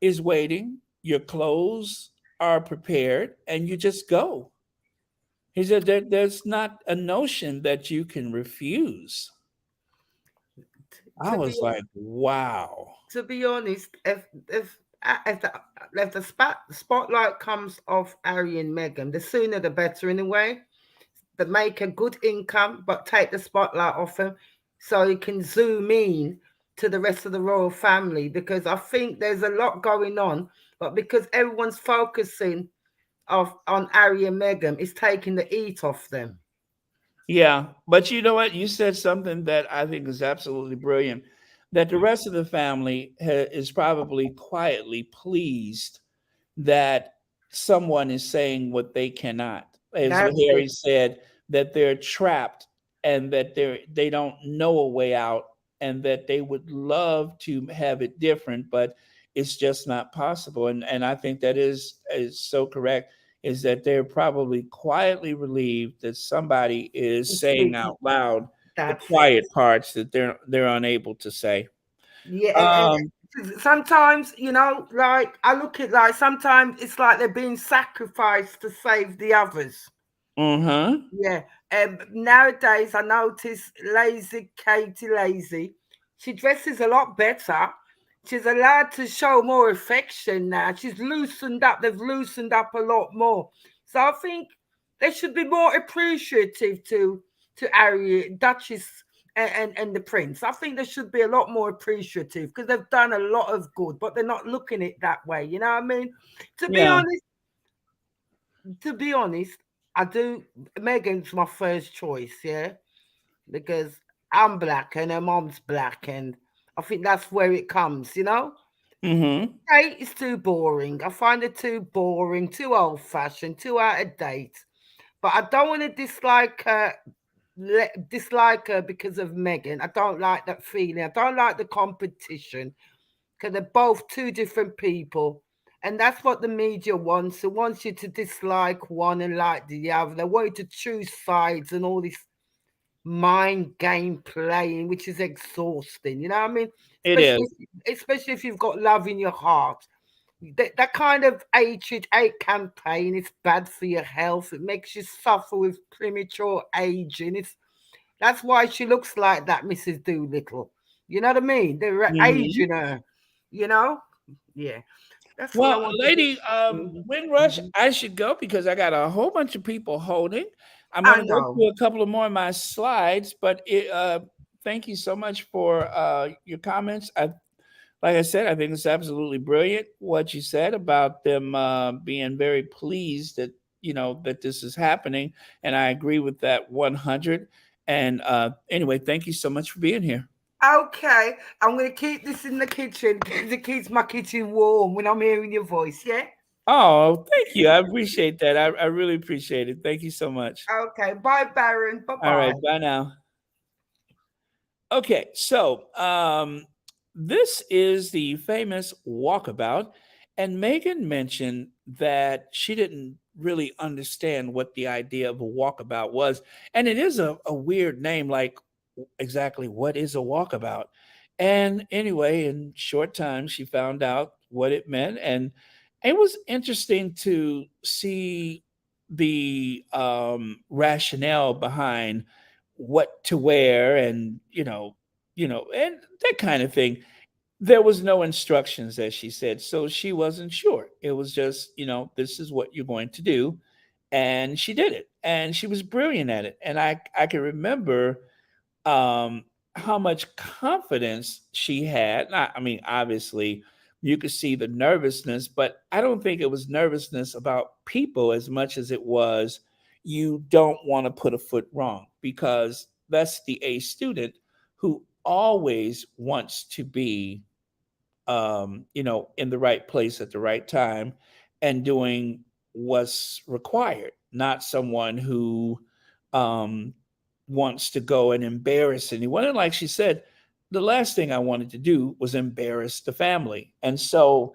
is waiting, your clothes are prepared, and you just go. He said there's not a notion that you can refuse. I to be was like, wow. honest, if the spotlight comes off Harry and Meghan, the sooner the better in a way. That make a good income, but take the spotlight off him so he can zoom in to the rest of the royal family. Because I think there's a lot going on, but because everyone's focusing on Harry and Meghan, it's taking the heat off them. Yeah, but you know what? You said something that I think is absolutely brilliant. That the rest of the family is probably quietly pleased that someone is saying what they cannot. As That's it. Harry said, that they're trapped and that they don't know a way out and that they would love to have it different, but it's just not possible. And I think that is so correct, is that they're probably quietly relieved that somebody is It's saying speaking. out loud the That's it. quiet parts that they're unable to say. Yeah, Um, sometimes like I look at like sometimes it's like they're being sacrificed to save the others. uh-huh. Yeah. Nowadays, I notice lazy Katie Lazy. She dresses a lot better. She's allowed to show more affection now. She's loosened up. They've loosened up a lot more. So I think they should be more appreciative to to Harry, Duchess, and the Prince. I think they should be a lot more appreciative because they've done a lot of good, but they're not looking at it that way. You know what I mean? To be Yeah. honest, to be honest, I do. Megan's my first choice, yeah, because I'm black and her mom's black, and I think that's where it comes. You know, Mm-hmm. Kate is too boring. I find her too boring, too old fashioned, too out of date. But I don't want to dislike her because of Megan. I don't like that feeling. I don't like the competition because they're both two different people. And that's what the media wants. It wants you to dislike one and like the other. They want you to choose sides and all this mind game playing, which is exhausting. You know what I mean? It Especially, is. especially if you've got love in your heart. That kind of hate campaign is bad for your health. It makes you suffer with premature aging. That's why she looks like that, Mrs. Doolittle. You know what I mean? They're Mm-hmm. aging her. You know? Yeah. That's all I Well, wanted to. lady, Mhm, Windrush, mhm. I should go because I got a whole bunch of people holding. I'm going I to go know. through a couple of more of my slides, but thank you so much for your comments. Like I said, I think it's absolutely brilliant what you said about them being very pleased that that this is happening, and I agree with that 100. And anyway, thank you so much for being here. Okay. I'm going to keep this in the kitchen because it keeps my kitchen warm when I'm hearing your voice. Yeah? Oh, thank you. I appreciate that. I really appreciate it. Thank you so much. Okay. Bye, Baron. Bye All bye. right, bye now. Okay, so this is the famous walkabout, and Megan mentioned that she didn't really understand what the idea of a walkabout was, and it is a weird name. Like, exactly what is a walkabout? And anyway, in short time, she found out what it meant, and it was interesting to see the rationale behind what to wear and and that kind of thing. There was no instructions, as she said, so she wasn't sure. It was just, this is what you're going to do, and she did it, and she was brilliant at it. And I can remember um, how much confidence she had. I mean, obviously, you could see the nervousness, but I don't think it was nervousness about people as much as it was you don't want to put a foot wrong, because that's the A student who always wants to be in the right place at the right time and doing what's required, not someone who um, wants to go and embarrass anyone. And like she said, the last thing I wanted to do was embarrass the family. And so,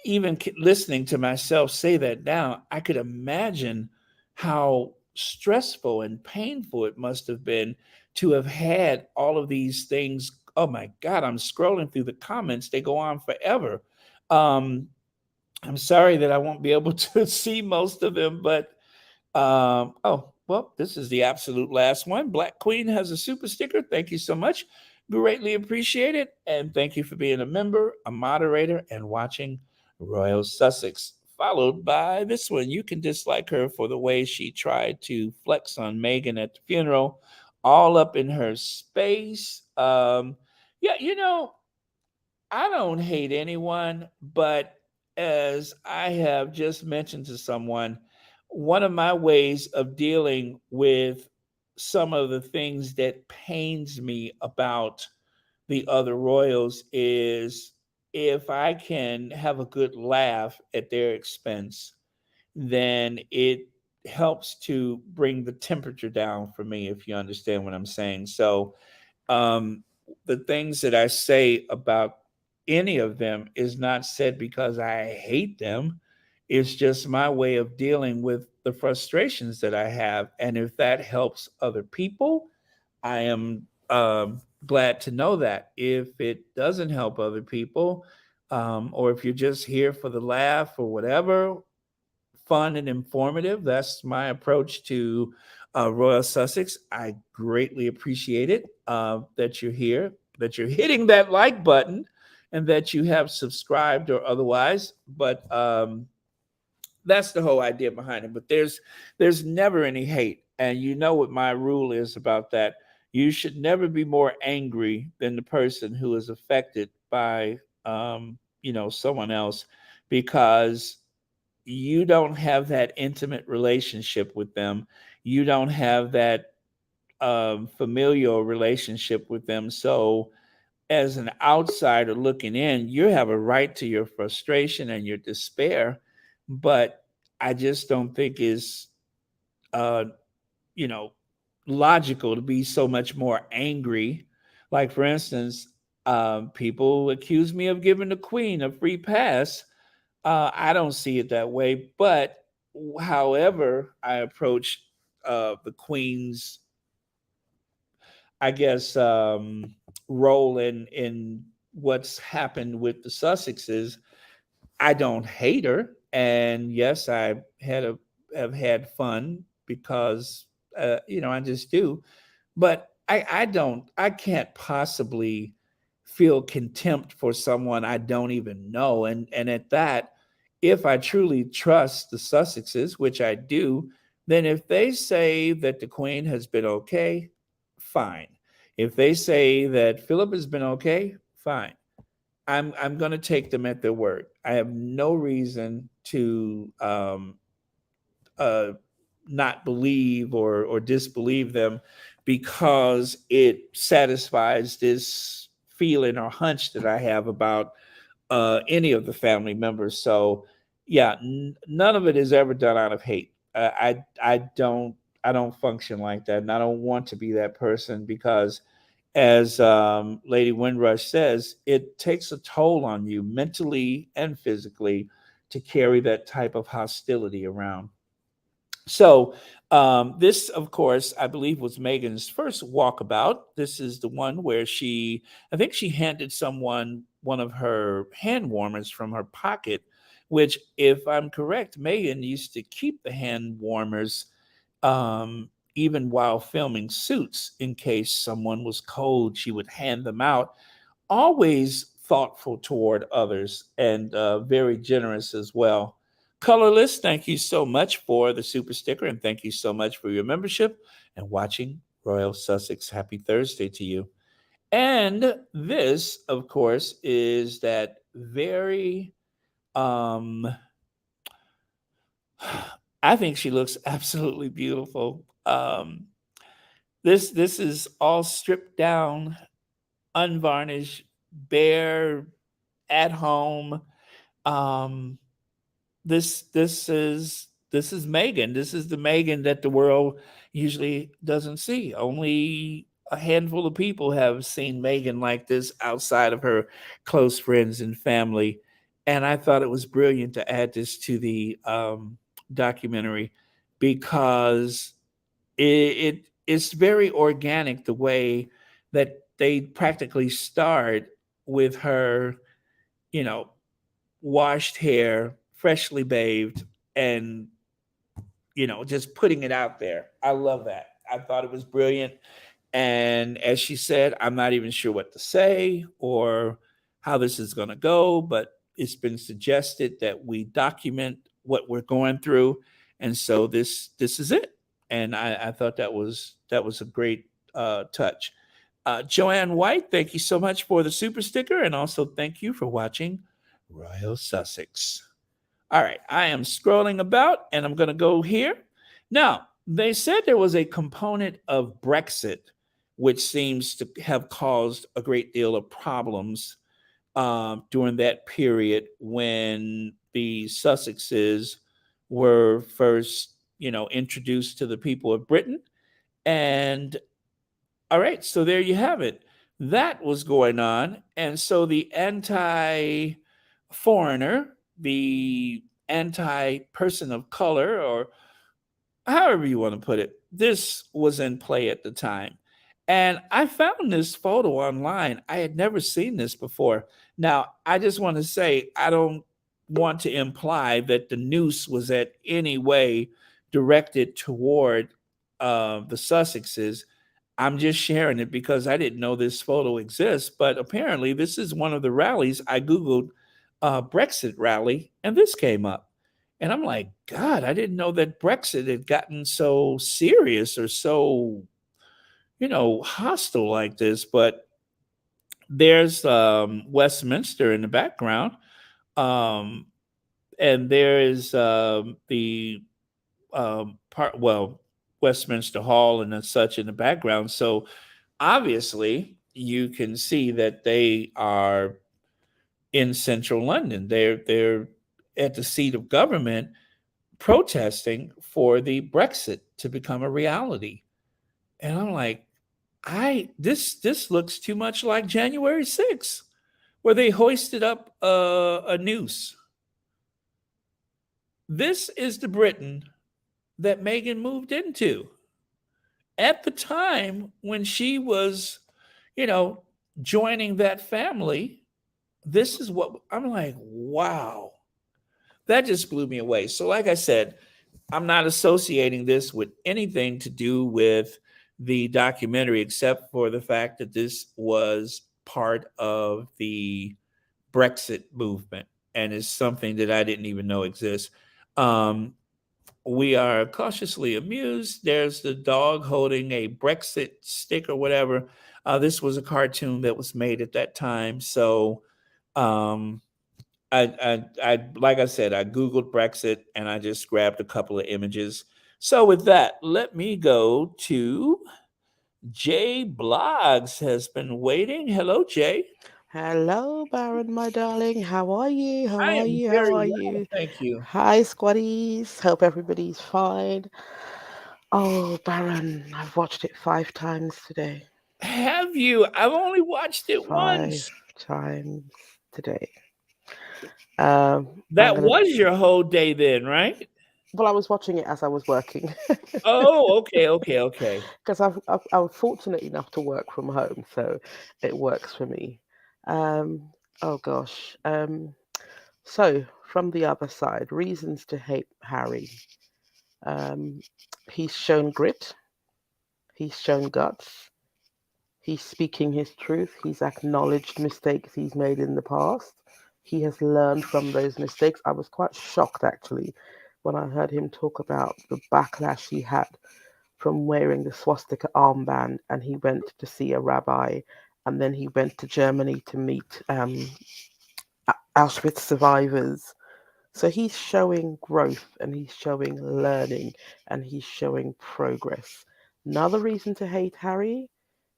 even listening to myself say that now, I could imagine how stressful and painful it must have been to have had all of these things. Oh my God, I'm scrolling through the comments. They go on forever. Um, I'm sorry that I won't be able to see most of them, but oh, well, this is the absolute last one. Black Queen has a super sticker. Thank you so much. Greatly appreciate it. And thank you for being a member, a moderator, and watching Royal Sussex. Followed by this one. You can dislike her for the way she tried to flex on Meghan at the funeral, all up in her space. Yeah, I don't hate anyone, but as I have just mentioned to someone, one of my ways of dealing with some of the things that pains me about the other royals is if I can have a good laugh at their expense, then it helps to bring the temperature down for me, if you understand what I'm saying. So, um, the things that I say about any of them is not said because I hate them. It's just my way of dealing with the frustrations that I have. And if that helps other people, I am glad to know that. If it doesn't help other people, or if you're just here for the laugh or whatever, fun and informative. That's my approach to Royal Sussex. I greatly appreciate it that you're here, that you're hitting that like button, and that you have subscribed or otherwise. But that's the whole idea behind it. But there's never any hate. And you know what my rule is about that. You should never be more angry than the person who is affected by, someone else, because you don't have that intimate relationship with them. You don't have that familial relationship with them. So, as an outsider looking in, you have a right to your frustration and your despair, but I just don't think is uh, you know, logical to be so much more angry. Like, for instance, people accuse me of giving the Queen a free pass. I don't see it that way, but however I approach the Queen's, I guess, role in what's happened with the Sussexes, I don't hate her, and yes, have had fun because I just do. But I can't possibly feel contempt for someone I don't even know, and at that, if I truly trust the Sussexes, which I do, then if they say that the Queen has been okay, fine. If they say that Philip has been okay, fine. I'm going to take them at their word. I have no reason to uh, not believe or disbelieve them because it satisfies this feeling or hunch that I have about any of the family members. So, yeah, none of it is ever done out of hate. I don't function like that, and I don't want to be that person because, as Lady Windrush says, it takes a toll on you mentally and physically to carry that type of hostility around. So, this, of course, I believe was Meghan's first walkabout. This is the one where I think she handed someone one of her hand warmers from her pocket, which, if I'm correct, Meghan used to keep the hand warmers even while filming Suits in case someone was cold. She would hand them out, always thoughtful toward others and very generous as well. Colorless, thank you so much for the super sticker and thank you so much for your membership and watching Royal Sussex. Happy Thursday to you. And this, of course, is that very, um, I think she looks absolutely beautiful. This is all stripped down, unvarnished, bare, at home. Um, this is Meghan. This is the Meghan that the world usually doesn't see. Only a handful of people have seen Meghan like this outside of her close friends and family. And I thought it was brilliant to add this to the documentary because it's very organic the way that they practically start with her, you know, washed hair, freshly bathed, and just putting it out there. I love that. I thought it was brilliant. And as she said, I'm not even sure what to say or how this is going to go, but it's been suggested that we document what we're going through, and so this is it. And I thought that was a great touch. Joanne White, thank you so much for the super sticker, and also thank you for watching Royal Sussex. All right, I am scrolling about and I'm going to go here. Now, they said there was a component of Brexit which seems to have caused a great deal of problems during that period when the Sussexes were first, introduced to the people of Britain. And all right, so there you have it. That was going on. And so the anti foreigner, the anti person of color, or however you want to put it, this was in play at the time. And I found this photo online. I had never seen this before. Now, I just want to say, I don't want to imply that the noose was at any way directed toward the Sussexes. I'm just sharing it because I didn't know this photo exists. But apparently, this is one of the rallies. I Googled Brexit rally, and this came up. And I'm like, God, I didn't know that Brexit had gotten so serious or so, hostile like this. But there's Westminster in the background. Um, and there is the Westminster Hall and such in the background. So obviously, you can see that they are in central London. They're at the seat of government protesting for the Brexit to become a reality. And I'm like, this looks too much like January 6th, where they hoisted up a noose. This is the Britain that Meghan moved into at the time when she was, you know, joining that family. This is what I'm like, wow. That just blew me away. So, like I said, I'm not associating this with anything to do with the documentary, except for the fact that this was part of the Brexit movement and is something that I didn't even know exists. Um, we are cautiously amused. There's the dog holding a Brexit stick or whatever. This was a cartoon that was made at that time. So, um, like I said, I Googled Brexit and I just grabbed a couple of images. So with that, let me go to Jay Blogs has been waiting. Hello, Jay. Hello, Baron, my darling. How are you? How I are am you? How very are well, you? thank you. Hi, squaddies. Hope everybody's fine. Oh, Baron, I've watched it 5 times today. Have you? I've only watched it Five once. times today. I'm That gonna. was your whole day then, right? Well, I was watching it as I was working Oh, okay, okay, okay. because I'm fortunate enough to work from home, so it works for me. Um, oh gosh. So from the other side, reasons to hate Harry. Um, he's shown grit, he's shown guts, he's speaking his truth, he's acknowledged mistakes he's made in the past. He has learned from those mistakes. I was quite shocked actually when I heard him talk about the backlash he had from wearing the swastika armband, and he went to see a rabbi, and then he went to Germany to meet Auschwitz survivors. So he's showing growth and he's showing learning and he's showing progress. Another reason to hate Harry,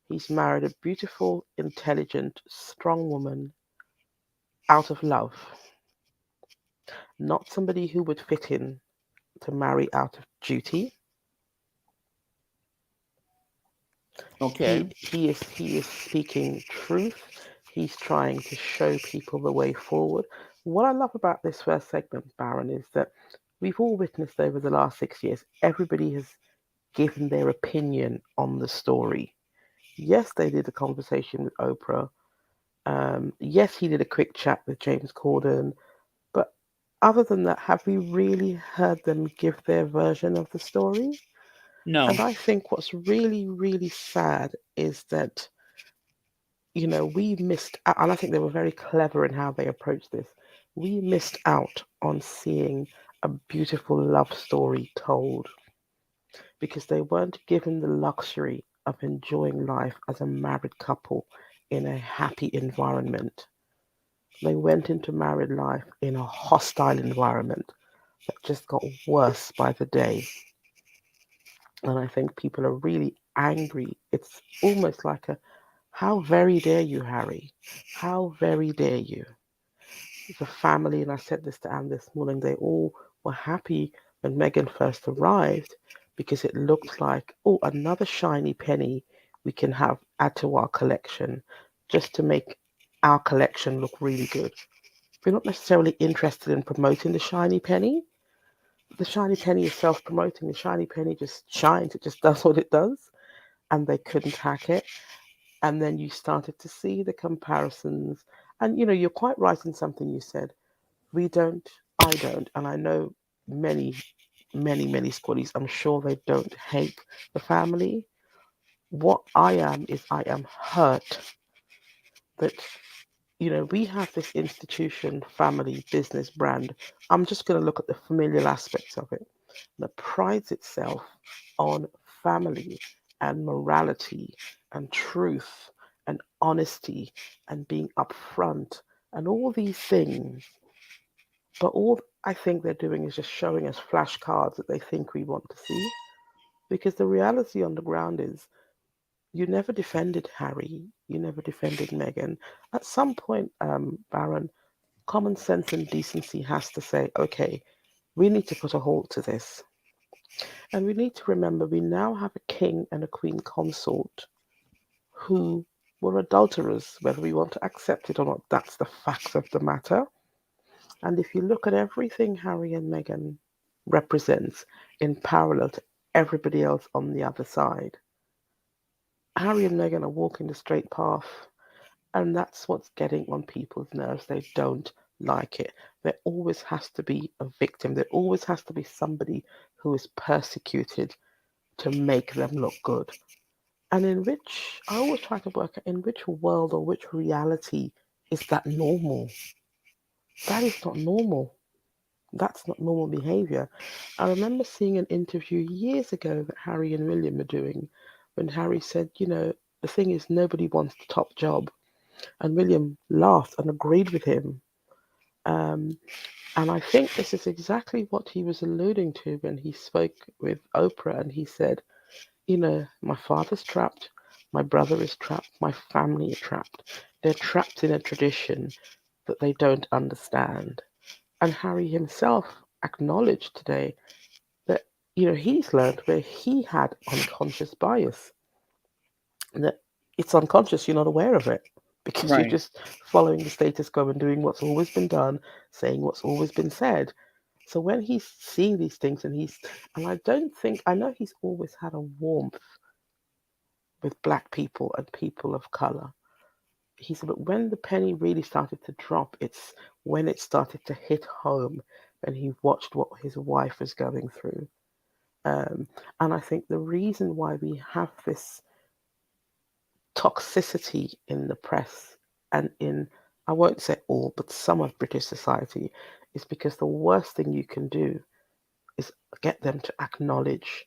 he's married a beautiful, intelligent, strong woman out of love. Not somebody who would fit in to marry out of duty. Okay. He is speaking truth. He's trying to show people the way forward. What I love about this first segment, Baron, is that we've all witnessed over the last 6 years, everybody has given their opinion on the story. Yes, they did a conversation with Oprah. Yes, he did a quick chat with James Corden. But other than that, have we really heard them give their version of the story? No. And I think what's really, really sad is that, we missed out, and I think they were very clever in how they approached this. We missed out on seeing a beautiful love story told because they weren't given the luxury of enjoying life as a married couple in a happy environment. They went into married life in a hostile environment that just got worse by the day. And I think people are really angry. It's almost like how very dare you, Harry? How very dare you? The family, and I said this to Anne this morning, they all were happy when Meghan first arrived because it looked like, oh, another shiny penny we can have add to our collection just to make our collection look really good. We're not necessarily interested in promoting the shiny penny. The shiny penny is self promoting. The shiny penny just shines, it just does what it does, and they couldn't hack it. And then you started to see the comparisons. And you're quite right in something you said. We don't, I don't, and I know many, many, many squaddies, I'm sure they don't hate the family. What I am is I am hurt that, we have this institution, family, business, brand. I'm just going to look at the familial aspects of it that prides itself on family and morality and truth and honesty and being upfront and all these things. But all I think they're doing is just showing us flashcards that they think we want to see. Because the reality on the ground is you never defended Harry, you never defended Meghan. At some point, Baron, common sense and decency has to say, okay, we need to put a halt to this. And we need to remember we now have a king and a queen consort who were adulterers, whether we want to accept it or not. That's the fact of the matter. And if you look at everything Harry and Meghan represents in parallel to everybody else on the other side, Harry and Meghan are walking the straight path. And that's what's getting on people's nerves. They don't like it. There always has to be a victim. There always has to be somebody who is persecuted to make them look good. And I always try to work out in which world or which reality is that normal? That is not normal. That's not normal behavior. I remember seeing an interview years ago that Harry and William were doing when Harry said, the thing is, nobody wants the top job. And William laughed and agreed with him. Um, and I think this is exactly what he was alluding to when he spoke with Oprah and he said, my father's trapped, my brother is trapped, my family are trapped. They're trapped in a tradition that they don't understand. And Harry himself acknowledged today that, he's learned where he had unconscious bias. That it's unconscious, you're not aware of it because you're Right. just following the status quo and doing what's always been done, saying what's always been said. So when he's seeing these things and I know he's always had a warmth with black people and people of color. He said, but when the penny really started to drop, it's when it started to hit home and he watched what his wife was going through. And I think the reason why we have this toxicity in the press and I won't say all, but some of British society is because the worst thing you can do is get them to acknowledge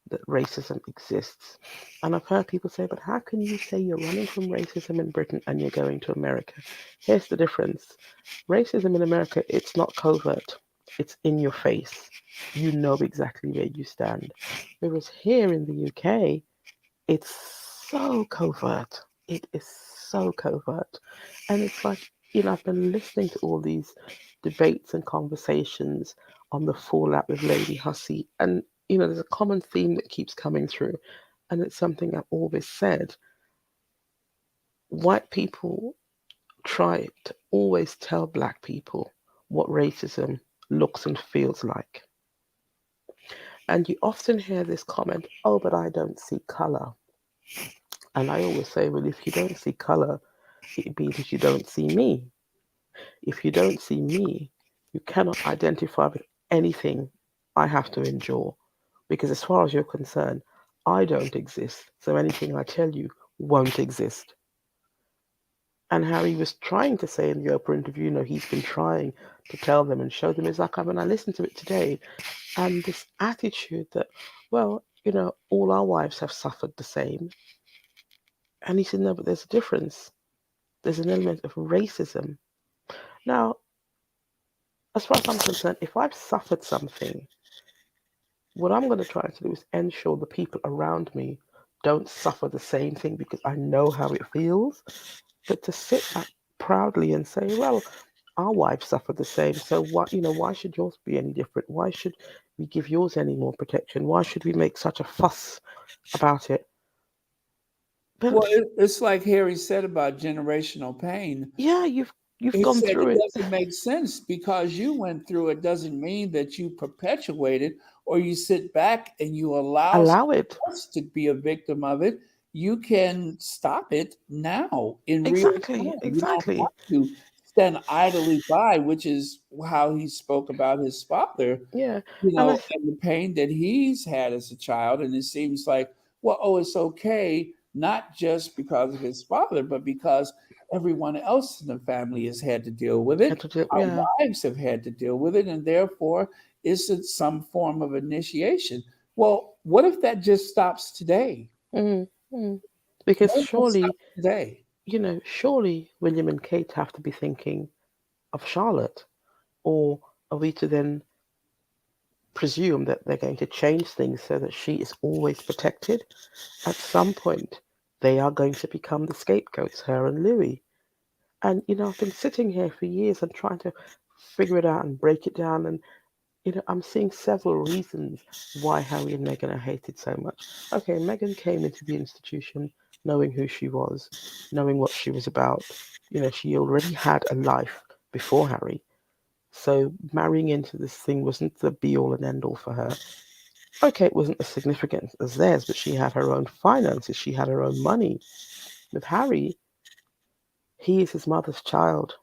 that racism exists. And I've heard people say, but how can you say you're running from racism in Britain and you're going to America? Here's the difference. Racism in America, it's not covert. It's in your face. You know exactly where you stand. Whereas here in the UK, it's so covert. It is so covert. And it's like, I've been listening to all these debates and conversations on the fallout with Lady Hussey. And, there's a common theme that keeps coming through. And it's something I've always said. White people try to always tell black people what racism looks and feels like. And you often hear this comment, oh, but I don't see color. And I always say, well, if you don't see color, it means you don't see me. If you don't see me, you cannot identify with anything I have to endure. Because as far as you're concerned, I don't exist. So anything I tell you won't exist. And Harry was trying to say in the Oprah interview, he's been trying to tell them and show them. It's like, when I listened to it today, and this attitude that, well, all our wives have suffered the same. And he said, no, but there's a difference. There's an element of racism. Now, as far as I'm concerned, if I've suffered something, what I'm going to try to do is ensure the people around me don't suffer the same thing because I know how it feels. But to sit back proudly and say, well, our wives suffer the same, so why should yours be any different? Why should we give yours any more protection? Why should we make such a fuss about it? But Well, it's like Harry said about generational pain. yeah, you've He gone said through it it. doesn't make sense because you went through it doesn't mean that you perpetuate it or you sit back and you allow Allow it. us to be a victim of it. You can stop it now in real Exactly. time. You don't Exactly. have to stand idly by, which is how he spoke about his father, Yeah. And and the pain that he's had as a child. And it seems like, well, oh, it's okay, not just because of his father, but because everyone else in the family has had to deal with it. Our Yeah. wives have had to deal with it, and therefore, is it some form of initiation? Well, what if that just stops today? Mm, mm. Because What if that surely, stops today? surely William and Kate have to be thinking of Charlotte, or are we to then presume that they're going to change things so that she is always protected? At some point, they are going to become the scapegoats, her and Louis. And I've been sitting here for years and trying to figure it out and break it down. And I'm seeing several reasons why Harry and Meghan are hated so much. Okay, Meghan came into the institution knowing who she was, knowing what she was about. She already had a life before Harry. So marrying into this thing wasn't the be all and end all for her. Okay, it wasn't as significant as theirs, but she had her own finances, she had her own money. With Harry, he is his mother's child.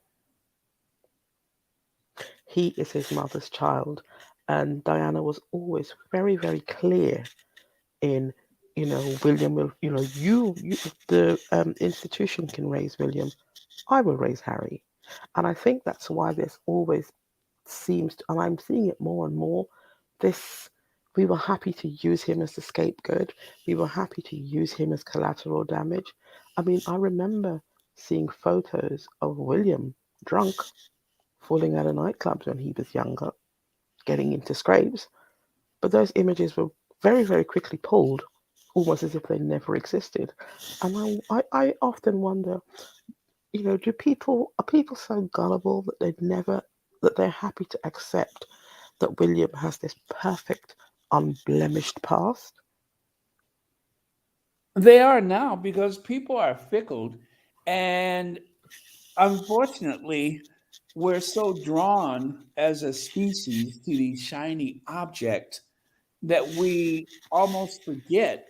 He is his mother's child. And Diana was always very, very clear in, William will, you the institution can raise William. I will raise Harry. And I think that's why there's always seems to, and I'm seeing it more and more, this we were happy to use him as the scapegoat. We were happy to use him as collateral damage. I mean, I remember seeing photos of William drunk, falling out of nightclubs when he was younger, getting into scrapes. But those images were very, very quickly pulled, almost as if they never existed. And I often wonder, are people so gullible that that they're happy to accept that William has this perfect, unblemished past? They are now, because people are fickle, and unfortunately, we're so drawn as a species to these shiny objects that we almost forget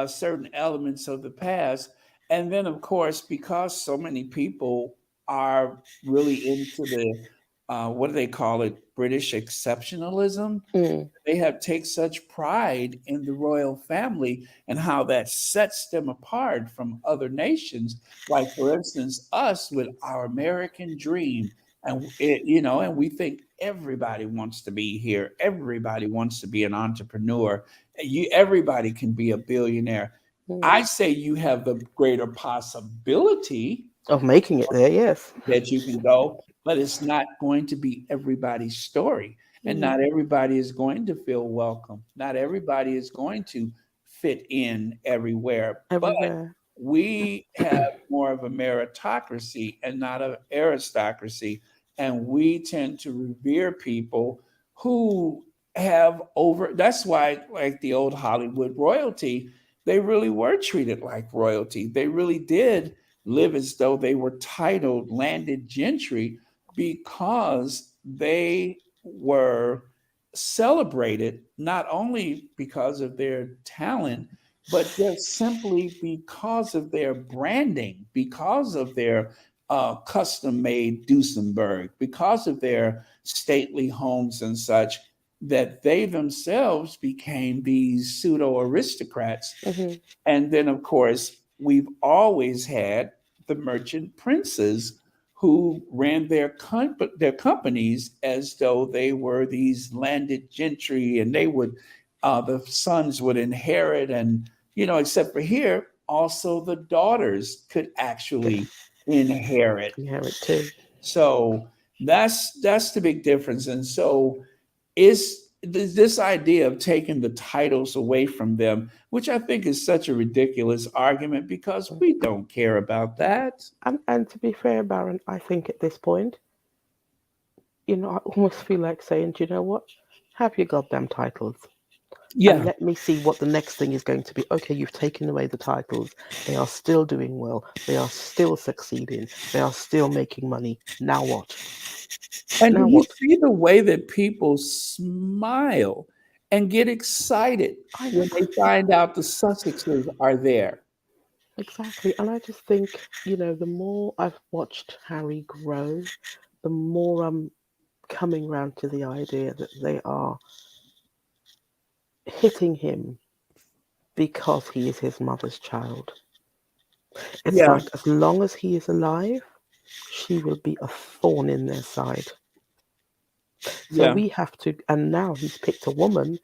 certain elements of the past. And then, of course, because so many people are really into the what do they call it? British exceptionalism. Mm, They have take such pride in the royal family and how that sets them apart from other nations. Like, for instance, us with our American dream, and and we think everybody wants to be here. Everybody wants to be an entrepreneur. Everybody can be a billionaire. mm. I say you have the greater possibility Of making it there, yes. that you can go, but it's not going to be everybody's story. And Mm, not everybody is going to feel welcome. Not everybody is going to fit in everywhere. But everywhere. we have more of a meritocracy and not an aristocracy. And we tend to revere people who have over, that's why, like the old Hollywood royalty, they really were treated like royalty. They really did live as though they were titled landed gentry because they were celebrated not only because of their talent, but just simply because of their branding, because of their custom made Duesenberg, because of their stately homes and such, that they themselves became these pseudo aristocrats. Hmm. And then, of course, we've always had the merchant princes who ran their companies as though they were these landed gentry, and they would the sons would inherit, and except for here, also the daughters could actually inherit. Inherit too. So that's the big difference. And so is this idea of taking the titles away from them, which I think is such a ridiculous argument, because we don't care about that. And to be fair, Baron, I think at this point, I almost feel like saying, do you know what? Have your goddamn titles. And Yeah. let me see what the next thing is going to be. Okay, you've taken away the titles. They are still doing well. They are still succeeding. They are still making money. Now what? And do Now you what? see the way that people smile and get excited I know. when they find out the Sussexes are there? Exactly. And I just think, the more I've watched Harry grow, the more I'm coming round to the idea that they are hitting him because he is his mother's child. It's Yeah, like as long as he is alive, she will be a thorn in their side. So yeah, we have to, and now he's picked a woman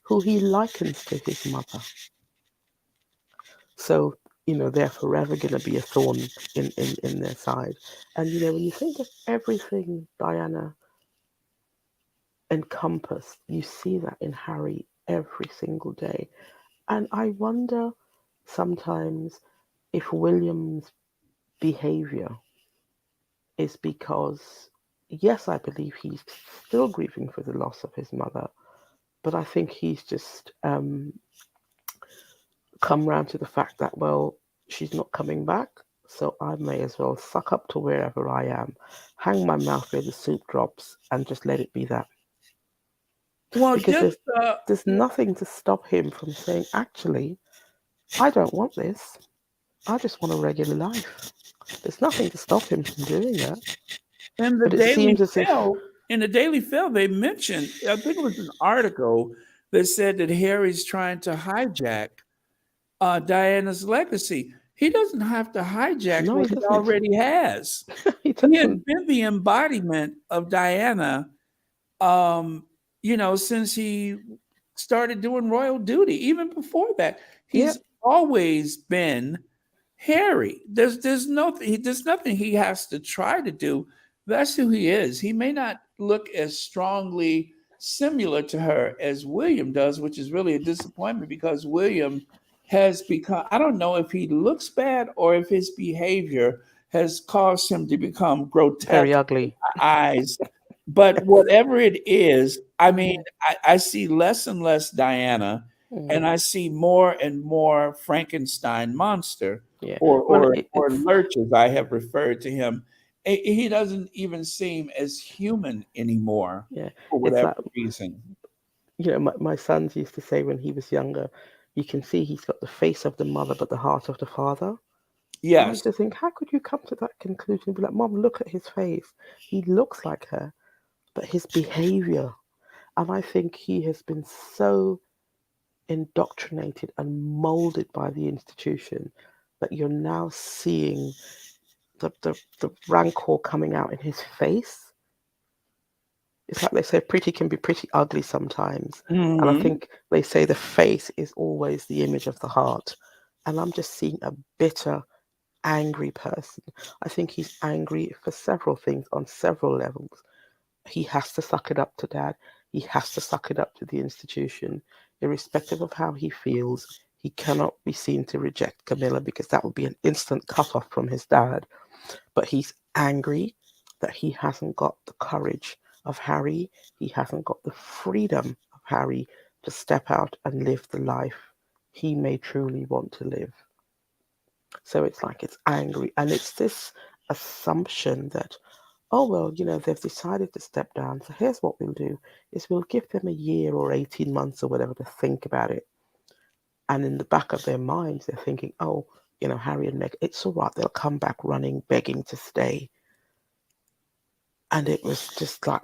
who he likens to his mother. So, they're forever going to be a thorn in their side. And, when you think of everything Diana encompassed, you see that in Harry every single day. And I wonder sometimes if William's behavior is because, yes, I believe he's still grieving for the loss of his mother, but I think he's just come round to the fact that, well, she's not coming back, so I may as well suck up to wherever I am, hang my mouth where the soup drops, and just let it be that. well, Because just there's nothing to stop him from saying, actually, I don't want this. I just want a regular life. There's nothing to stop him from doing that. in the But it Daily seems as if, Mail, they mentioned, I think it was an article that said that Harry's trying to hijack Diana's legacy. He doesn't have to hijack no, what he he doesn't. already has. He He has doesn't. been the embodiment of Diana, since he started doing royal duty. Even before that, Yep. he's always been Harry. There's nothing he has to try to do. That's who he is. He may not look as strongly similar to her as William does, which is really a disappointment because William has become, I don't know if he looks bad or if his behavior has caused him to become grotesque Very ugly. eyes. But whatever it is, I mean, Mm, I see less and less Diana, and mm, I see more and more Frankenstein monster, yeah. or Well, or or it's Lurch, as I have referred to him. He doesn't even seem as human anymore yeah. for It's whatever like reason. my sons used to say when he was younger, you can see he's got the face of the mother but the heart of the father. And I Yes. used to think, how could you come to that conclusion? Be like, Mom, look at his face. He looks like her, but his behavior. And I think he has been so indoctrinated and molded by the institution that you're now seeing the rancor coming out in his face. It's like they say pretty can be pretty ugly sometimes. And I Hmm. think they say the face is always the image of the heart. And I'm just seeing a bitter, angry person. I think he's angry for several things on several levels. He has to suck it up to dad. He has to suck it up to the institution. Irrespective of how he feels, he cannot be seen to reject Camilla because that would be an instant cut off from his dad. But he's angry that he hasn't got the courage of Harry. He hasn't got the freedom of Harry to step out and live the life he may truly want to live. So it's like it's angry. And it's this assumption that, oh, well, they've decided to step down. So here's what we'll do is we'll give them a year or 18 months or whatever to think about it. And in the back of their minds, they're thinking, oh, Harry and Meg, it's all right. They'll come back running, begging to stay. And it was just like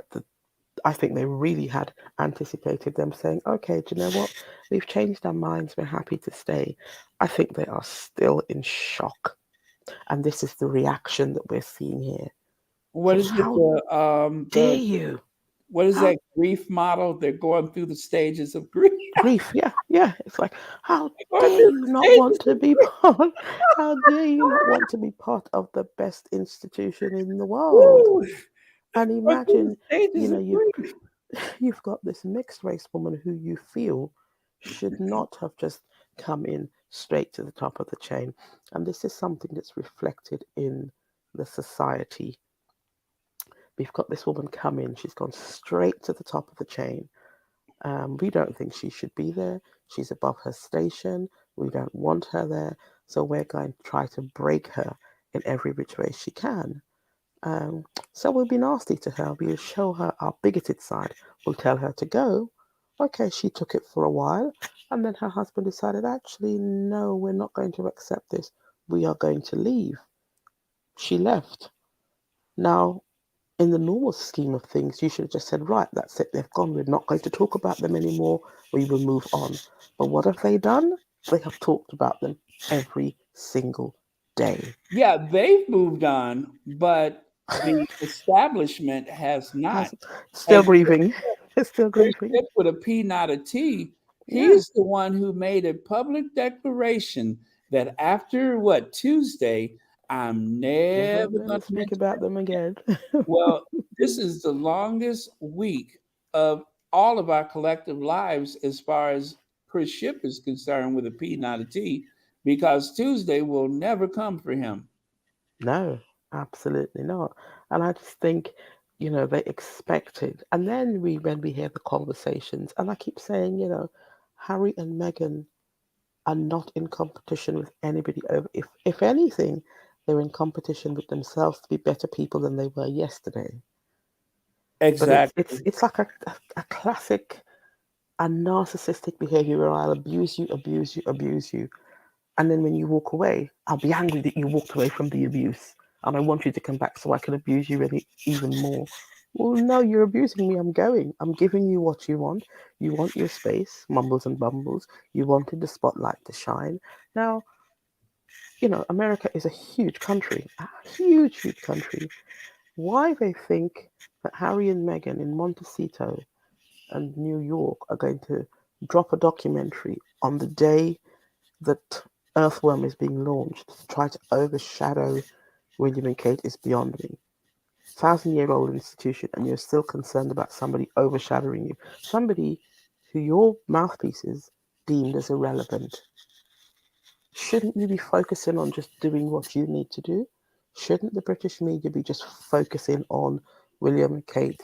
I think they really had anticipated them saying, okay, do you know what? We've changed our minds. We're happy to stay. I think they are still in shock. And this is the reaction that we're seeing here. What So is it? how dare you? What is How that grief model? They're going through the stages of grief. grief? Yeah, yeah. It's like, how Going dare through you the not want stages to of be grief. part? How dare you not want to be part of the best institution in the world? Woo! And Going through the imagine, stages of you've grief. you've got this mixed race woman who you feel should not have just come in straight to the top of the chain. And this is something that's reflected in the society. We've got this woman come in, she's gone straight to the top of the chain. We don't think she should be there. She's above her station. We don't want her there. So we're going to try to break her in every which way she can. So we'll be nasty to her. We'll show her our bigoted side. We'll tell her to go. Okay, she took it for a while. And then her husband decided, actually, no, we're not going to accept this. We are going to leave. She left. Now, in the normal scheme of things, you should have just said, right, that's it, they've gone. We're not going to talk about them anymore. We will move on. But what have they done? They have talked about them every single day. Yeah, they've moved on, but the establishment has not. Has still And grieving. It's still Chris grieving. Ship with a P, not a T, Yeah. he's the one who made a public declaration that after what Tuesday, I'm Never never going gonna to speak mention about it them again. again. Well, this is the longest week of all of our collective lives as far as Chris Ship is concerned with a P, not a T, because Tuesday will never come for him. No, absolutely not. And I just think, they expected. And then when we hear the conversations, and I keep saying, Harry and Meghan are not in competition with anybody over. If anything, they're in competition with themselves to be better people than they were yesterday. But it's it's Exactly. it's like a classic, a narcissistic behavior where I'll abuse you, abuse you, abuse you. And then when you walk away, I'll be angry that you walked away from the abuse. And I want you to come back so I can abuse you even more. Well, no, you're abusing me. I'm going. I'm giving you what you want. You want your space, mumbles and bumbles. You wanted the spotlight to shine. Now, America is a huge country, a huge, huge country. Why they think that Harry and Meghan in Montecito and New York are going to drop a documentary on the day that Earthworm is being launched to try to overshadow William and Kate is beyond me. 1,000-year-old institution, and you're still concerned about somebody overshadowing you. Somebody who your mouthpieces deemed as irrelevant. Shouldn't you be focusing on just doing what you need to do? Shouldn't the British media be just focusing on William, Kate,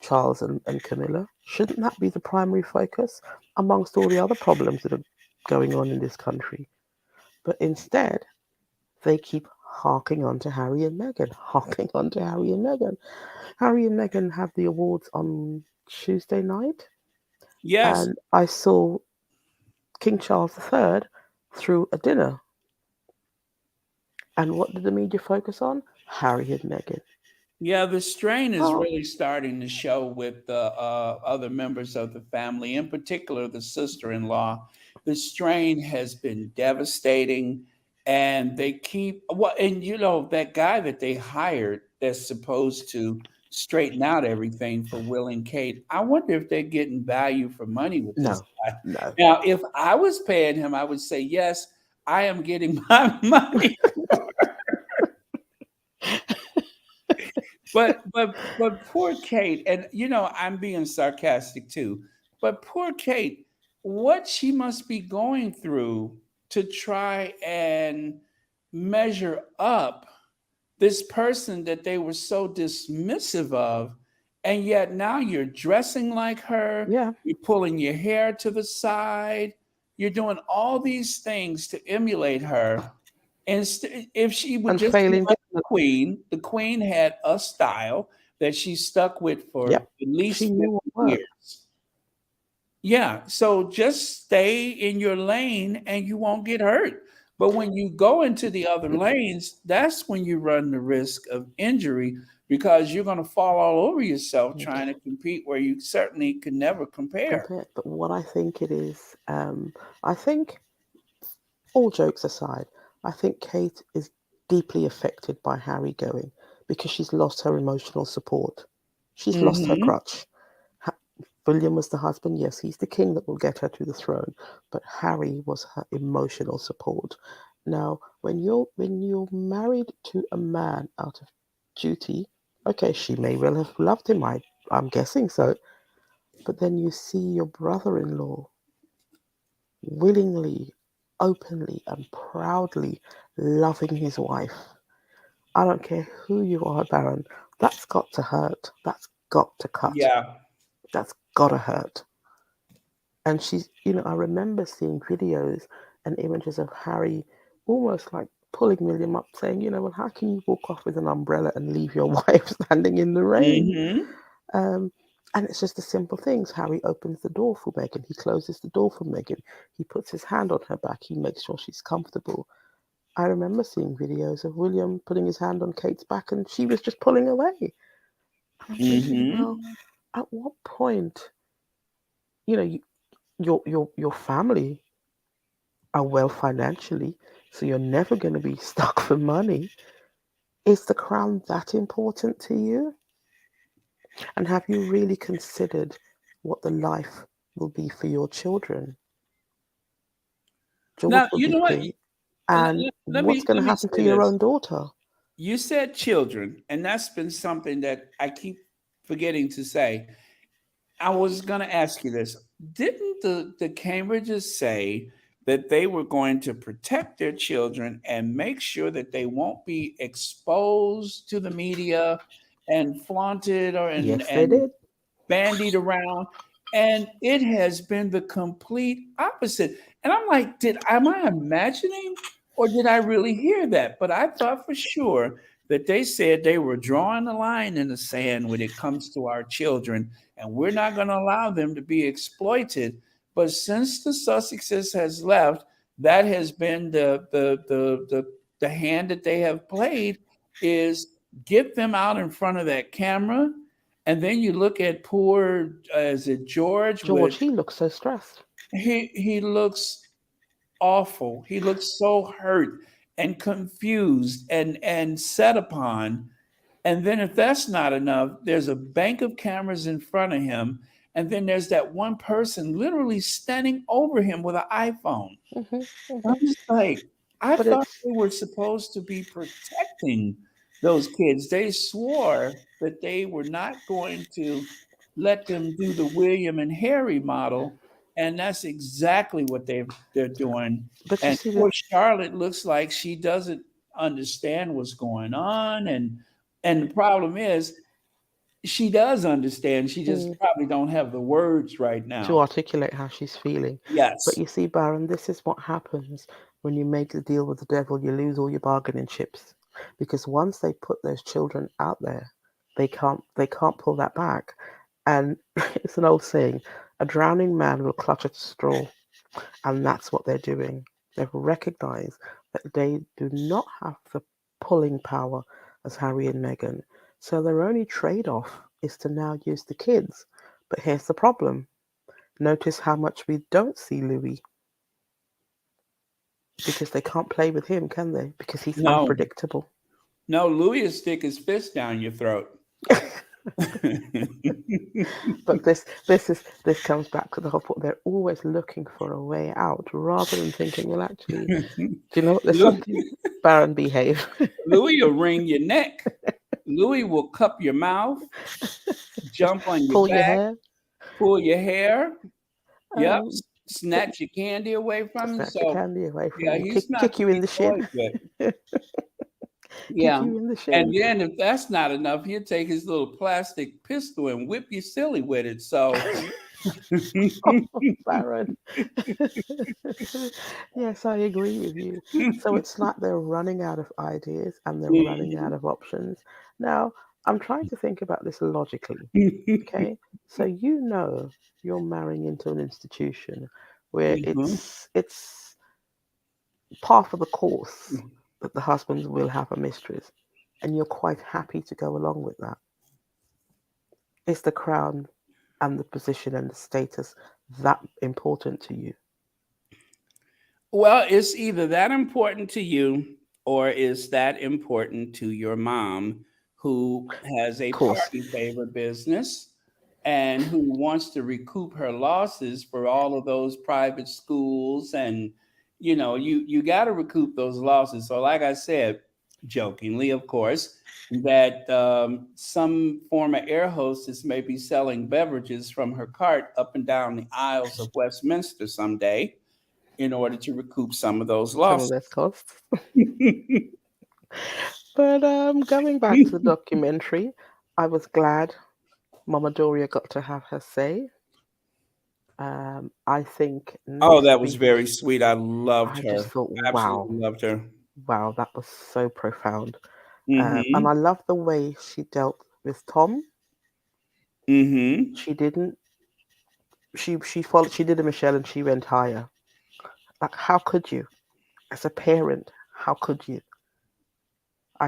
Charles, and Camilla? Shouldn't that be the primary focus amongst all the other problems that are going on in this country? But instead, they keep harking on to Harry and Meghan, harking on to Harry and Meghan. Harry and Meghan have the awards on Tuesday night, Yes. and I saw King Charles III through a dinner. And what did the media focus on? Harry and Meghan. Yeah, the strain is Well, really starting to show with the other members of the family, in particular the sister-in-law. The strain has been devastating, and they keep well. And that guy that they hired that's supposed to straighten out everything for Will and Kate. I wonder if they're getting value for money with this no, guy. no. Now, if I was paying him, I would say yes. I am getting my money. But poor Kate, and I'm being sarcastic too. But poor Kate, what she must be going through to try and measure up this person that they were so dismissive of, and yet now you're dressing like her, Yeah, you're pulling your hair to the side, you're doing all these things to emulate her. And if she would and just be failing. like the queen had a style that she stuck with for Yep, at she least knew what 50 worked. years. Yeah, so just stay in your lane and you won't get hurt. But when you go into the other lanes, that's when you run the risk of injury because you're going to fall all over yourself trying to compete where you certainly could never compare. Compare, but what I think it is, I think, all jokes aside, I think Kate is deeply affected by Harry going because she's lost her emotional support. She's lost her Hmm. crutch. Ha- William was the husband, yes, he's the king that will get her to the throne, but Harry was her emotional support. Now, when you're married to a man out of duty, okay, she may well have loved him. I'm guessing so. But then you see your brother-in-law willingly, openly, and proudly loving his wife. I don't care who you are, Baron. That's got to hurt. That's got to cut. Yeah. That's gotta hurt. And I remember seeing videos and images of Harry almost like pulling William up, saying, well, how can you walk off with an umbrella and leave your wife standing in the rain? Hmm. Um, and it's just the simple things. Harry opens the door for Meghan. He closes the door for Meghan. He puts his hand on her back. He makes sure she's comfortable. I remember seeing videos of William putting his hand on Kate's back and she was just pulling away. And I'm thinking, well, Hmm. at what point, you, your family are well financially. so you're never going to be stuck for money. Is the crown that important to you? And have you really considered what the life will be for your children? George Now, will you be know what? king. And Let what's me going to let me happen say to your this. own daughter? You said children, and that's been something that I keep forgetting to say. I was going to ask you this. Didn't the Cambridges say that they were going to protect their children and make sure that they won't be exposed to the media and flaunted or Yes, they and did. bandied around? And it has been the complete opposite. And I'm like, am I imagining or did I really hear that? But I thought for sure that they said they were drawing a line in the sand when it comes to our children, and we're not going to allow them to be exploited. But since the Sussexes has left, that has been the hand that they have played is get them out in front of that camera, and then you look at poor, is it George? George, With he looks so stressed. he looks awful. He looks so hurt and confused and set upon. And then if that's not enough, there's a bank of cameras in front of him, and then there's that one person literally standing over him with an iPhone. Hmm. I'm just like, I But thought it's they were supposed to be protecting those kids. They swore that they were not going to let them do the William and Harry model, and that's exactly what they're doing. but you And see the poor Charlotte looks like she doesn't understand what's going on, and the problem is she does understand. She just mm, probably don't have the words right to now. articulate how she's feeling. But Yes. you see, Baron, this is what happens when you make the deal with the devil. You lose all your bargaining chips, because once they put those children out there, they can't pull that back. And it's an old saying: a drowning man will clutch at a straw, and that's what they're doing. They've recognized that they do not have the pulling power as Harry and Meghan. So their only trade-off is to now use the kids. But here's the problem. Notice how much we don't see Louis, because they can't play with him, can they? Because he's No. unpredictable. No, Louis will stick his fist down your throat. But this comes back to the whole point. They're always looking for a way out rather than thinking, well, actually, do you know what? There's Louis, something. Baron, behave. Louis will wring your neck. Louis will cup your mouth, jump on your Pull your back, hair. pull your hair. Yep, Um, snatch your candy away from you. snatch your So candy away from yeah, you. he's not Kick to you in be the shin. toyed with. Kick Yeah, you in the and shin. then if that's not enough, he'll take his little plastic pistol and whip you silly with it. So Baron. Yes, I agree with you. So it's like they're running out of ideas and they're running out of options. Now, I'm trying to think about this logically. Okay, so you're marrying into an institution where Mhm. it's par for the course that the husband will have a mistress, and you're quite happy to go along with that. Is the crown and the position and the status that important to you? Well, it's either that important to you or is that important to your mom who has a Of course. party favor business and who wants to recoup her losses for all of those private schools, and you got to recoup those losses. So like I said, jokingly of course, that some former air hostess may be selling beverages from her cart up and down the aisles of Westminster someday in order to recoup some of those Some of losses. those costs. But going back to the documentary, I was glad Mama Doria got to have her say. I think Oh, next that was week, very sweet. I loved I just her. thought, Absolutely wow, loved her. wow, that was so profound. And Mm-hmm. I love the way she dealt with Tom. Mm-hmm. She didn't. She followed. She did a Michelle, and she went higher. Like, how could you, as a parent? How could you?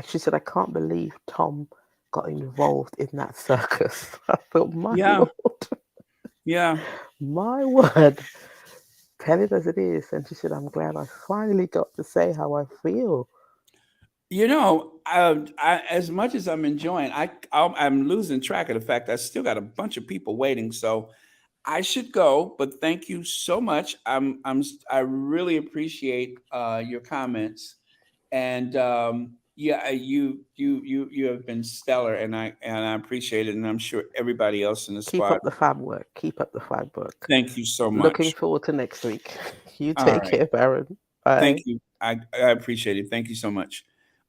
She said, I can't believe Tom got involved in that circus. I thought, my Yeah. lord, Yeah. my word. tell it as it is. And she said, I'm glad I finally got to say how I feel. As much as I'm enjoying, I'm losing track of the fact I still got a bunch of people waiting. So I should go, but thank you so much. I really appreciate your comments, and yeah, you have been stellar, and I appreciate it, and I'm sure everybody else in the Keep squad. up the fab work. Keep up the fab work. Thank you so Looking much. forward to next week. You All take right, care, Baron. thank Bye. you. I appreciate it. Thank you so much.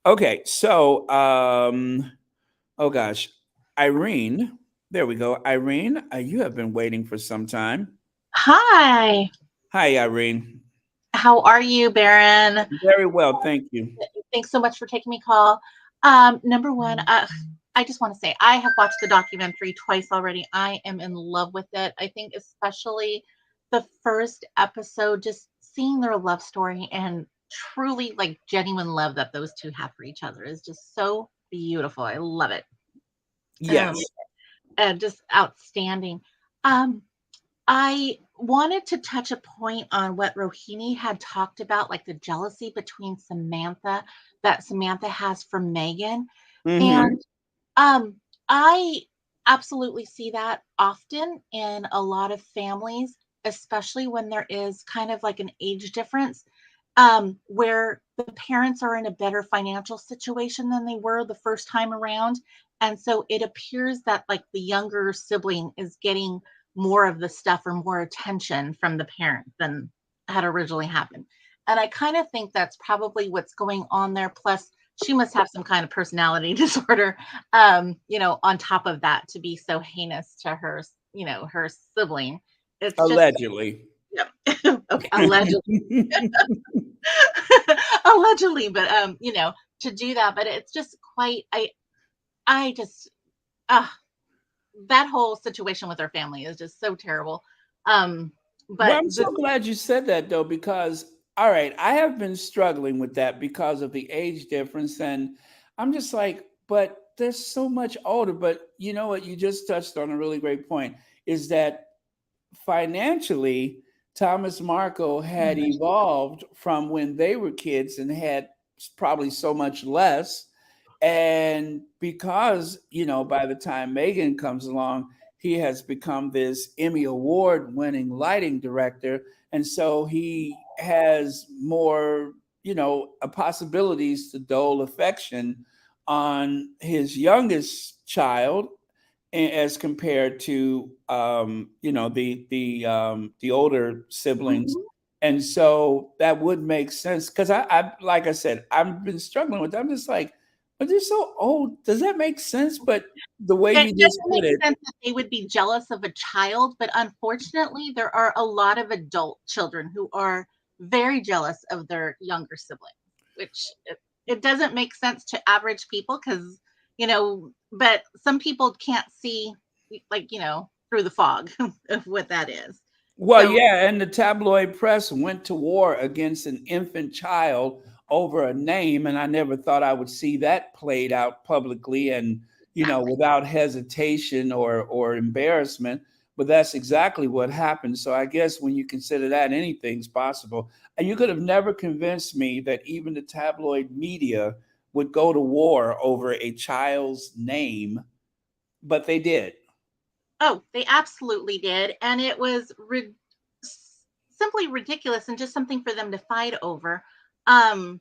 Okay, so oh gosh, Irene. There we go. Irene, you have been waiting for some time. Hi, Hi, Irene. how are you, Baron? Very well, thank you. Thanks so much for taking me call. Number one, I just want to say I have watched the documentary twice already. I am in love with it. I think especially the first episode, just seeing their love story and truly like genuine love that those two have for each other is just so beautiful. I love it. Um, Yes. and just outstanding. Um, I wanted to touch a point on what Rohini had talked about, like the jealousy between Samantha that Samantha has for Megan. Hmm. And um, I absolutely see that often in a lot of families, especially when there is kind of like an age difference, where the parents are in a better financial situation than they were the first time around. And so it appears that like the younger sibling is getting more of the stuff or more attention from the parent than had originally happened. And I kind of think that's probably what's going on there. Plus, she must have some kind of personality disorder, on top of that to be so heinous to her, her sibling. It's just, Allegedly. yeah. Okay, allegedly. Allegedly, but to do that, but it's just quite I just uh that whole situation with her family is just so terrible. Um Well, but I'm so glad you said that though, because all right, I have been struggling with that because of the age difference, and I'm just like, but they're so much older. But you know what? You just touched on a really great point. Is that financially, Thomas Markle had evolved from when they were kids and had probably so much less. And because, by the time Megan comes along, he has become this Emmy Award winning lighting director. And so he has more, possibilities to dole affection on his youngest child as compared to the older siblings, Mhm. and so that would make sense because I like I said, I've been struggling with that. I'm just like, but they're so old. Does that make sense? But the way It you just doesn't put make it, sense that they would be jealous of a child, but unfortunately, there are a lot of adult children who are very jealous of their younger siblings, which it doesn't make sense to average people because, but some people can't see, like, through the fog of what that is. well, So, yeah, and the tabloid press went to war against an infant child over a name, and I never thought I would see that played out publicly and exactly. without hesitation or embarrassment. But that's exactly what happened. So I guess when you consider that, anything's possible. And you could have never convinced me that even the tabloid media would go to war over a child's name, but they did. Oh, they absolutely did. And it was simply ridiculous and just something for them to fight over. Um,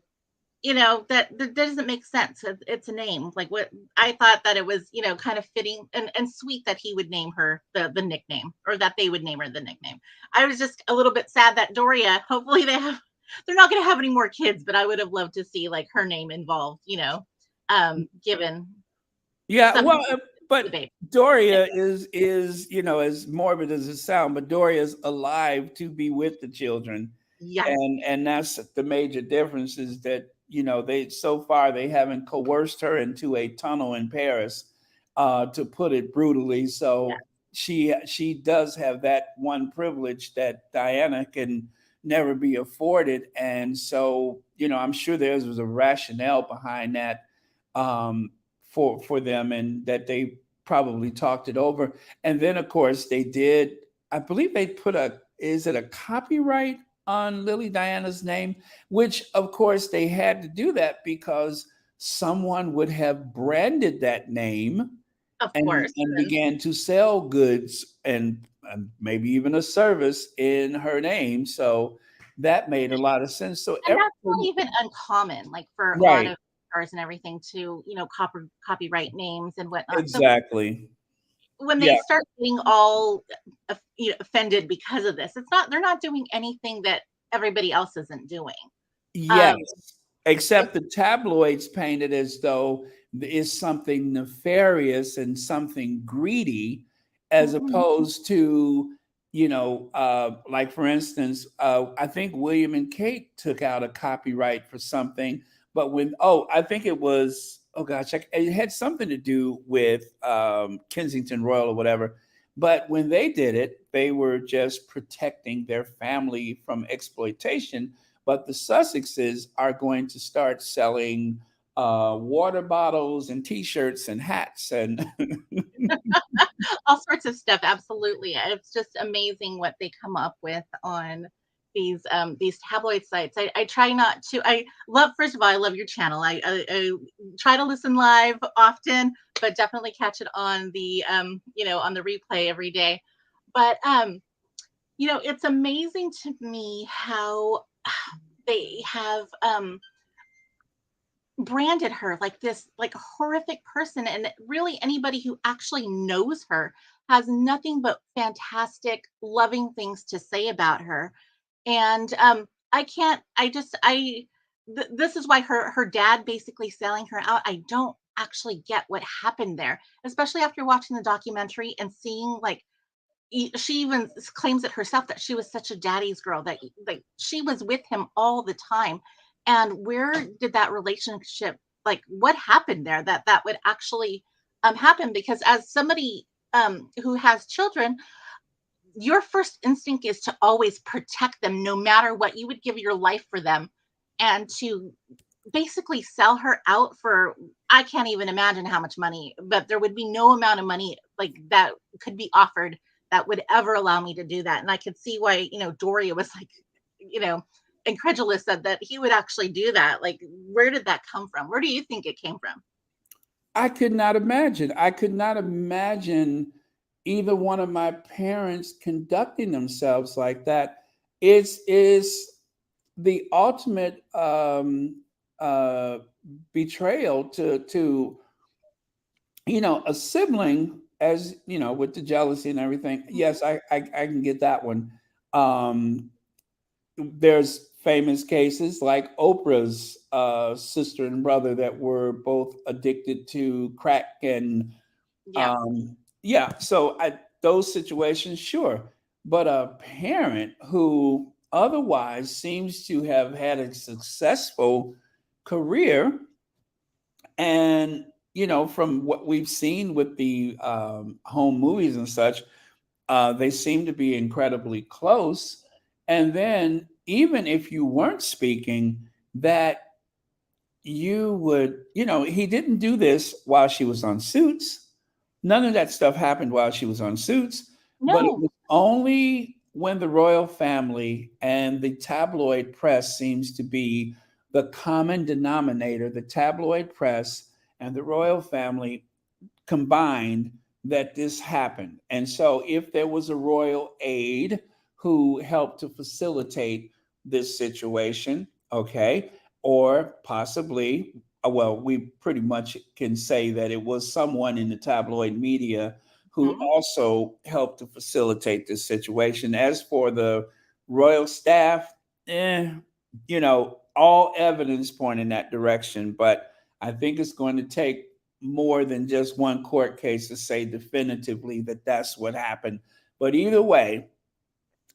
that doesn't make sense. It's a name. Like what I thought that it was, kind of fitting and sweet that he would name her the nickname or that they would name her the nickname. I was just a little bit sad that Doria, hopefully they're not going to have any more kids, but I would have loved to see like her name involved, given Yeah, something well, to the but baby. Doria is as morbid as it sounds, but Doria's alive to be with the children, Yes. and that's the major difference is that they so far they haven't coerced her into a tunnel in Paris, to put it brutally. Yeah. So she does have that one privilege that Diana can never be afforded, and so I'm sure there was a rationale behind that, um, for them, and that they probably talked it over. And then, of course, they did. I believe they put is it a copyright on Lily Diana's name? Which, of course, they had to do that because someone would have branded that name Of course. and began to sell goods and maybe even a service in her name. So that made a lot of sense. So And that's not everything, even uncommon, like for a lot right? of stars and everything to, copyright names and whatnot. So Exactly. when they Yeah. start getting all offended because of this, they're not doing anything that everybody else isn't doing. Yes. Um, Except the tabloids paint it as though there is something nefarious and something greedy, as mhm. opposed to, like for instance, I think William and Kate took out a copyright for something, but I think it was, oh gosh, it had something to do with Kensington Royal or whatever. But when they did it, they were just protecting their family from exploitation. But the Sussexes are going to start selling water bottles and T-shirts and hats and All sorts of stuff. Absolutely, it's just amazing what they come up with on these tabloid sites. I try not to. I love. First of all, I love your channel. I try to listen live often, but definitely catch it on the on the replay every day. But it's amazing to me how they have branded her like this like horrific person, and really anybody who actually knows her has nothing but fantastic loving things to say about her. And I can't I just I this is why her dad basically selling her out. I don't actually get what happened there, especially after watching the documentary and seeing like she even claims it herself that she was such a daddy's girl, that like she was with him all the time. And where did that relationship, like what happened there that would actually happen? Because as somebody who has children, your first instinct is to always protect them no matter what. You would give your life for them, and to basically sell her out for, I can't even imagine how much money, but there would be no amount of money like that could be offered that would ever allow me to do that. And I could see why, Doria was like, you know, incredulous that he would actually do that. Like, where did that come from? Where do you think it came from? I could not imagine. I could not imagine either one of my parents conducting themselves like that. Is the ultimate uh, betrayal to a sibling, as with the jealousy and everything. Mhm. Yes, I can get that one. Um, there's famous cases like Oprah's sister and brother that were both addicted to crack and Yeah. yeah. So those situations, sure, but a parent who otherwise seems to have had a successful career, and from what we've seen with the home movies and such, they seem to be incredibly close. And then, even if you weren't speaking, that you would, he didn't do this while she was on Suits. None of that stuff happened while she was on Suits, but it No. was only when the royal family and the tabloid press seems to be the common denominator, the tabloid press and the royal family combined, that this happened. And so, if there was a royal aide who helped to facilitate this situation, okay, or possibly, well, we pretty much can say that it was someone in the tabloid media who Mhm. also helped to facilitate this situation. As for the royal staff, all evidence point in that direction, but I think it's going to take more than just one court case to say definitively that that's what happened. But either way,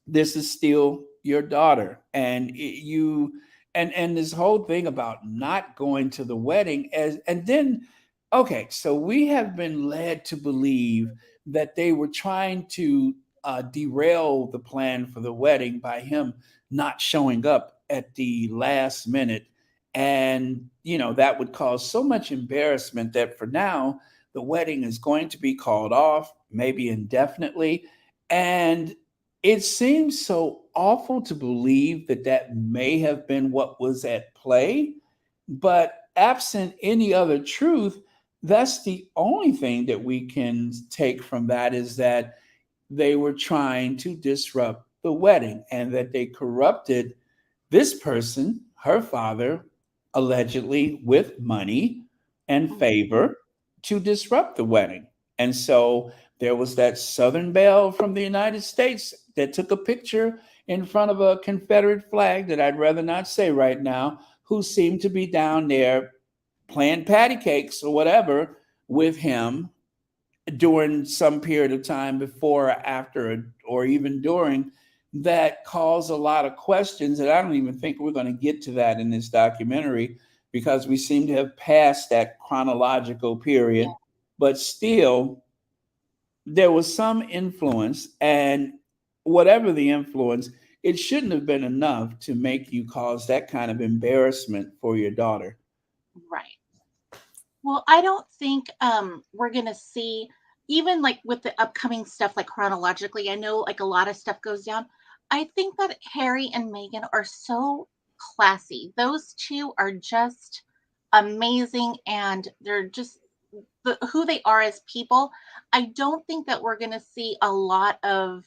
this is still your daughter, and and this whole thing about not going to the wedding, and then, okay, so we have been led to believe that they were trying to derail the plan for the wedding by him not showing up at the last minute, and that would cause so much embarrassment that for now the wedding is going to be called off, maybe indefinitely. And it seems so awful to believe that that may have been what was at play, but absent any other truth, that's the only thing that we can take from that, is that they were trying to disrupt the wedding and that they corrupted this person, her father, allegedly with money and Mhm. favor to disrupt the wedding. And so there was that Southern Belle from the United States that took a picture in front of a Confederate flag that I'd rather not say right now, who seemed to be down there playing patty cakes or whatever with him during some period of time before or after or even during, that caused a lot of questions. And I don't even think we're going to get to that in this documentary, because we seem to have passed that chronological Yeah. period. But still, there was some influence, and whatever the influence, it shouldn't have been enough to make you cause that kind of embarrassment for your daughter. Right. Well, I don't think we're gonna see, even like with the upcoming stuff, like chronologically. I know like a lot of stuff goes down. I think that Harry and Meghan are so classy. Those two are just amazing, and they're just who they are as people. I don't think that we're gonna see a lot of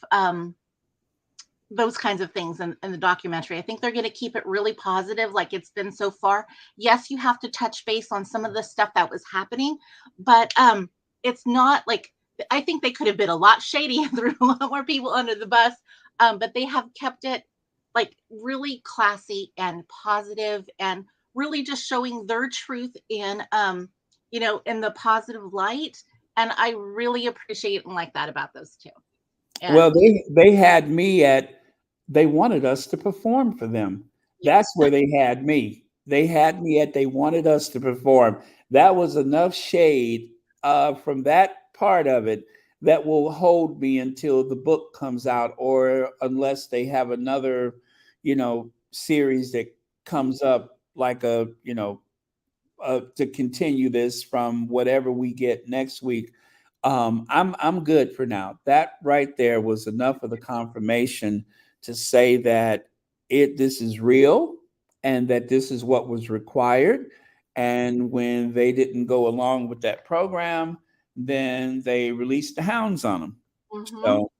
those kinds of things in the documentary. I think they're going to keep it really positive, like it's been so far. Yes, you have to touch base on some of the stuff that was happening, but it's not like, I think they could have been a lot shady and threw a lot more people under the bus, but they have kept it like really classy and positive, and really just showing their truth in in the positive light. And I really appreciate and like that about those two. Well, And they had me at, they wanted us to perform for them. yes. That's where they had me. They had me at, they wanted us to perform. That was enough shade from that part of it that will hold me until the book comes out, or unless they have another, series that comes up, like to continue this from whatever we get next week. I'm good for now. That right there was enough of the confirmation to say that this is real, and that this is what was required. And when they didn't go along with that program, then they released the hounds on them. Hmm. So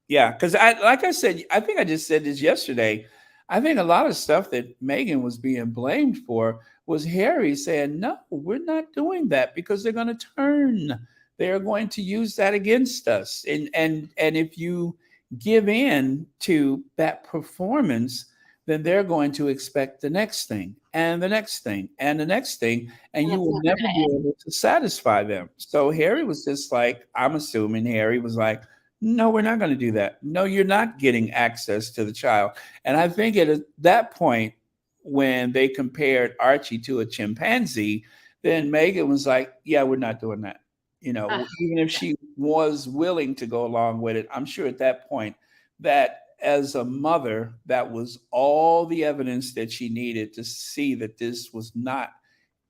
yeah, because like I said, I think I just said this yesterday. I think a lot of stuff that Megan was being blamed for was Harry saying, "No, we're not doing that, because they're going to turn. They are going to use that against us." And if you give in to that performance, then they're going to expect the next thing and the next thing and the next thing, and And you it's will never never going be to end. able to satisfy them. So Harry was just like, I'm assuming Harry was like, no, we're not going to do that. No, you're not getting access to the child. And I think at that point, when they compared Archie to a chimpanzee, then Megan was like, yeah, we're not doing that. Ugh, Even if yeah. she was willing to go along with it, I'm sure at that point that as a mother, that was all the evidence that she needed to see that this was not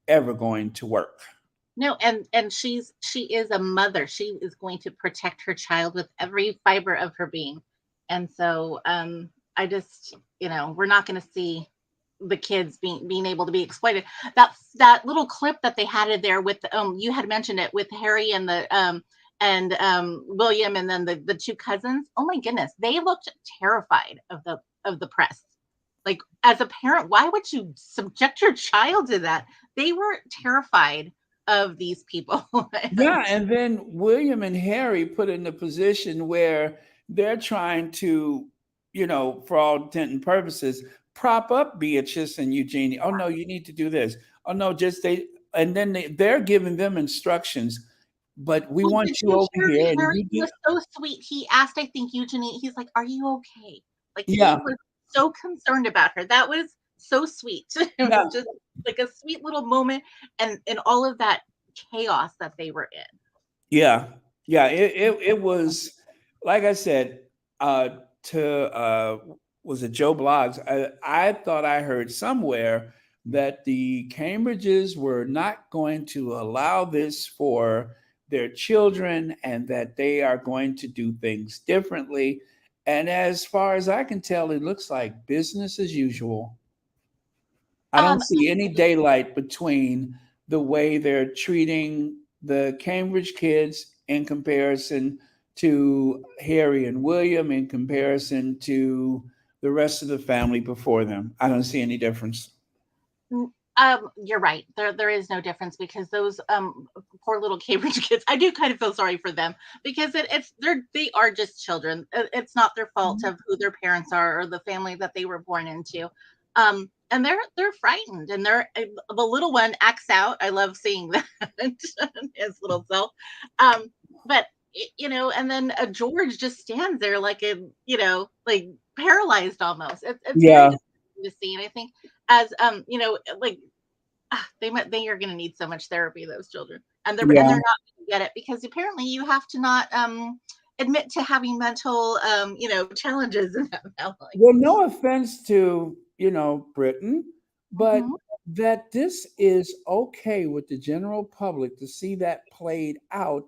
ever going to work. No, and she is a mother. She is going to protect her child with every fiber of her being. And so I just, we're not going to see the kids being able to be exploited. That little clip that they had in there with you had mentioned it, with Harry and the William, and then the two cousins. Oh my goodness, they looked terrified of the press. Like, as a parent, why would you subject your child to that? They were terrified of these people. Yeah, and then William and Harry put in a position where they're trying to, for all intent and purposes, prop up Beatrice and Eugenie. Oh no, you need to do this. Oh no, just they, and then they're giving them instructions, but we Well, want did you you over hear here, and Harry you was get, so sweet? He asked, I think, Eugenie, he's like, "Are you okay?" Like, he yeah, was so concerned about her. That was so sweet. It yeah. was just like a sweet little moment, and all of that chaos that they were in. Yeah, yeah. It was, like I said, to was it Joe Blogs? I thought I heard somewhere that the Cambridges were not going to allow this for their children, and that they are going to do things differently. And as far as I can tell, it looks like business as usual. I don't Um, see any daylight between the way they're treating the Cambridge kids in comparison to Harry and William, in comparison to the rest of the family before them. I don't see any difference. you're right. There is no difference because those poor little Cambridge kids. I do kind of feel sorry for them because they are just children. It's not their fault of who their parents are or the family that they were born into. And they're frightened, and the little one acts out. I love seeing that his little self. But and then George just stands there like like paralyzed almost. It's very Yeah, disappointing to see, and I think as like they are going to need so much therapy, those children, and they're yeah. not going to get it because apparently you have to not admit to having mental challenges in that family. Well, no offense to, Britain, but Mhm. that this is okay with the general public to see that played out,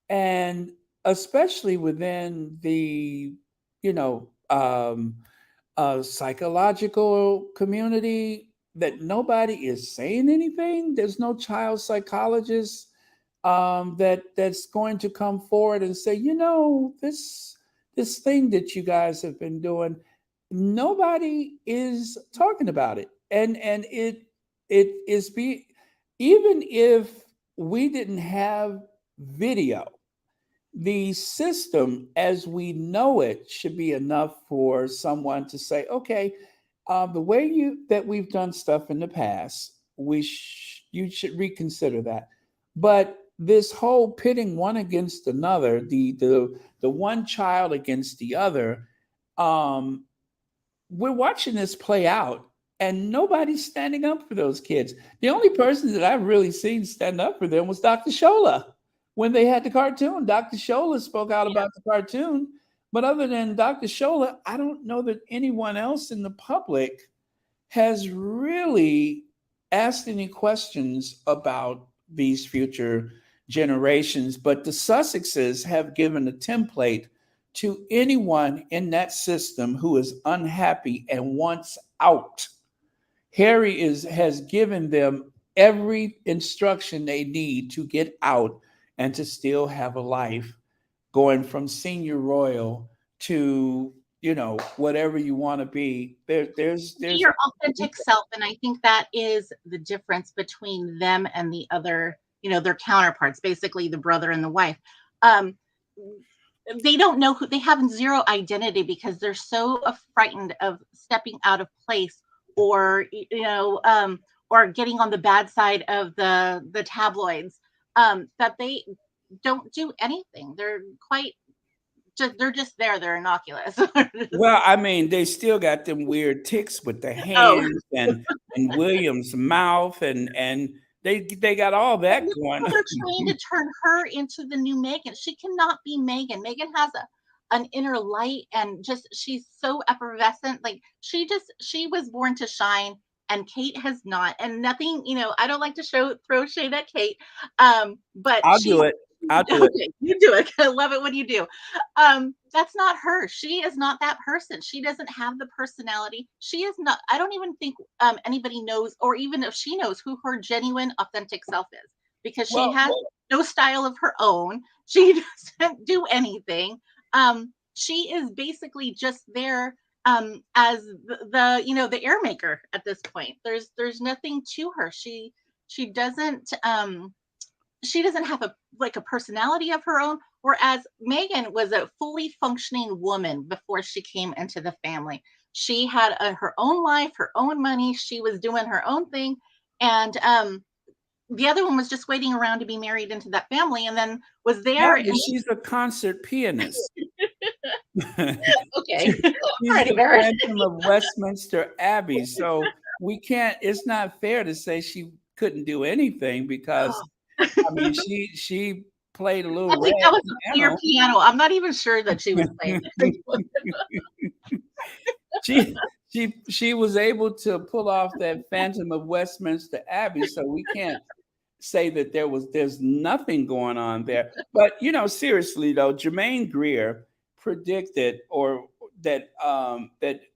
and especially within the, you know, um, psychological community, that nobody is saying anything. There's no child psychologist that's going to come forward and say, this thing that you guys have been doing, nobody is talking about it, and it is be even if we didn't have video, the system as we know it should be enough for someone to say, okay, the way that we've done stuff in the past, you should reconsider that. But this whole pitting one against another, the one child against the other, um, we're watching this play out, and nobody's standing up for those kids. The only person that I've really seen stand up for them was Dr. Shola. When they had the cartoon, Dr. Shola spoke out Yeah. about the cartoon. But other than Dr. Shola, I don't know that anyone else in the public has really asked any questions about these future generations. But the Sussexes have given a template to anyone in that system who is unhappy and wants out. Harry has given them every instruction they need to get out and to still have a life, going from senior royal to whatever you want to be. Be There's your authentic self, and I think that is the difference between them and the other, their counterparts, basically the brother and the wife. Um, they don't know who they have zero identity because they're so frightened of stepping out of place or or getting on the bad side of the tabloids, that they don't do anything. They're just there. They're innocuous. Well, I mean, they still got them weird ticks with the Oh, hands and William's mouth, and they got all and that look going how they're trying to turn her into the new Megan. She cannot be Megan. Megan has an inner light, and just she's so effervescent. Like she was born to shine, and Kate has not. And nothing, I don't like to throw shade at Kate. But I'll do she's it. I'll do it. okay. You do it. I love it when you do. That's not her. She is not that person. She doesn't have the personality. She is not. I don't even think anybody knows, or even if she knows, who her genuine, authentic self is, because she Well, has no style of her own. She doesn't do anything. She is basically just there as the air maker at this point. There's nothing to her. She doesn't she doesn't have a personality of her own, whereas Megan was a fully functioning woman before she came into the family. She had her own life, her own money. She was doing her own thing, and the other one was just waiting around to be married into that family, and then was there. no, but she's a concert pianist. Okay, She- She's already the married. Phantom of Westminster Abbey. So we can't. It's not fair to say she couldn't do anything because I mean she played a I little think rag that was a clear piano. I'm not even sure that she was playing it. she was able to pull off that Phantom of Westminster Abbey, so we can't say that there's nothing going on there. But seriously though, Jermaine Greer predicted, or that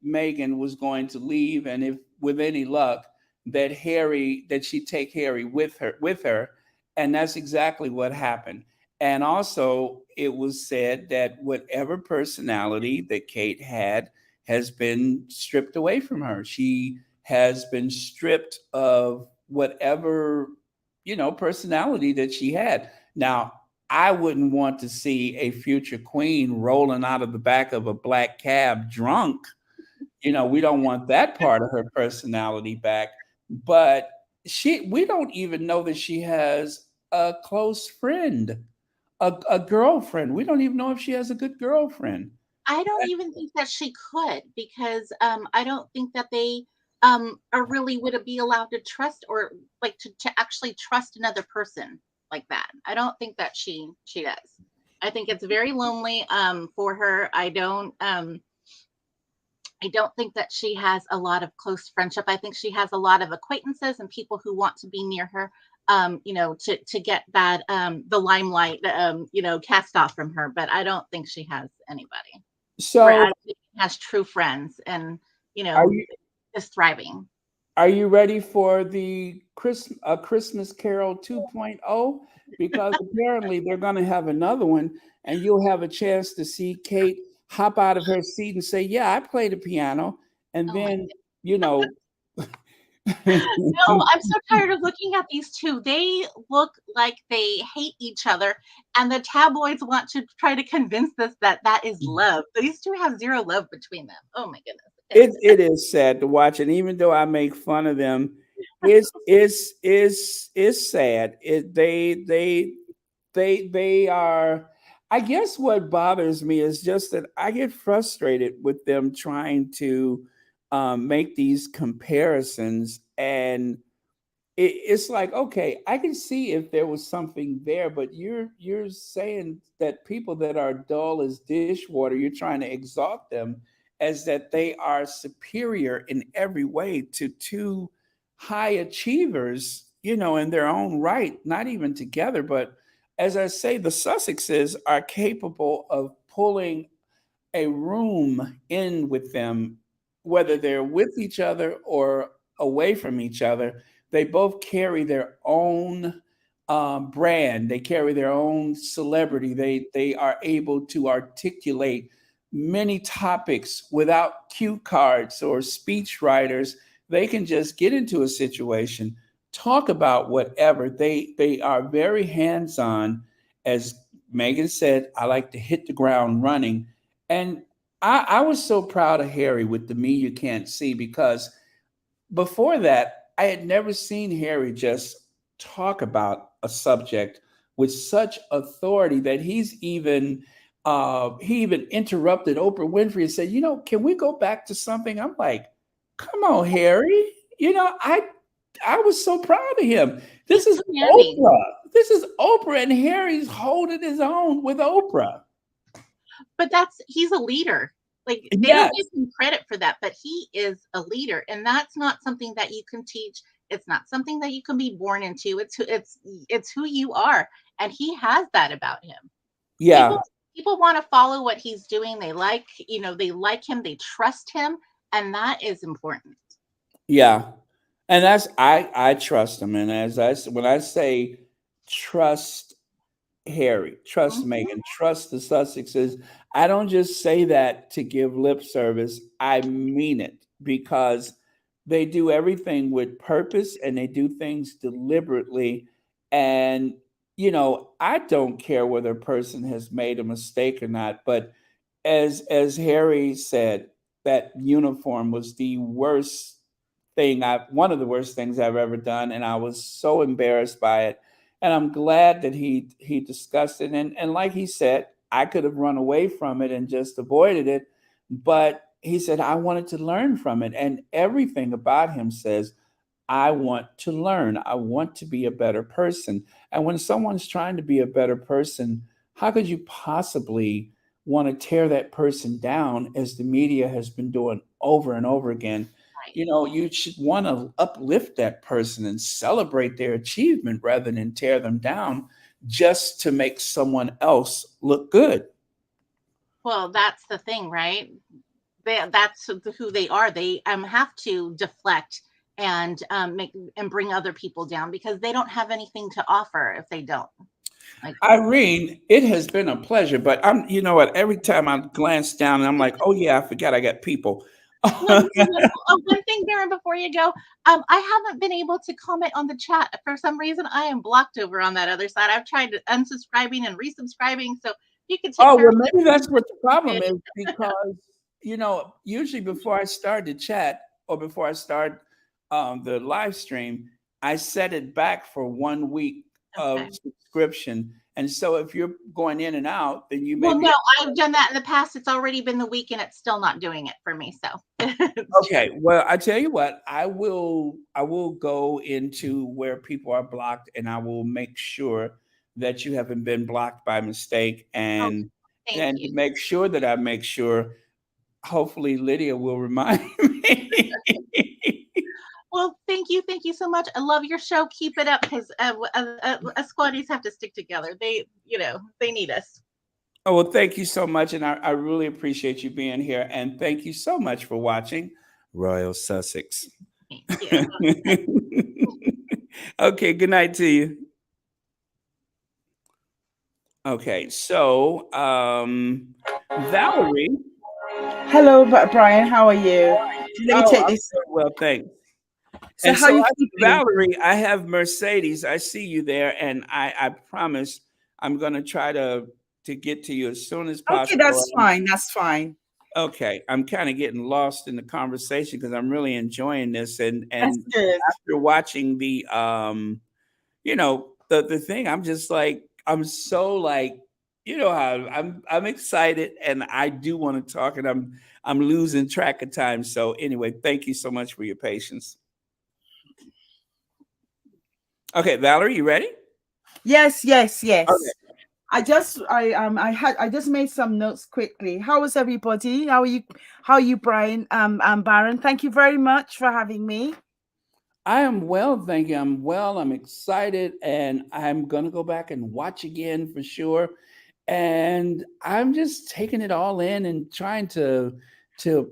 Meghan was going to leave, and if with any luck, that she'd take Harry with her, and that's exactly what happened. And also, it was said that whatever personality that Kate had has been stripped away from her. She has been stripped of whatever personality that she had. Now, I wouldn't want to see a future queen rolling out of the back of a black cab drunk. We don't want that part of her personality back. But we don't even know that she has a close friend, a girlfriend. We don't even know if she has a good girlfriend. I don't even think that she could, because I don't think that they are really would be allowed to trust, or like to actually trust another person like that. I don't think that she does. I think it's very lonely for her. I don't think that she has a lot of close friendship. I think she has a lot of acquaintances and people who want to be near her, to get that the limelight, cast off from her. But I don't think she has anybody. So, Whereas she has true friends, and are you is thriving. are you ready for the Christmas Carol 2.0? Because apparently they're going to have another one, and you'll have a chance to see Kate hop out of her seat and say, "Yeah, I play the piano," and Oh my then you know. No, I'm so tired of looking at these two. They look like they hate each other, and the tabloids want to try to convince us that that is love. These two have zero love between them. Oh my goodness. It is sad to watch, and even though I make fun of them, it's sad. They are. I guess what bothers me is just that I get frustrated with them trying to make these comparisons, and it's like, okay, I can see if there was something there, but you're saying that people that are dull as dishwater, you're trying to exalt them as that they are superior in every way to two high achievers, in their own right, not even together. But as I say, the Sussexes are capable of pulling a room in with them, whether they're with each other or away from each other. They both carry their own brand. They carry their own celebrity. They are able to articulate many topics without cue cards or speech writers. They can just get into a situation, talk about whatever. They are very hands on. As Megan said, I like to hit the ground running, and I was so proud of Harry with the Me You Can't See, because before that, I had never seen Harry just talk about a subject with such authority that he even interrupted Oprah Winfrey and said, can we go back to something? I'm like, come on, Harry. I was so proud of him. This is Outstanding. Oprah. This is Oprah, and Harry's holding his own with Oprah. But he's a leader. Like, they Yes. don't give him credit for that, but he is a leader, and that's not something that you can teach. It's not something that you can be born into. It's who you are, and he has that about him. Yeah. People want to follow what he's doing. They like him, they trust him, and that is important. Yeah. And I trust him. And when I say trust Harry, trust Mhm. Meghan, trust the Sussexes, I don't just say that to give lip service. I mean it, because they do everything with purpose and they do things deliberately. And I don't care whether a person has made a mistake or not, but as Harry said, that uniform was the worst one of the worst things I've ever done, and I was so embarrassed by it. And I'm glad that he discussed it. And like he said, I could have run away from it and just avoided it, but he said I wanted to learn from it. And everything about him says, I want to learn. I want to be a better person. And when someone's trying to be a better person, how could you possibly want to tear that person down, as the media has been doing over and over again? Right. You should want to uplift that person and celebrate their achievement rather than tear them down just to make someone else look good. Well, that's the thing, right? that's who they are. They have to deflect and make and bring other people down because they don't have anything to offer if they don't. Like, Irene, it has been a pleasure, but you know what? Every time I glance down, I'm like, oh yeah, I forgot I got people. one thing, Darren, before you go, I haven't been able to comment on the chat for some reason. I am blocked over on that other side. I've tried unsubscribing and resubscribing, so you can take Oh, care well, of maybe that's what the problem is because, usually before I start the chat or before I start the live stream, I set it back for 1 week Okay. of subscription. And so if you're going in and out, then you may Well, be. no, I've done that in the past. It's already been the week and it's still not doing it for me. So Okay, well, I tell you what, I will go into where people are blocked and I will make sure that you haven't been blocked by mistake and thank and you. to make sure that I make sure hopefully Lydia will remind me. Well, thank you so much. I love your show. Keep it up because us squaddies have to stick together. They need us. Oh, well, thank you so much. And I really appreciate you being here. And thank you so much for watching Royal Sussex. Thank you. Okay, good night to you. Okay, so Valerie. Hello, Brian. How are you? Let me take I'm this. very well, thanks. So, And how so, you keeping? Valerie, I have Mercedes. I see you there, and I promise I'm going to try to get to you as soon as possible. Okay, that's fine. That's fine. Okay, I'm kind of getting lost in the conversation because I'm really enjoying this, and That's good. after watching the the thing, I'm just like I'm so like how I'm excited, and I do want to talk, and I'm losing track of time. So anyway, thank you so much for your patience. Okay, Valerie, you ready? Yes. Okay. I just made some notes quickly. How is everybody? How are you, Brian? Baron. Thank you very much for having me. I am well, thank you. I'm well. I'm excited, and I'm gonna go back and watch again for sure. And I'm just taking it all in and trying to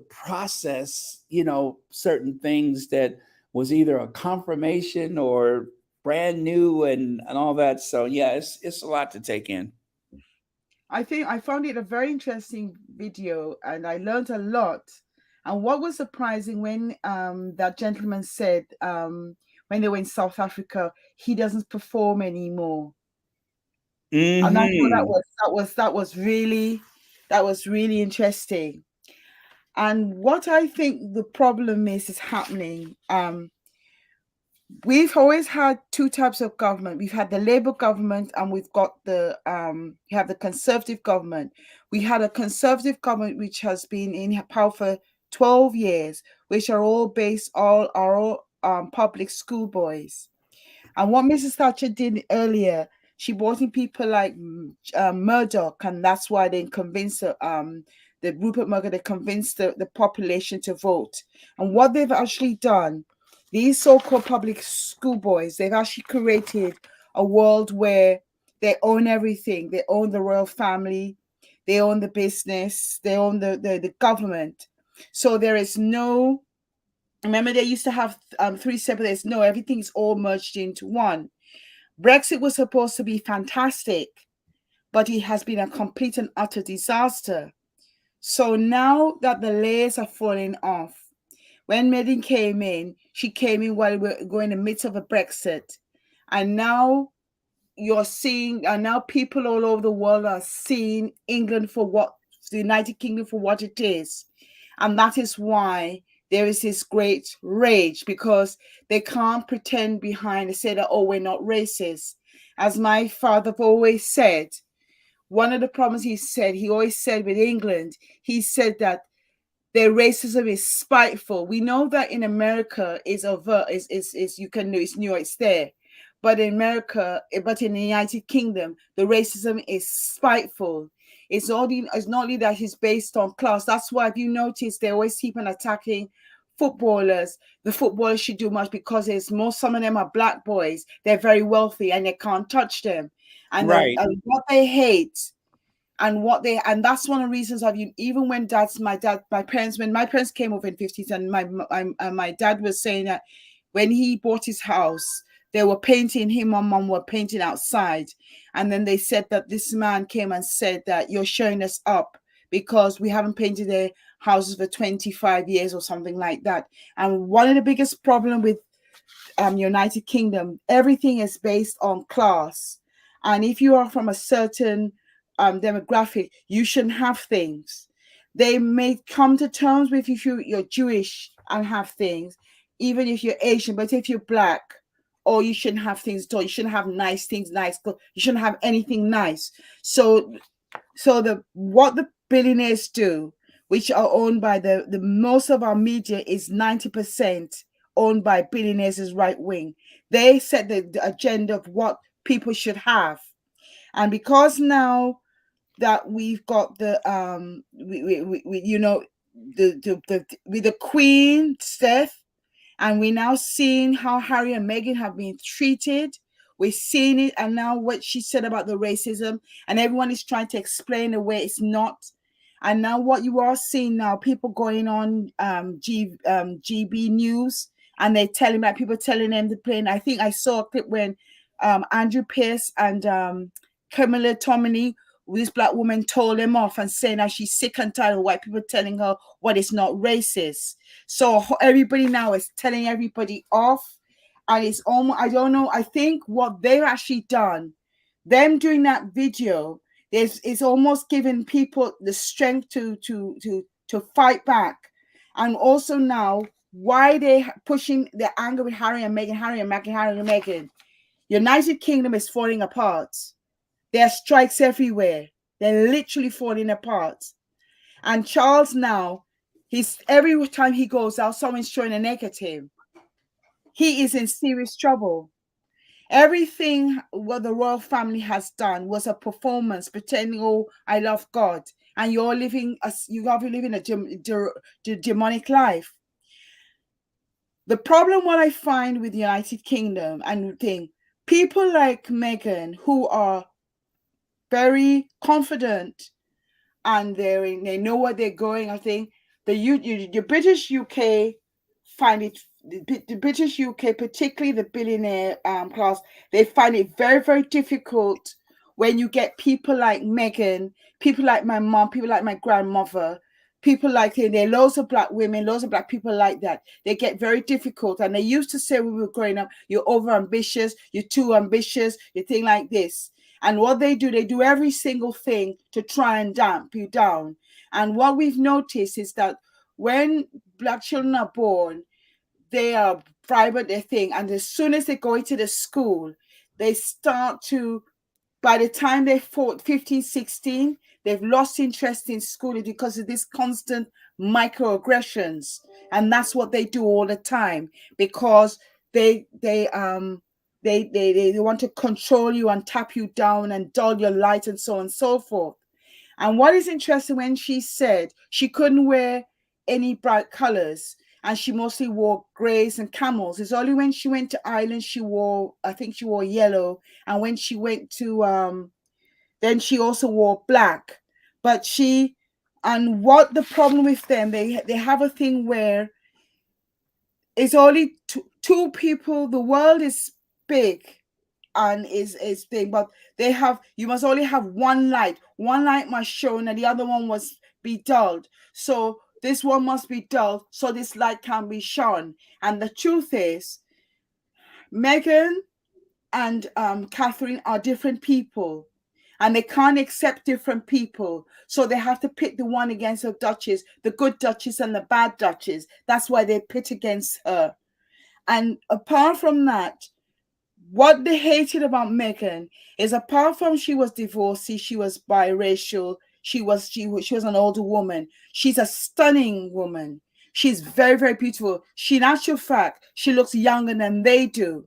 process, certain things that was either a confirmation or brand new and all that. So yeah, it's a lot to take in. I think I found it a very interesting video and I learned a lot. And what was surprising when that gentleman said when they were in South Africa, he doesn't perform anymore. And I thought that was really interesting. And what I think the problem is happening. We've always had two types of government. We've had the Labour government and we've got we have the Conservative government. We had a Conservative government which has been in power for 12 years, which are all based all public school boys. And what Mrs. Thatcher did earlier, she brought in people like Murdoch, and that's why they convinced the Rupert Murdoch, they convinced the population to vote. And what they've actually done, these so-called public school boys, they've actually created a world where they own everything. They own the royal family, they own the business, they own the government. So there is no, remember they used to have three separate, no, everything's all merged into one. Brexit was supposed to be fantastic, but it has been a complete and utter disaster. So now that the layers are falling off, when Meghan came in, she came in while we were in the midst of a Brexit. And now you're seeing, and now people all over the world are seeing England for what, the United Kingdom for what it is. And that is why there is this great rage, because they can't pretend behind and say that, oh, we're not racist. As my father always said, one of the problems he always said with England, he said that their racism is spiteful. We know that in America is overt, is you can know it's new, it's there. But in America, but in the United Kingdom, the racism is spiteful. It's not only that it's based on class. That's why, if you notice, they always keep on attacking footballers. The footballers should do much because some of them are black boys. They're very wealthy and they can't touch them. And, Right. And what they hate and that's one of the reasons of you, even when my parents came over in 50s, and my dad was saying that when he bought his house, they were painting, him and mom were painting outside, and then they said that this man came and said that you're showing us up because we haven't painted their houses for 25 years or something like that. And one of the biggest problem with United Kingdom, everything is based on class, and if you are from a certain demographic, you shouldn't have things. They may come to terms with if you're Jewish and have things, even if you're Asian, but if you're black, or you shouldn't have things at all. You shouldn't have nice things, nice clothes. You shouldn't have anything nice. So what the billionaires do, which are owned by the most of our media is 90% owned by billionaires, is right wing. They set the agenda of what people should have, and because now that we've got the you know, with the Queen's death, and we're now seeing how Harry and Meghan have been treated. We're seeing it, and now what she said about the racism, and everyone is trying to explain away it's not. And now what you are seeing now, people going on GB News, and they're telling about people telling them to play. And I think I saw a clip when Andrew Pierce and Camilla Tominey, this black woman, told them off and saying that she's sick and tired of white people telling her what is not racist. So everybody now is telling everybody off, and it's almost, I don't know, I think what they've actually done, them doing that video, it's almost giving people the strength to fight back. And also now, why they pushing the anger with Harry and Meghan. United Kingdom is falling apart. There are strikes everywhere. They're literally falling apart. And Charles now, every time he goes out, someone's throwing a negative. He is in serious trouble. Everything what the royal family has done was a performance, pretending, oh, I love God, and you're living a demonic life. The problem, what I find with the United Kingdom and thing, people like Meghan, who are very confident and they know what they're going. I think the British UK find it, the British UK, particularly the billionaire class, they find it very, very difficult when you get people like Meghan, people like my mom, people like my grandmother, people like there are loads of black women, loads of black people like that. They get very difficult. And they used to say when we were growing up, you're over ambitious, you're too ambitious, you think like this. And what they do every single thing to try and damp you down. And what we've noticed is that when black children are born, they are private, their thing. And as soon as they go into the school, they start to, by the time they're 15, 16, they've lost interest in school because of this constant microaggressions. And that's what they do all the time, because they want to control you and tap you down and dull your light and so on and so forth. And what is interesting, when she said she couldn't wear any bright colors and she mostly wore grays and camels, it's only when she went to Ireland I think she wore yellow, and when she went to then she also wore black. But and what the problem with them, they have a thing where it's only two people. The world is big and is big, but you must only have one light. One light must shine and the other one must be dulled. So this one must be dulled so this light can be shone. And the truth is, Meghan and Catherine are different people, and they can't accept different people. So they have to pit the one against the Duchess, the good Duchess and the bad Duchess. That's why they pit against her. And apart from that, what they hated about Meghan is, apart from she was divorcee, she was biracial, she was an older woman. She's a stunning woman. She's very, very beautiful. In actual fact, she looks younger than they do.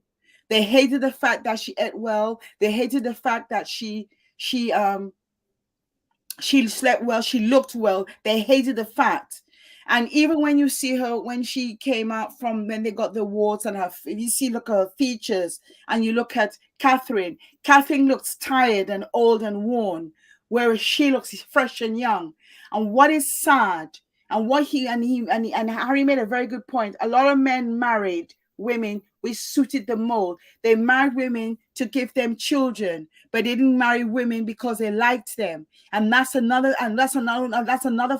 They hated the fact that she ate well. They hated the fact that she slept well, she looked well. They hated the fact. And even when you see her, when she came out from when they got the awards, and look at her features, and you look at Catherine looks tired and old and worn. whereas she looks fresh and young. And what is sad, and what and Harry made a very good point. A lot of men married women which suited the mold. They married women to give them children, but they didn't marry women because they liked them. And that's another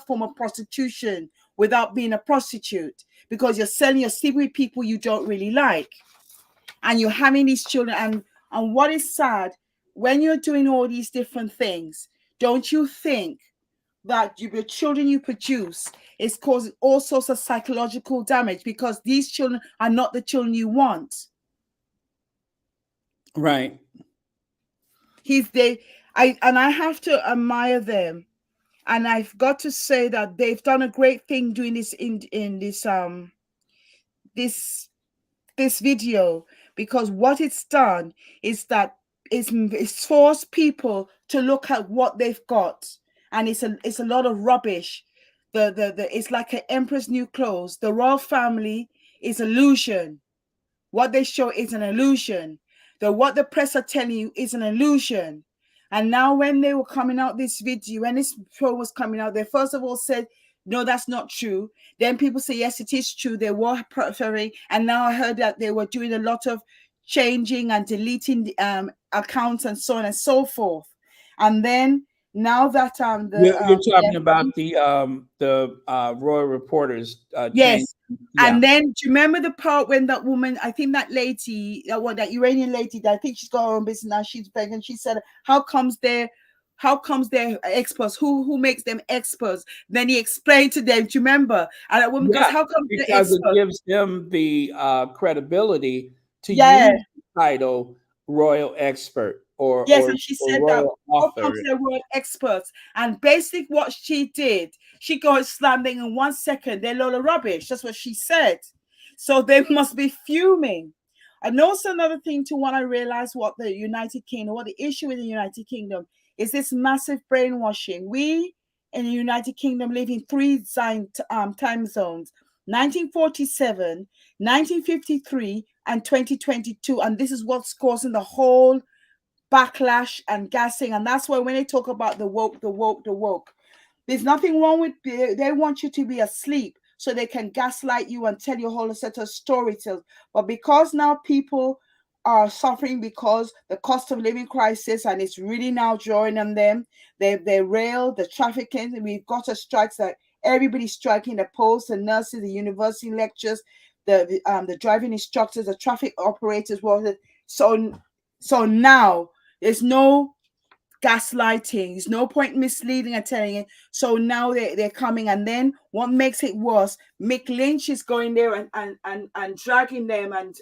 form of prostitution without being a prostitute, because you're selling your sleep with people you don't really like, and you're having these children. And what is sad, when you're doing all these different things, don't you think that the children you produce is causing all sorts of psychological damage, because these children are not the children you want? Right. I have to admire them, and I've got to say that they've done a great thing doing this in this video, because what it's done is that it's forced people to look at what they've got, and it's a lot of rubbish. The it's like an emperor's new clothes. The royal family is illusion. What they show is an illusion. What the press are telling you is an illusion. And now when they were coming out this video, when this show was coming out, they first of all said, no, that's not true. Then people say, yes, it is true. They were preferring. And now I heard that they were doing a lot of changing and deleting accounts and so on and so forth. And then now that You're talking about the royal reporters yes. change. Yeah. And then do you remember the part when that woman, I think that lady, that Iranian lady, I think she's got her own business now, she's pregnant, she said, how comes they're experts? Who makes them experts? Then he explained to them, do you remember? And that woman goes, how come they're because experts? it gives them the credibility to Yeah. use the title royal expert or yes, and she said that royal author. they were experts. And basically what she did, she got slamming in 1 second, they're a load of rubbish. That's what she said. So they must be fuming. And also another thing too, when I realized what the issue with the United Kingdom is, this massive brainwashing. We in the United Kingdom live in 3 time zones: 1947, 1953, and 2022. And this is what's causing the whole backlash and gassing. And that's why when they talk about the woke, there's nothing wrong with they want you to be asleep so they can gaslight you and tell you a whole set of stories. But because now people are suffering because the cost of living crisis, and it's really now drawing on them, they rail the trafficking. We've got a strikes that everybody's striking: the posts, the nurses, the university lecturers, the driving instructors, the traffic operators. So now there's no gaslighting. There's no point misleading and telling it. So now they're coming. And then what makes it worse, Mick Lynch is going there and dragging them, and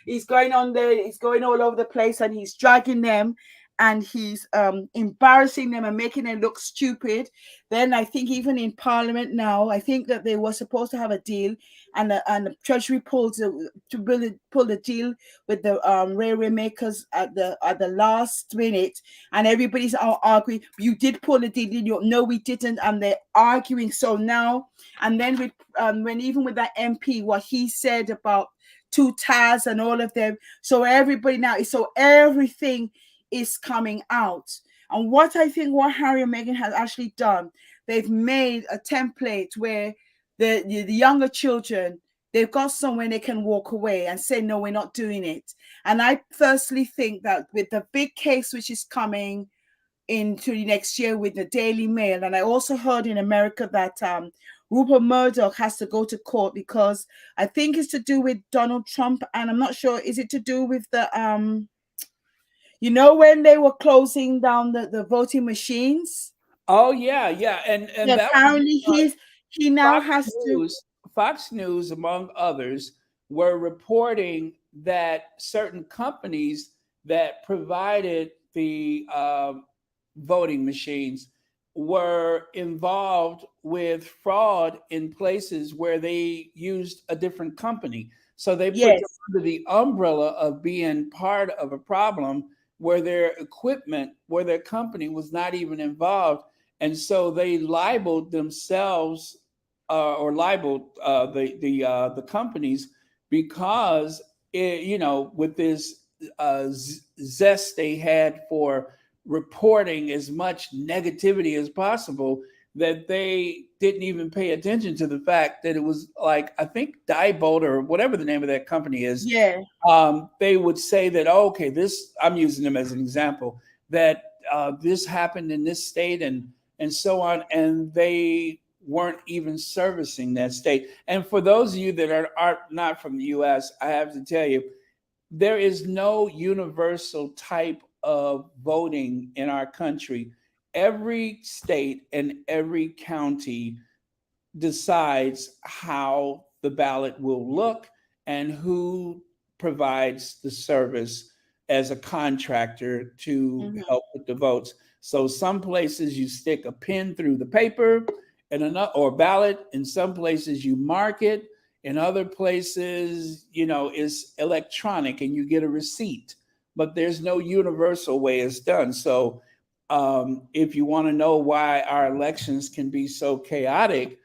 he's going on there, he's going all over the place, and he's dragging them, and he's embarrassing them and making them look stupid. Then I think even in Parliament now, I think that they were supposed to have a deal, and the Treasury pulled the deal with the railway makers at the last minute, and everybody's all arguing, you did pull the deal, did you? No, we didn't. And they're arguing. So now, and then with even with that MP, what he said about two Taz and all of them, so everything is coming out. And what I think what Harry and Meghan has actually done, they've made a template where the younger children, they've got somewhere they can walk away and say, no, we're not doing it. And I personally think that with the big case which is coming into the next year with the Daily Mail, and I also heard in America that Rupert Murdoch has to go to court because I think it's to do with Donald Trump, and I'm not sure, is it to do with the when they were closing down the voting machines? Oh yeah, and that apparently he now has to. Fox News, among others, were reporting that certain companies that provided the voting machines were involved with fraud in places where they used a different company. So they put them under the umbrella of being part of a problem where their equipment, where their company was not even involved. And so they libeled themselves or libeled the companies because, with this zest they had for reporting as much negativity as possible that they didn't even pay attention to the fact that it was like, I think Diebold or whatever the name of that company is. Yeah. They would say that, oh, okay, this, I'm using them as an example, that this happened in this state and so on, and they weren't even servicing that state. And for those of you that are not from the U.S., I have to tell you, there is no universal type of voting in our country. Every state and every county decides how the ballot will look and who provides the service as a contractor to help with the votes. So some places you stick a pin through the paper and another, or ballot. In some places you mark it. In other places, it's electronic and you get a receipt. But there's no universal way it's done. So if you want to know why our elections can be so chaotic,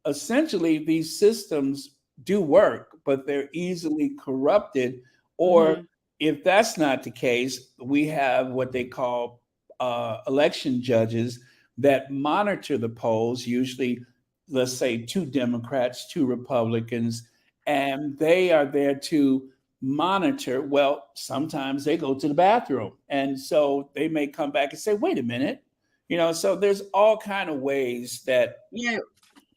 essentially these systems do work, but they're easily corrupted. Or if that's not the case, we have what they call election judges that monitor the polls, usually, let's say, 2 Democrats, 2 Republicans, and they are there to monitor. Well, sometimes they go to the bathroom, and so they may come back and say, wait a minute. So there's all kind of ways that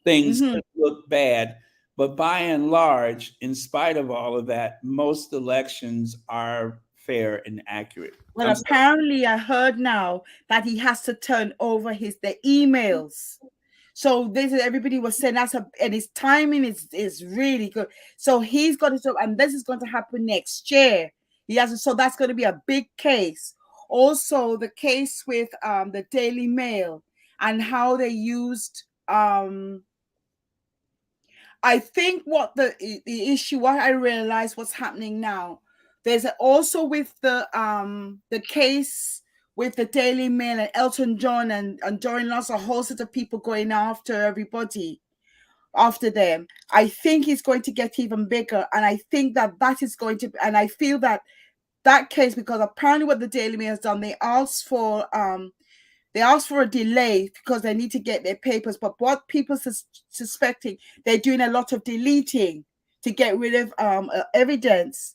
things can look bad. But by and large, in spite of all of that, most elections are fair and accurate. Well, apparently I heard now that he has to turn over the emails. So this is, everybody was saying and his timing is really good. So he's got to, and this is going to happen next year. So that's going to be a big case. Also, the case with the Daily Mail and how they used I think what the issue, what I realized what's happening now, there's also with the case with the Daily Mail and Elton John and Dorian lost a whole set of people going after everybody, after them. I think it's going to get even bigger, and I think that is going to, and I feel that case, because apparently what the Daily Mail has done, they asked for a delay because they need to get their papers. But what people suspecting, they're doing a lot of deleting to get rid of evidence.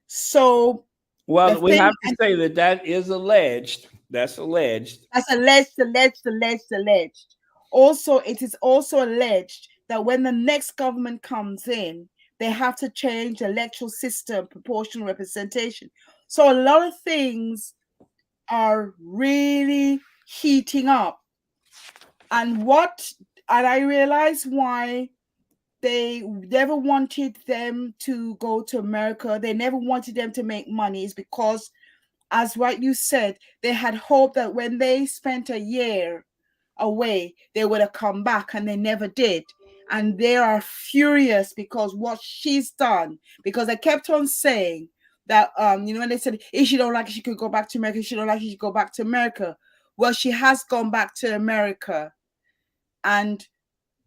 So, well, we have to say that is alleged. That's alleged. That's alleged. Also, it is also alleged that when the next government comes in, they have to change the electoral system, proportional representation. So a lot of things are really heating up. And I realized why they never wanted them to go to America. They never wanted them to make money, is because, as what you said, they had hoped that when they spent a year away, they would have come back, and they never did. And they are furious because what she's done, because they kept on saying that, when they said, if she don't like it, she could go back to America. If she don't like it, she should go back to America. Well, she has gone back to America, and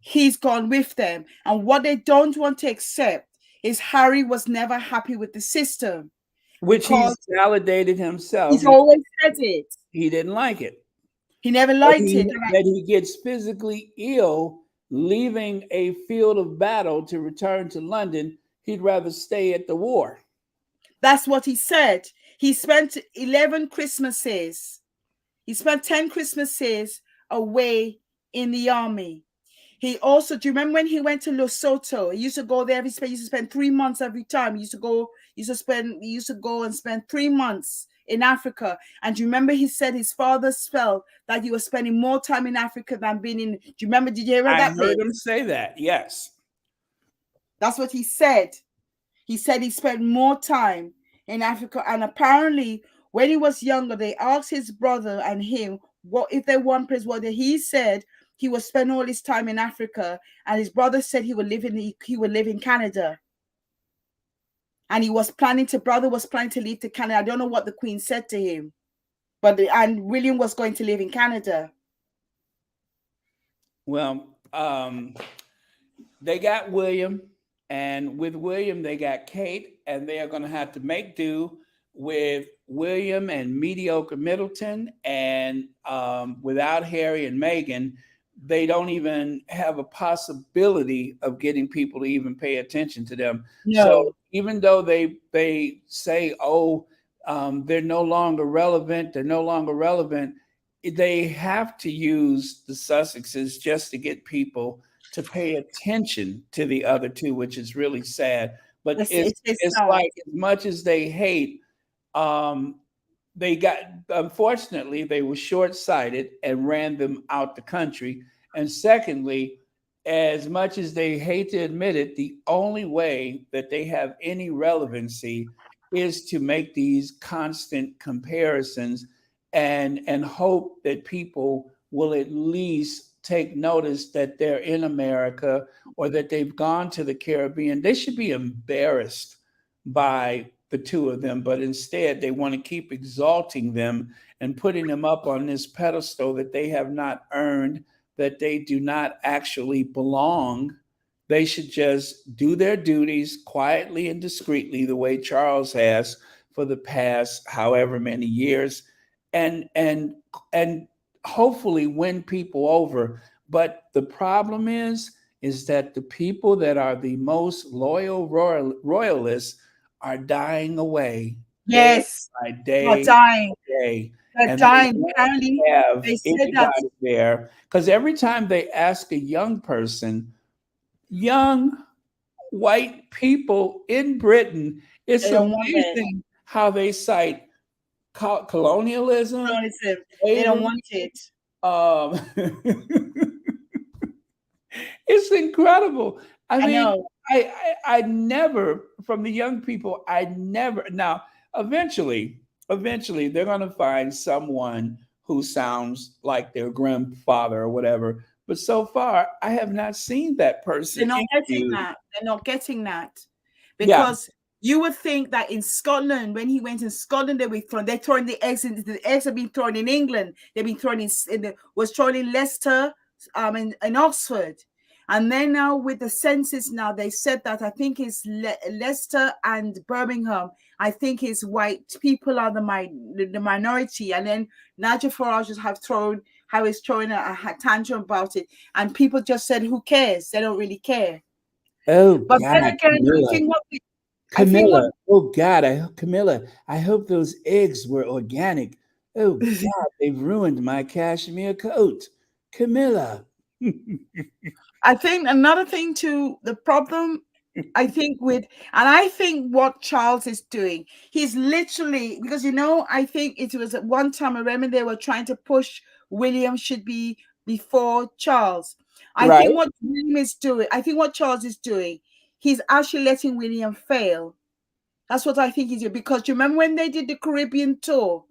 he's gone with them. And what they don't want to accept is Harry was never happy with the system. Which he's validated himself. He's always said it. He didn't like it. He never liked it. That he gets physically ill, leaving a field of battle to return to London. He'd rather stay at the war. That's what he said. He spent 11 Christmases. He spent 10 Christmases away in the army. He also, do you remember when he went to Lesotho? He used to go there. He used to spend 3 months every time. He used to go and spend 3 months in Africa. And do you remember he said his father felt that he was spending more time in Africa than being in? Do you remember? Did you hear that? I heard him say that. Yes, that's what he said. He said he spent more time in Africa, and apparently, when he was younger, they asked his brother and him what if they want place. What he said. He would spend all his time in Africa, and his brother said he would live in Canada. And brother was planning to leave to Canada. I don't know what the Queen said to him, and William was going to live in Canada. Well, they got William, and with William, they got Kate, and they are going to have to make do with William and mediocre Middleton, and without Harry and Meghan, they don't even have a possibility of getting people to even pay attention to them. So No. even though they say, oh, they're no longer relevant, they're no longer relevant, they have to use the Sussexes just to get people to pay attention to the other two, which is really sad. But It's it's sad. like as much as they hate, um, they got unfortunately they were short-sighted and ran them out the country. And secondly, as much as they hate to admit it, the only way that they have any relevancy is to make these constant comparisons and hope that people will at least take notice that they're in America or that they've gone to the Caribbean. They should be embarrassed by the two of them, but instead they want to keep exalting them and putting them up on this pedestal that they have not earned, that they do not actually belong. They should just do their duties quietly and discreetly, the way Charles has for the past however many years, and and hopefully win people over. But the problem is that the people that are the most loyal royalists are dying away day Yes, by they're day dying. by day, They're and they dying. won't Apparently, have they said that anybody there because every time they ask a young person, young white people in Britain, they it's don't want it. amazing how they cite colonialism, Colonialism. They don't slavery. want it. Um, it's incredible. I I mean, know. I never, from the young people, I never. Now, eventually, they're going to find someone who sounds like their grandfather or whatever. But so far, I have not seen that person They're not getting interviewed. that. They're not getting that. Yeah, Because you would think that in Scotland, when he went in Scotland, they're throwing the eggs into the eggs have been thrown in England. They've been thrown was thrown in Leicester, in Oxford. And then now with the census now, they said that I think it's Leicester and Birmingham. I think it's white people are the minority. And then Nigel Farage just how he's throwing a tantrum about it. And people just said, who cares? They don't really care. oh But then God, again, Camilla, I think what Camilla. Oh God, Camilla. I hope those eggs were organic. Oh God, they've ruined my cashmere coat, Camilla. I think another thing too, the problem I think I think what Charles is doing, he's literally because I think it was at one time I remember they were trying to push William should be before Charles. I Right? think what William is doing, I think what Charles is doing, he's actually letting William fail. That's what I think he's doing because you remember when they did the Caribbean tour?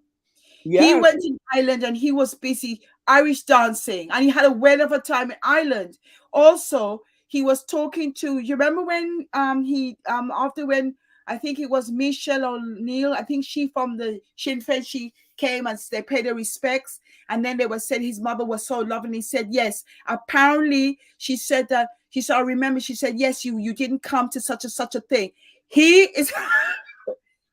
He Yes. went to Ireland and he was busy Irish dancing and he had a whale of a time in Ireland. Also, he was talking to you remember when he after when I think it was Michelle O'Neill, I think she from the Sinn Féin, she came and they paid their respects. And then they were said his mother was so loving. He said, yes. Apparently, she said that she said, I remember she said, yes, you didn't come to such a thing. He is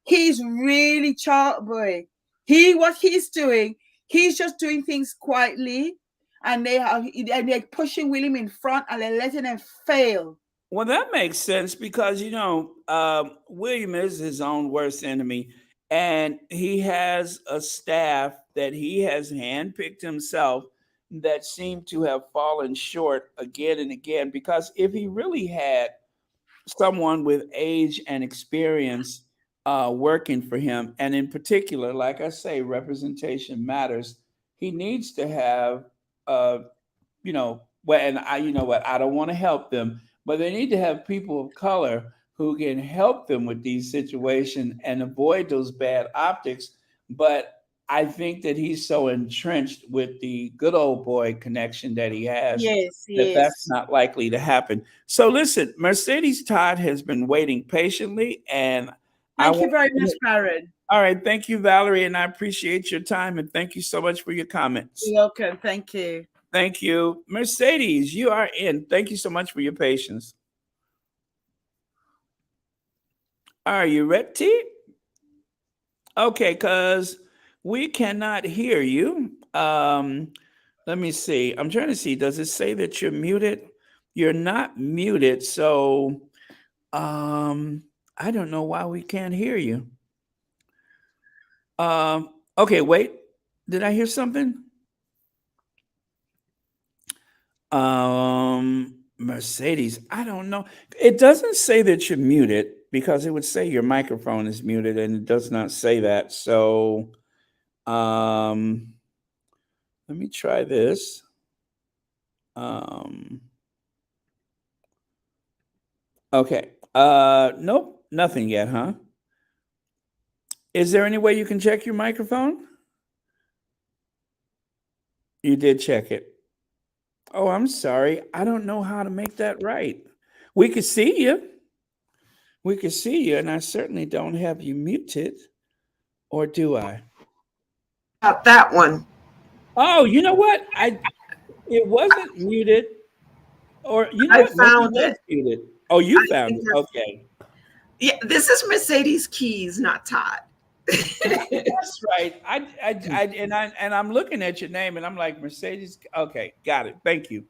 he's really child boy. What he's doing, he's just doing things quietly, and they're pushing William in front and they're letting him fail. Well, that makes sense because William is his own worst enemy, and he has a staff that he has handpicked himself that seem to have fallen short again and again. Because if he really had someone with age and experience working for him, and in particular, like I say, representation matters. He needs to have uh, well, and you know what, I don't want to help them, but they need to have people of color who can help them with these situations and avoid those bad optics. But I think that he's so entrenched with the good old boy connection that he has Yes, that that's yes. not likely to happen. So listen, Mercedes Todd has been waiting patiently, and I Thank you want very much, Baron. all right, thank you, Valerie, and I appreciate your time, and thank you so much for your comments. You're welcome. Thank you. Thank you. Mercedes, you are in. Thank you so much for your patience. Are you ready? Okay, because we cannot hear you. Let me see. I'm trying to see. Does it say that you're muted? You're not muted, so um, I don't know why we can't hear you. Okay, wait. Did I hear something? Mercedes, I don't know. It doesn't say that you're muted because it would say your microphone is muted and it does not say that. So, um, let me try this. Um, okay. Nope, nothing yet, huh? Is there any way you can check your microphone? You did check it. Oh, I'm sorry. I don't know how to make that right. We could see you. We could see you, and I certainly don't have you muted, or do I? About that one. Oh, you know what? It wasn't muted, or you know I what? Maybe it found was it. muted. Oh, you I found think it. Okay. yeah, this is Mercedes Keys, not Todd. That's right. And I'm looking at your name and I'm like Mercedes. Okay, got it. Thank you.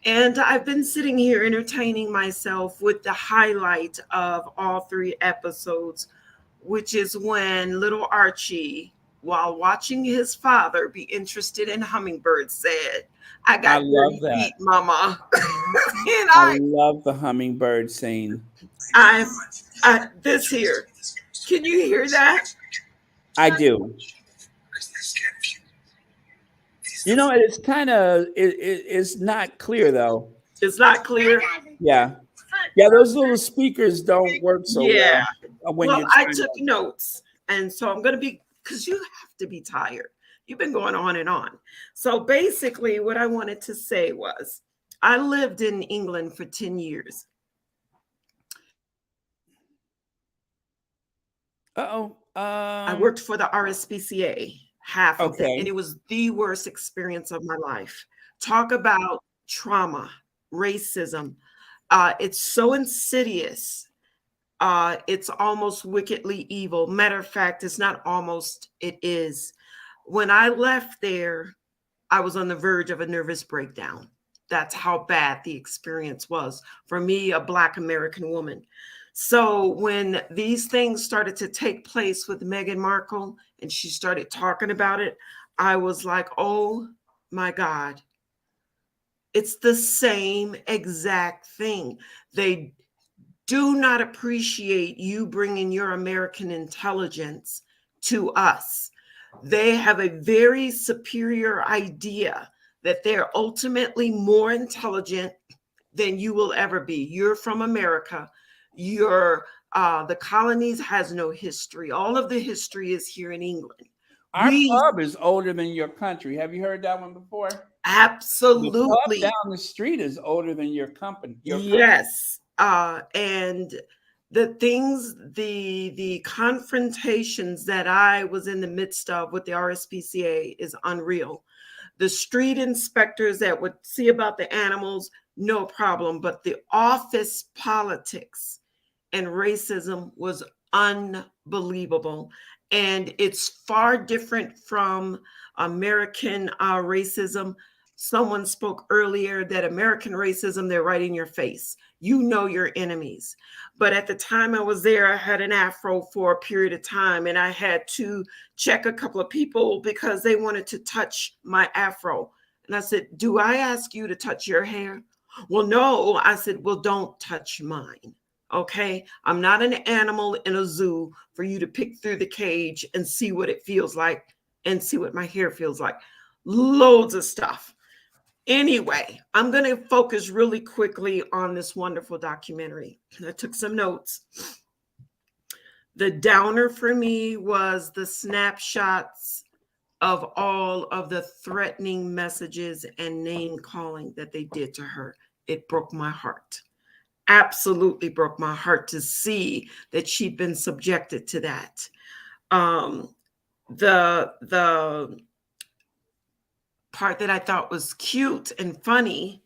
And I've been sitting here entertaining myself with the highlight of all 3 episodes, which is when little Archie, while watching his father be interested in hummingbirds, said, I I got love dirty that. feet, mama. And I love the hummingbird scene. this here. Can you hear that? I do. You know, it's kind of it's not clear though. It's not clear. Yeah, yeah. Those little speakers don't work so Yeah. well when Well, you're I trying took to. notes. And so I'm going to be, because you have to be tired. You've been going on and on. So basically, what I wanted to say was I lived in England for 10 years. Uh-oh. I worked for the RSPCA, half of it, and Okay. it was the worst experience of my life. Talk about trauma, racism. It's so insidious. It's almost wickedly evil. Matter of fact, it's not almost, it is. When I left there, I was on the verge of a nervous breakdown. That's how bad the experience was for me, a Black American woman. So when these things started to take place with Meghan Markle and she started talking about it, I was like, oh my God, it's the same exact thing. They do not appreciate you bringing your American intelligence to us. They have a very superior idea that they're ultimately more intelligent than you will ever be. You're from America. You're the colonies has no history. All of the history is here in England. Our pub is older than your country. Have you heard that one before? The pub Absolutely. down the street is older than your company. Yes. And the things, the confrontations that I was in the midst of with the RSPCA is unreal. The street inspectors that would see about the animals, no problem. But the office politics and racism was unbelievable. And it's far different from American racism. Someone spoke earlier that American racism, they're right in your face. You know your enemies. But at the time I was there, I had an afro for a period of time, and I had to check a couple of people because they wanted to touch my afro. And I said, do I ask you to touch your hair? Well, no. I said, well, don't touch mine. Okay. I'm not an animal in a zoo for you to pick through the cage and see what it feels like and see what my hair feels like. Loads of stuff. Anyway, I'm going to focus really quickly on this wonderful documentary. I took some notes. The downer for me was the snapshots of all of the threatening messages and name calling that they did to her. It broke my heart. Absolutely broke my heart to see that she'd been subjected to that. The part that I thought was cute and funny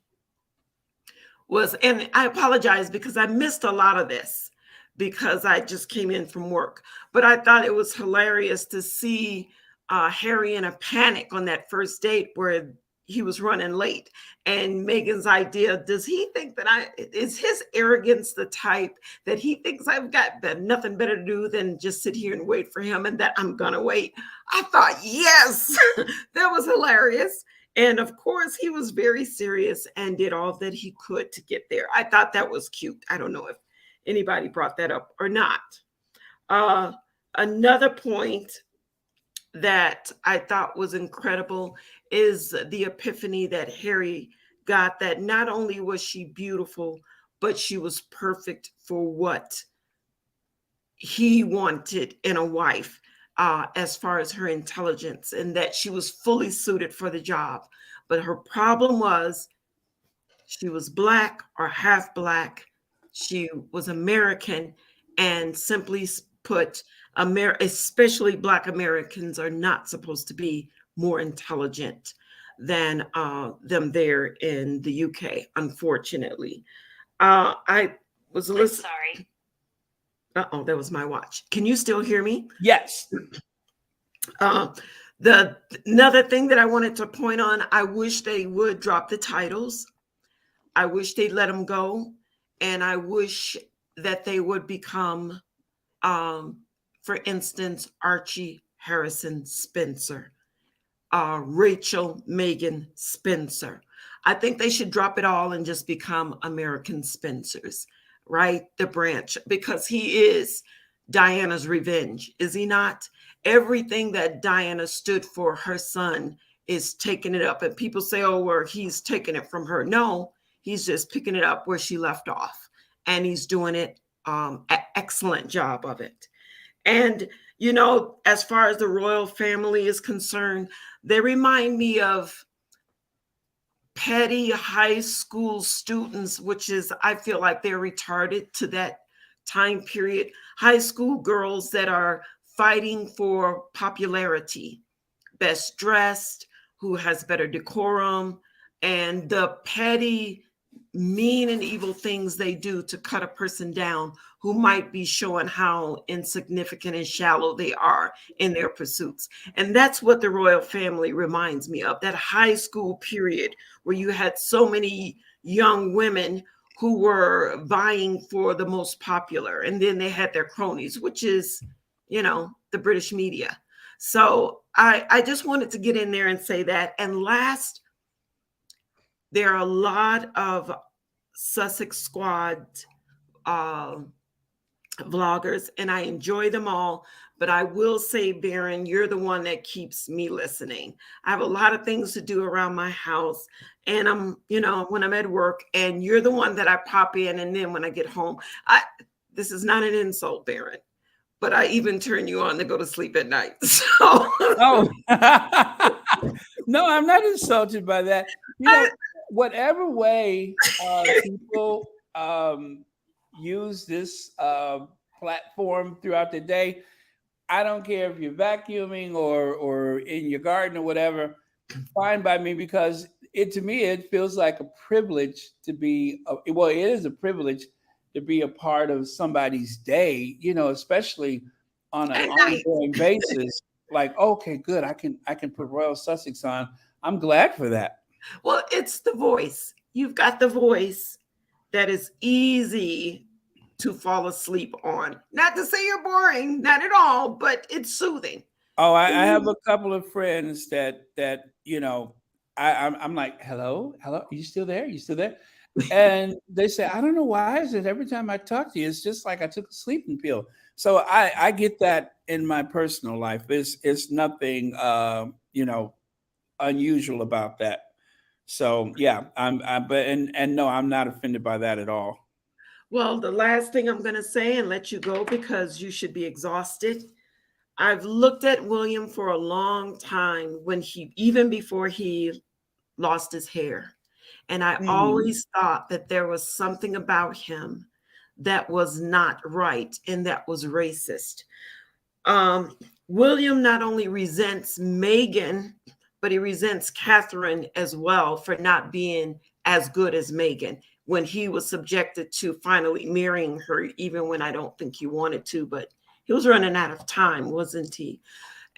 was, and I apologize because I missed a lot of this, because I just came in from work. But I thought it was hilarious to see Harry in a panic on that first date where he was running late. And Meghan's idea, does he think that is his arrogance the type that he thinks I've got nothing better to do than just sit here and wait for him and that I'm gonna wait? I thought, yes, that was hilarious. And of course, he was very serious and did all that he could to get there. I thought that was cute. I don't know if anybody brought that up or not. Another point that I thought was incredible is the epiphany that Harry got, that not only was she beautiful, but she was perfect for what he wanted in a wife, as far as her intelligence, and that she was fully suited for the job. But her problem was she was Black or half Black. She was American, and simply put, especially Black Americans are not supposed to be more intelligent than them there in the UK, unfortunately. I was listening. Sorry. Uh-oh, that was my watch. Can you still hear me? Yes. Another thing that I wanted to point on, I wish they would drop the titles. I wish they'd let them go. And I wish that they would become, for instance, Archie Harrison Spencer, Rachel Meghan Spencer. I think they should drop it all and just become American Spencers, right? The branch, because he is Diana's revenge, is he not? Everything that Diana stood for her son is taking it up. And people say, oh, well, he's taking it from her. No, he's just picking it up where she left off. And he's doing it, an excellent job of it. And, you know, as far as the royal family is concerned, they remind me of petty high school students, which is, I feel like they're retarded to that time period. High school girls that are fighting for popularity, best dressed, who has better decorum, and the petty, mean and evil things they do to cut a person down who might be showing how insignificant and shallow they are in their pursuits. And that's what the royal family reminds me of, that high school period where you had so many young women who were vying for the most popular. And then they had their cronies, which is, you know, the British media. So I just wanted to get in there and say that. And last, there are a lot of Sussex Squad vloggers, and I enjoy them all. But I will say, Baron, you're the one that keeps me listening. I have a lot of things to do around my house, and I'm, you know, when I'm at work, and you're the one that I pop in, and then when I get home, this is not an insult, Baron, but I even turn you on to go to sleep at night. So, oh, no, I'm not insulted by that. You know, whatever way people use this platform throughout the day, I don't care if you're vacuuming or in your garden or whatever, fine by me, because to me, it feels like a privilege to be, well, it is a privilege to be a part of somebody's day, you know, especially on an ongoing basis. Like, okay, good, I can put Royal Sussex on. I'm glad for that. Well, it's the voice. You've got the voice that is easy to fall asleep on. Not to say you're boring, not at all, but it's soothing. Oh, I have a couple of friends that you know, I'm like, hello, are you still there? You still there? And they say, I don't know why is it every time I talk to you, it's just like I took a sleeping pill. So I get that in my personal life. It's nothing you know, unusual about that. So yeah, and no, I'm not offended by that at all. Well, the last thing I'm going to say and let you go, because you should be exhausted. I've looked at William for a long time, even before he lost his hair. And I always thought that there was something about him that was not right and that was racist. William not only resents Meghan, but he resents Catherine as well for not being as good as Meghan when he was subjected to finally marrying her, even when I don't think he wanted to, but he was running out of time, wasn't he?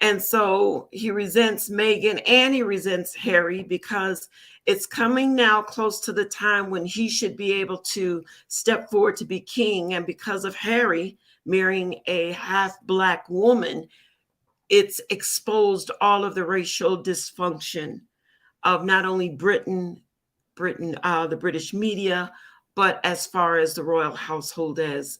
And so he resents Meghan and he resents Harry because it's coming now close to the time when he should be able to step forward to be king. And because of Harry marrying a half Black woman, it's exposed all of the racial dysfunction of not only Britain, the British media, but as far as the royal household as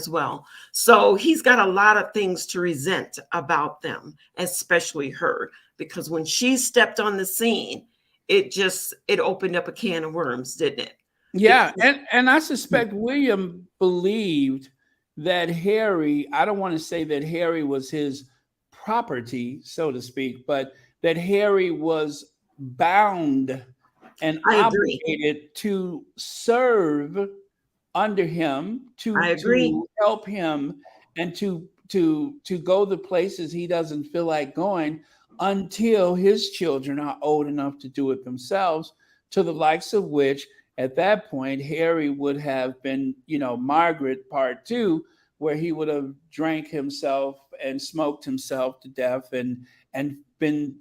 well. So he's got a lot of things to resent about them, especially her, because when she stepped on the scene, it opened up a can of worms, didn't it? Yeah, and I suspect William believed that Harry, I don't want to say that Harry was his property, so to speak, but that Harry was bound and obligated to serve under him, to help him, and to go the places he doesn't feel like going until his children are old enough to do it themselves, to the likes of which at that point Harry would have been, Margaret Part 2, where he would have drank himself and smoked himself to death and been,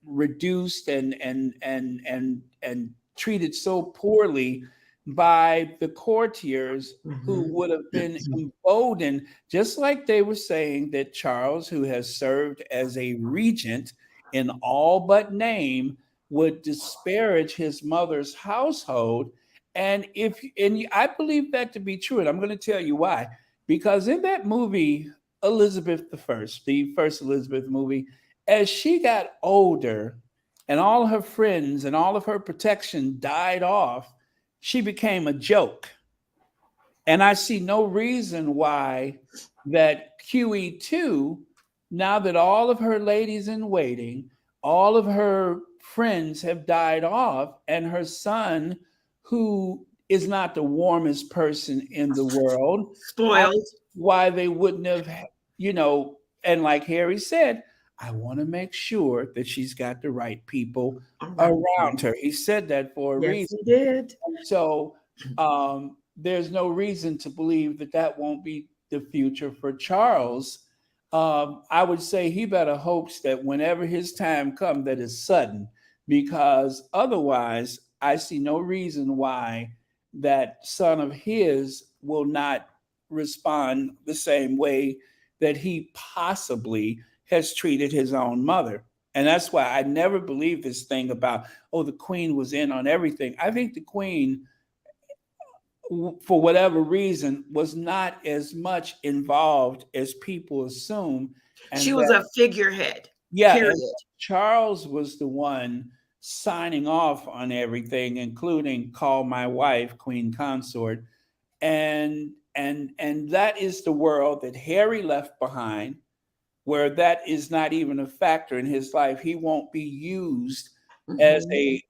reduced and treated so poorly by the courtiers who would have been emboldened, just like they were saying that Charles, who has served as a regent in all but name, would disparage his mother's household. And I believe that to be true, and I'm going to tell you why. Because in that movie, Elizabeth I, the first Elizabeth movie, as she got older and all her friends and all of her protection died off, she became a joke. And I see no reason why that QE2, now that all of her ladies in waiting, all of her friends have died off, and her son, who is not the warmest person in the world, spoiled, why they wouldn't have, and like Harry said, I want to make sure that she's got the right people around her. He said that for a reason. He did. So there's no reason to believe that won't be the future for Charles. I would say he better hopes that whenever his time comes, that is sudden, because otherwise I see no reason why that son of his will not respond the same way that he possibly has treated his own mother. And that's why I never believed this thing about, the Queen was in on everything. I think the Queen, for whatever reason, was not as much involved as people assume. And she was a figurehead. Yeah, and Charles was the one signing off on everything, including call my wife Queen Consort. And that is the world that Harry left behind, where that is not even a factor in his life. He won't be used as a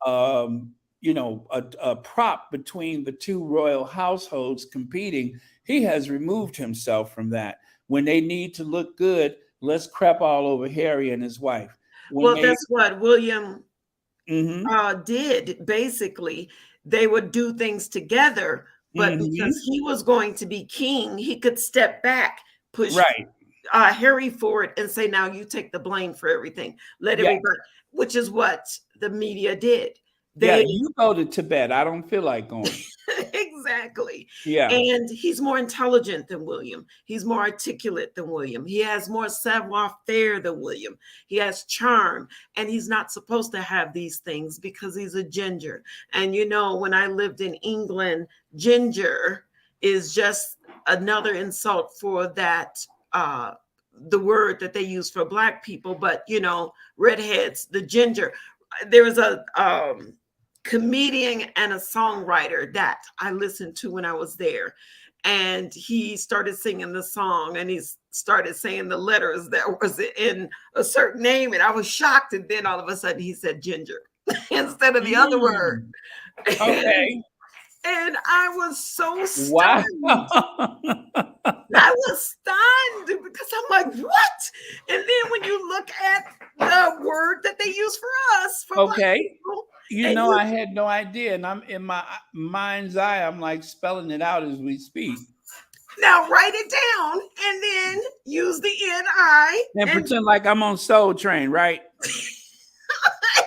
prop between the two royal households competing. He has removed himself from that. When they need to look good, let's crap all over Harry and his wife. That's what William did. Basically, they would do things together, but because he was going to be king, he could step back, push Harry forward and say, now you take the blame for everything. Let everybody, which is what the media did. You go to Tibet. I don't feel like going. Exactly. Yeah. And he's more intelligent than William. He's more articulate than William. He has more savoir-faire than William. He has charm. And he's not supposed to have these things because he's a ginger. And when I lived in England, ginger is just another insult for that, the word that they use for Black people. But, redheads, the ginger. There was a comedian and a songwriter that I listened to when I was there. And he started singing the song and he started saying the letters that was in a certain name. And I was shocked. And then all of a sudden he said ginger instead of the other word. Okay. And I was so Wow. stunned. I was stunned because I'm like, what? And then when you look at the word that they use for us, for Black Okay. people, You and know, I had no idea. And I'm in my mind's eye, I'm like spelling it out as we speak. now write it down and then use the NI And pretend like I'm on Soul Train, right?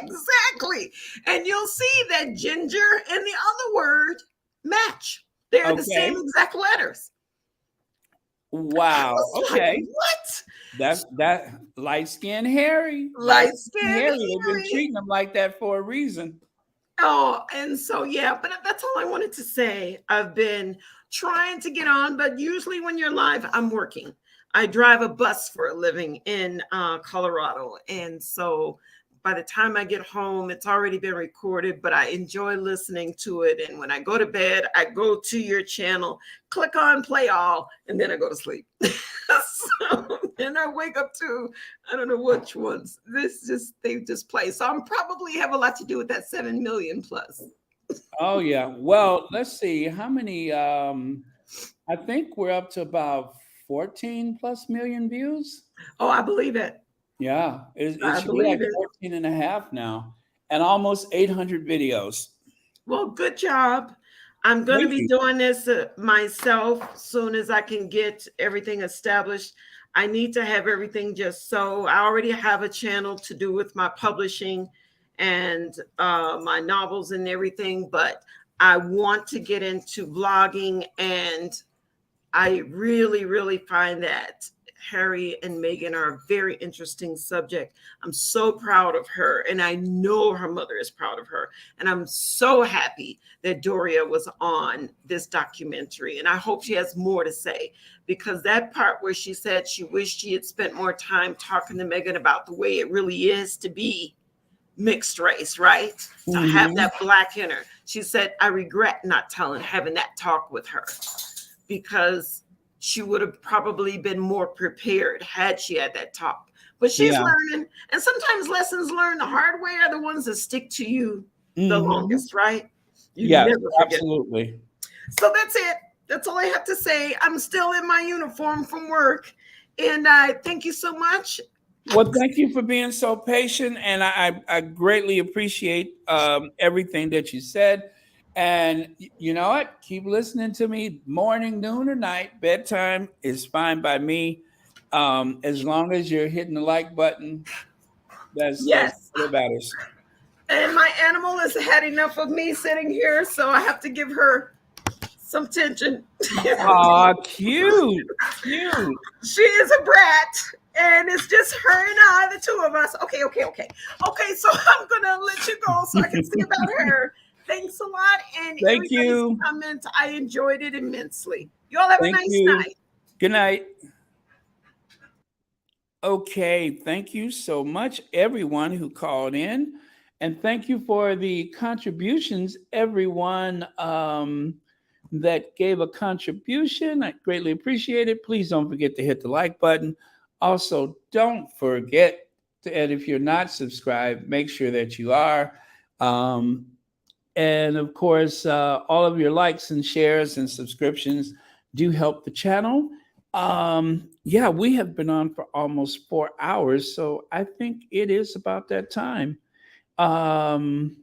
exactly. And you'll see that ginger and the other word match. They're the same Okay. exact letters. I Wow. was like, Okay. what? That's that light skinned Harry. Light-skinned Harry. They've been Harry. treating him like that for a reason. Oh, and so yeah, but that's all I wanted to say. I've been trying to get on, but usually when you're live, I'm working. I drive a bus for a living in Colorado, and so by the time I get home, it's already been recorded. But I enjoy listening to it, and when I go to bed, I go to your channel, click on play all, and then I go to sleep. So then I wake up to I don't know which ones. They just play. So I'm probably have a lot to do with that 7 million plus. Oh yeah. Well, let's see how many. I think we're up to about 14 plus million views. Oh, I believe it. Yeah, it I should be like believe it. 14 and a half now, and almost 800 videos. Well, good job. I'm going to Thank be you. doing this myself soon as I can get everything established. I need to have everything just so I already have a channel to do with my publishing and my novels and everything, but I want to get into vlogging, and I really, really find that Harry and Meghan are a very interesting subject. I'm so proud of her, and I know her mother is proud of her. And I'm so happy that Doria was on this documentary. And I hope she has more to say, because that part where she said she wished she had spent more time talking to Meghan about the way it really is to be mixed race, right? To have Mhm. that Black in her. She said, I regret not having that talk with her, because she would have probably been more prepared had she had that talk. But she's Yeah. learning. And sometimes lessons learned the hard way are the ones that stick to you the Mhm. longest, right? You Yes, never forget. absolutely. So that's it. That's all I have to say. I'm still in my uniform from work. And I thank you so much. Well, thank you for being so patient, and I greatly appreciate everything that you said. And you know what? Keep listening to me, morning, noon, or night. Bedtime is fine by me, as long as you're hitting the like button. That's Yes. what matters. And my animal has had enough of me sitting here, so I have to give her some attention. Aw, cute, cute. She is a brat, and it's just her and I, the two of us. Okay. So I'm gonna let you go so I can see about her. Thanks a lot, and Thank everybody's you. comments. I enjoyed it immensely. You all have a Thank nice you. night. Good night. Okay, thank you so much, everyone who called in. And thank you for the contributions, everyone that gave a contribution. I greatly appreciate it. Please don't forget to hit the like button. Also, don't forget that if you're not subscribed, make sure that you are. Um, and of course, all of your likes and shares and subscriptions do help the channel. Yeah, we have been on for almost 4 hours, so I think it is about that time. Um,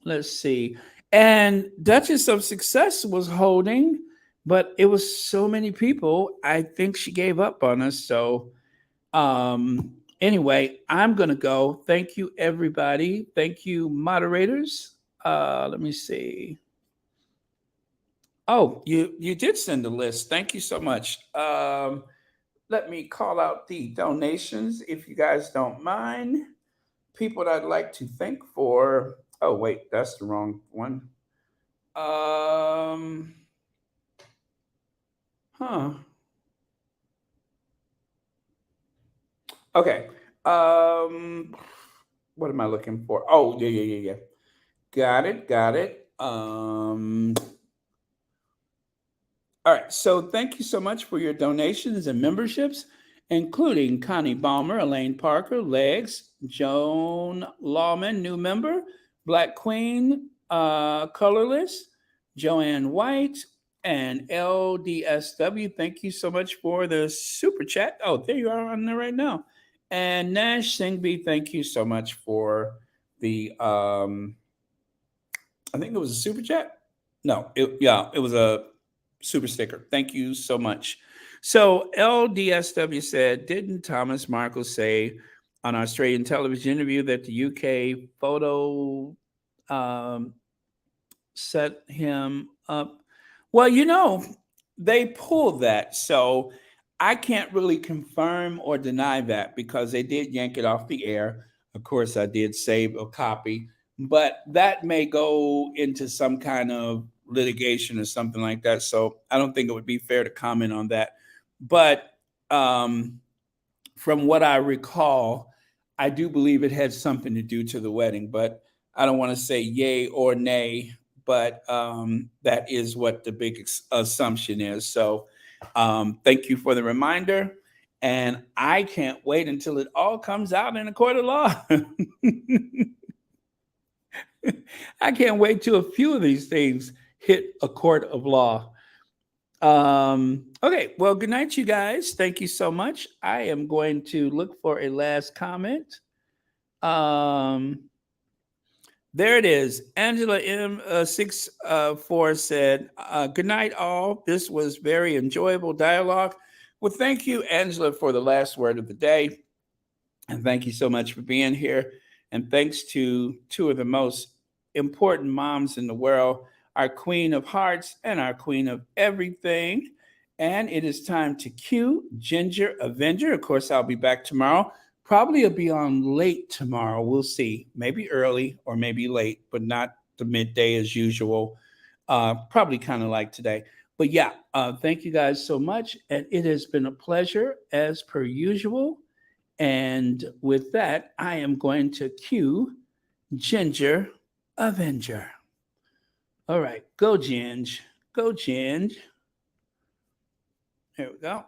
let's see. And Duchess of Success was holding, but it was so many people. I think she gave up on us. So, anyway, I'm going to go. Thank you, everybody. Thank you, moderators. Let me see. Oh, you did send a list. Thank you so much. Let me call out the donations, if you guys don't mind. People that I'd like to thank for. Oh, wait, that's the wrong one. Huh. Okay. What am I looking for? Oh, yeah. Got it. All right. So thank you so much for your donations and memberships, including Connie Balmer, Elaine Parker, Legs, Joan Lawman, new member, Black Queen, Colorless, Joanne White, and LDSW. Thank you so much for the super chat. Oh, there you are on there right now. And Nash Singby, thank you so much for the I think it was a super chat. No, it was a super sticker. Thank you so much. So LDSW said, didn't Thomas Markle say on Australian television interview that the UK photo set him up? Well, they pulled that. So I can't really confirm or deny that because they did yank it off the air. Of course, I did save a copy, but that may go into some kind of litigation or something like that. So I don't think it would be fair to comment on that. But from what I recall, I do believe it had something to do to the wedding, but I don't want to say yay or nay, but that is what the big assumption is. So thank you for the reminder. And I can't wait until it all comes out in a court of law. I can't wait till a few of these things hit a court of law. Okay, well, good night, you guys. Thank you so much. I am going to look for a last comment. There it is. Angela M64 said, good night, all. This was very enjoyable dialogue. Well, thank you, Angela, for the last word of the day. And thank you so much for being here. And thanks to two of the most important moms in the world, our Queen of Hearts and our Queen of Everything. And it is time to cue Ginger Avenger. Of course, I'll be back tomorrow. Probably it'll be on late tomorrow. We'll see. Maybe early or maybe late, but not the midday as usual. Probably kind of like today. But yeah, thank you guys so much. And it has been a pleasure as per usual. And with that, I am going to cue Ginger Avenger. All right, go Ginge. Go Ginge. There we go.